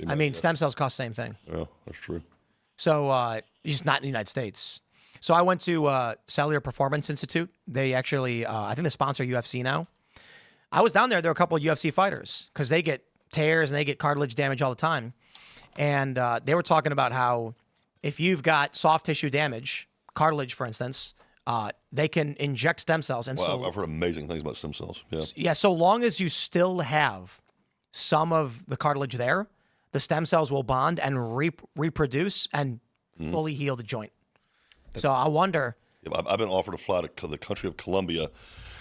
I mean, stem cells cost the same thing. Yeah, that's true. So, just not in the United States. So I went to Cellular Performance Institute. They actually, I think they sponsor UFC now. I was down there. There were a couple of UFC fighters because they get tears and they get cartilage damage all the time. And they were talking about how if you've got soft tissue damage, cartilage, for instance, they can inject stem cells. And well, I've heard amazing things about stem cells. Yeah. Yeah. So long as you still have some of the cartilage there, the stem cells will bond and reproduce and fully heal the joint. So I wonder. Yeah, I've been offered to fly to the country of Colombia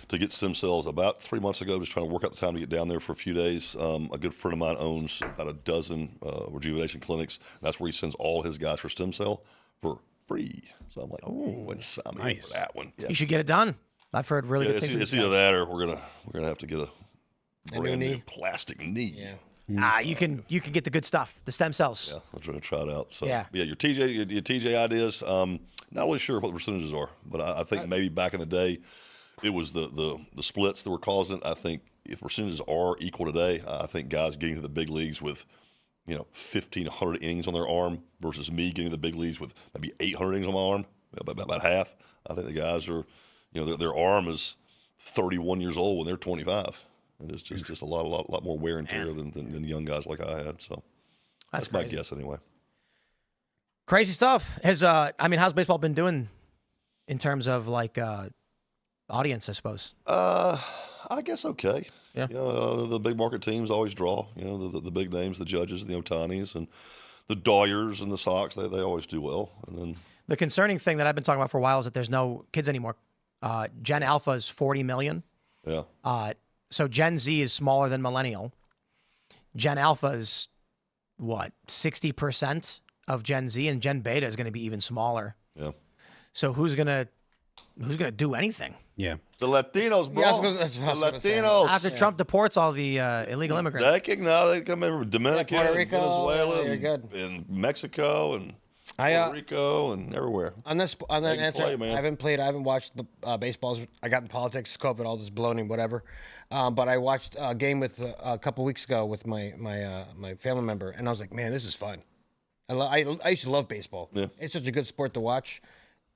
to get stem cells about 3 months ago. Just trying to work out the time to get down there for a few days. A good friend of mine owns about a dozen rejuvenation clinics. And that's where he sends all his guys for stem cell for free. So I'm like, oh, sign me up for that one. Yeah. You should get it done. I've heard really good things. It's either that or we're gonna have to get a brand new plastic knee. Yeah. You can get the good stuff, the stem cells. Yeah, I'm trying to try it out. So yeah, your TJ ideas. Not really sure what the percentages are, but I think maybe back in the day, it was the splits that were causing it. I think if percentages are equal today, I think guys getting to the big leagues with 1,500 innings on their arm versus me getting to the big leagues with maybe 800 innings on my arm, about half. I think the guys are, their arm is 31 years old when they're 25. And it's just a lot more wear and tear than young guys like I had. So that's my guess anyway. Crazy stuff. How's baseball been doing in terms of like audience, I suppose? I guess okay. Yeah. The big market teams always draw. The big names, the Judges, the Otanis, and the Doyers and the Sox. They always do well. And then the concerning thing that I've been talking about for a while is that there's no kids anymore. Gen Alpha is 40 million. Yeah. So Gen Z is smaller than Millennial. Gen Alpha is what, 60% of Gen Z, and Gen Beta is going to be even smaller. Yeah. So who's gonna do anything? Yeah. The Latinos, bro. Yeah, the Latinos. After Trump deports all the illegal immigrants. They come over from Dominican, Puerto Rico, Venezuela, and Mexico, and Puerto Rico, and everywhere. On that answer, play, I haven't watched the baseballs. I got in politics, COVID, all this bloating, whatever. But I watched a game with a couple weeks ago with my family member, and I was like, man, this is fun. I used to love baseball. Yeah. It's such a good sport to watch.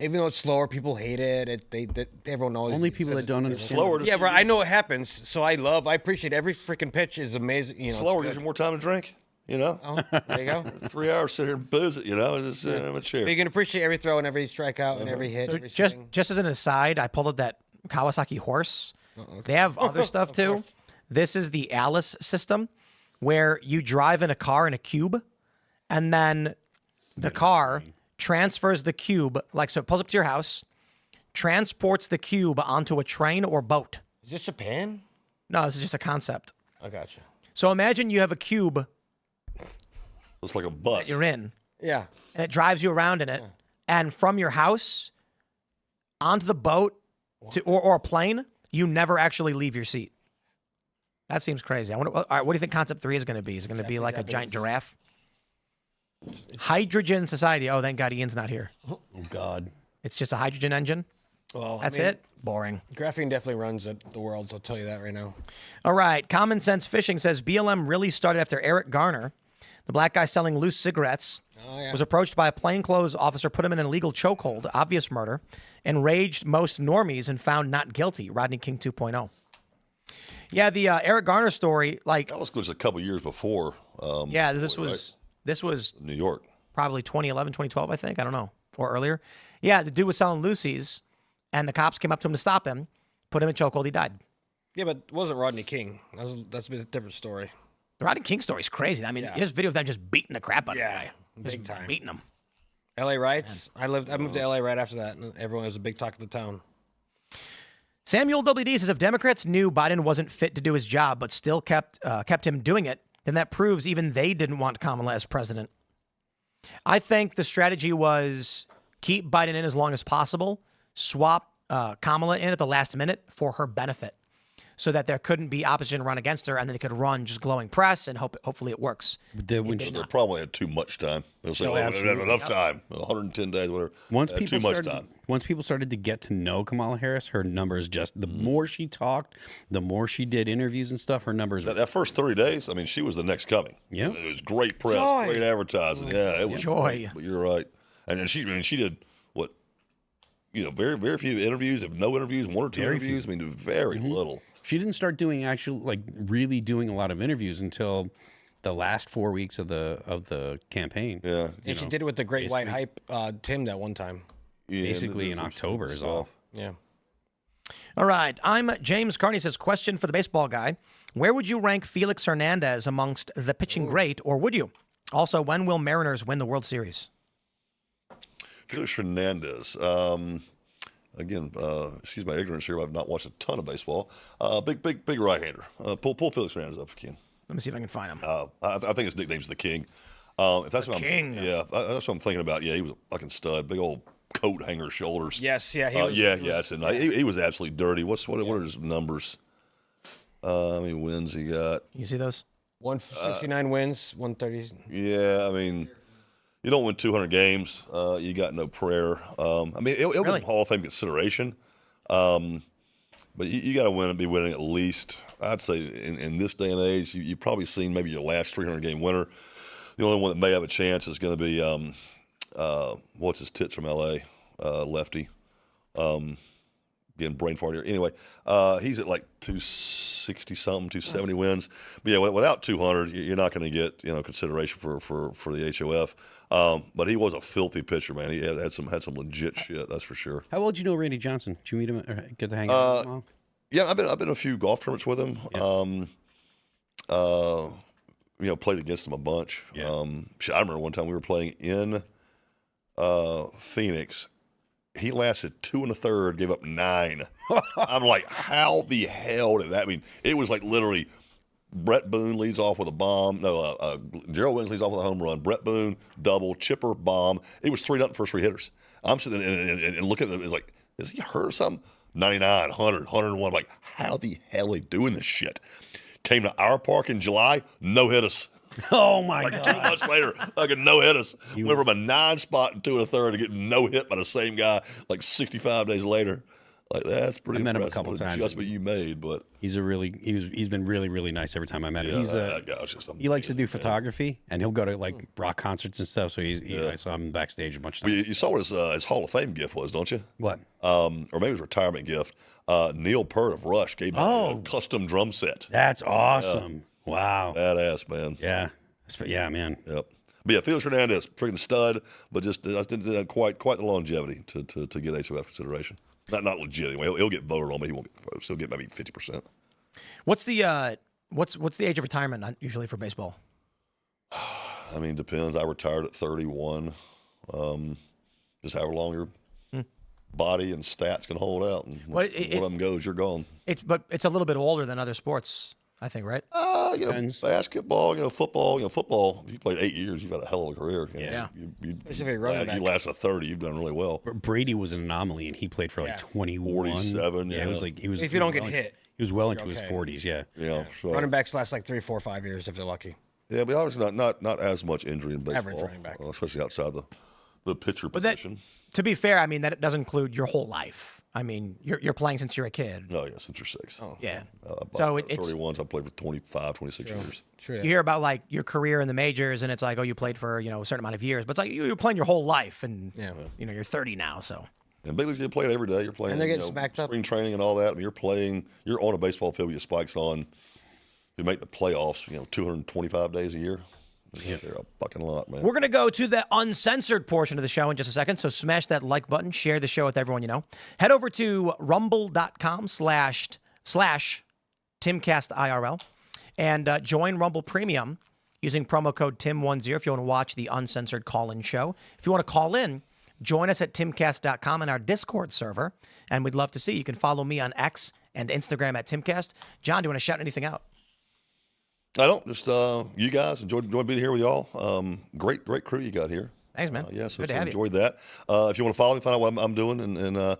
Even though it's slower, people hate it. Everyone knows. Only people that don't understand. Slower. Yeah, bro. I know it happens, so I appreciate every freaking pitch is amazing. Slower gives you more time to drink. Oh, there you go. 3 hours sit here and booze it. Just have a cheer. You can appreciate every throw and every strikeout and every hit. So every just as an aside, I pulled up that Kawasaki horse. Okay. They have other stuff too. This is the Alice system, where you drive in a car in a cube, and then the car transfers the cube, so it pulls up to your house, transports the cube onto a train or boat. Is this Japan? No, this is just a concept. I got you. So imagine you have a cube It's like a bus. that you're in, Yeah. and it drives you around in it, and from your house onto the boat or a plane, you never actually leave your seat. That seems crazy. I wonder. All right, what do you think concept 3 is going to be? Is it going to be like a giant giraffe? Hydrogen society. Oh, thank God Ian's not here. Oh God. It's just a hydrogen engine. Well, That's it. Boring. Graphene definitely runs the world. I'll tell you that right now. All right. Common Sense Fishing says BLM really started after Eric Garner, the black guy selling loose cigarettes, was approached by a plainclothes officer, put him in an illegal chokehold, obvious murder, enraged most normies and found not guilty. Rodney King 2.0. Yeah, the Eric Garner story, like That was just a couple years before. yeah, this was New York. probably 2011, 2012, I think. I don't know, or earlier. Yeah, the dude was selling loosies, and the cops came up to him to stop him, put him in chokehold. He died. Yeah, but it wasn't Rodney King. That's a different story. The Rodney King story is crazy. I mean, there's video of them just beating the crap out of the guy. Big Just time. beating him. LA riots. I moved to LA right after that, and everyone was a big talk of the town. Samuel WD says if Democrats knew Biden wasn't fit to do his job, but still kept him doing it, then that proves even they didn't want Kamala as president. I think the strategy was keep Biden in as long as possible, swap Kamala in at the last minute for her benefit, so that there couldn't be opposition run against her, and then they could run just glowing press, and hopefully it works. They probably had too much time. They'll say, they had enough time, 110 days, whatever. Once Had people too much started, time. once people started to get to know Kamala Harris, her numbers just the more she talked, the more she did interviews and stuff. Her numbers. That first 30 days, I mean, she was the next coming. Yeah, it was great press, Joy. great advertising. Yeah, it was Joy. great, but you're right, and she did what, very very few interviews, if no interviews, 1 or 2 Very interviews. I mean, very little. She didn't start doing really doing a lot of interviews until the last 4 weeks of the campaign. Yeah, And she did it with the Great White Hype Tim that one time. Yeah, basically in October is all. Yeah. All right. I'm James Carney says, question for the baseball guy. Where would you rank Felix Hernandez amongst the pitching great, or would you? Also, when will Mariners win the World Series? Felix Hernandez. Again, excuse my ignorance here, but I've not watched a ton of baseball. Big right-hander. Pull Felix Hernandez up if you can. Let me see if I can find him. I think his nickname's the King. If that's what King. Yeah, that's what I'm thinking about. Yeah, he was a fucking stud. Big old coat hanger shoulders. Yes, yeah. That's it. He was absolutely dirty. What are his numbers? How many wins he got? You see those? 169 wins, 130. Yeah, I mean, you don't win 200 games. You got no prayer. I mean, it'll get some Hall of Fame consideration. But you got to be winning at least, I'd say, in this day and age, you've probably seen maybe your last 300-game winner. The only one that may have a chance is going to be, what's his tits from L.A., lefty. Again, brain fart here. Anyway, he's at like 260-something, 270 wins. But yeah, without 200, you're not going to get consideration for the HOF. But he was a filthy pitcher, man. He had some legit shit, that's for sure. How well did you know Randy Johnson? Did you meet him or get to hang out with him? Yeah, I've been in a few golf tournaments with him. Yeah. Played against him a bunch. Yeah. I remember one time we were playing in Phoenix. He lasted 2 1/3, gave up 9. I'm like, how the hell did that? I mean, it was like literally Brett Boone leads off with a bomb. No, Gerald Williams leads off with a home run. Brett Boone, double, Chipper, bomb. It was 3-0 first 3 hitters. I'm sitting and looking at it, it's like, is he hurt or something? 99, 100, 101. Like, how the hell are they doing this shit? Came to our park in July, no hit us. Oh my like God. 2 months later, no hit us. Went from a 9 spot in 2 1/3 to getting no hit by the same guy like 65 days later. Like, that's pretty I met him a impressive. couple What times. adjustment you made, but He's been really, really nice every time I met him. that guy's just He likes to do photography, and he'll go to like rock concerts and stuff. So I saw him backstage a bunch of well, times. you saw what his Hall of Fame gift was, don't you? What? Or maybe his retirement gift. Neil Peart of Rush gave me a custom drum set. That's awesome. Wow. Badass, man. Yeah. Yeah, man. Yep. But yeah, Felix Hernandez, freaking stud, but just didn't have quite the longevity to get HOF consideration. Not legit anyway. He'll get voted on, but he won't get voted. So he'll get maybe 50%. What's the what's the age of retirement usually for baseball? I mean, depends. I retired at 31. Just however long you're body and stats can hold out. And one of them goes, you're gone. But it's a little bit older than other sports, I think, right? Basketball, football. Football, if you played 8 years, you've had a hell of a career. Especially running back. You lasted 30, you've done really well. Brady was an anomaly, and he played for like 21. 47, it was like he was. If you don't get hit. He was well into his 40s, Yeah. So, Running backs last like 3, 4, 5 years if they're lucky. yeah, but obviously not as much injury in baseball. Average running back. Especially outside the pitcher position. To be fair, I mean, that does include your whole life. I mean, you're playing since you're a kid. Oh, yeah, since you're 6. Oh. Yeah. So it's 31, so I played for 25, 26 years. Sure. You hear about like your career in the majors, and it's like, oh, you played for a certain amount of years, but it's like you're playing your whole life, and you're 30 now, so. And big leagues, you play it every day. You're playing. And they're getting smacked up. Spring training and all that. I mean, you're on a baseball field with your spikes on. You make the playoffs, 225 days a year. They're a fucking lot, man. We're going to go to the uncensored portion of the show in just a second, so smash that like button, share the show with everyone you know. Head over to rumble.com/TimcastIRL and join Rumble Premium using promo code TIM10 if you want to watch the uncensored call-in show. If you want to call in, join us at timcast.com in our Discord server, and we'd love to see you. You can follow me on X and Instagram at Timcast. John, do you want to shout anything out? I don't. Just you guys enjoyed being here with y'all. Great crew you got here. Thanks, man. So good to have enjoyed that. If you want to follow me, find out what I'm doing and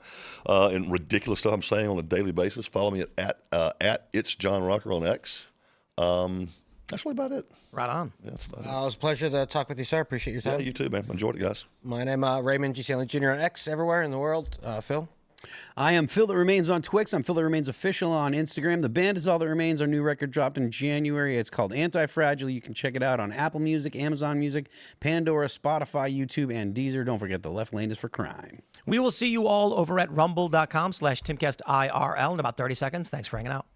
ridiculous stuff I'm saying on a daily basis, follow me at It's John Rocker on X. That's really about it. Right on. Yeah, that's about It was a pleasure to talk with you, sir. Appreciate your time. Yeah, you too, man. Enjoyed it, guys. My name Raymond G. Stanley Jr. on X, everywhere in the world. Phil? I am Phil That Remains on Twix. I'm Phil That Remains Official on Instagram. The band is All That Remains. Our new record dropped in January. It's called Anti-Fragile. You can check it out on Apple Music, Amazon Music, Pandora, Spotify, YouTube, and Deezer. Don't forget, The Left Lane is for Crime. We will see you all over at rumble.com/TimcastIRL in about 30 seconds. Thanks for hanging out.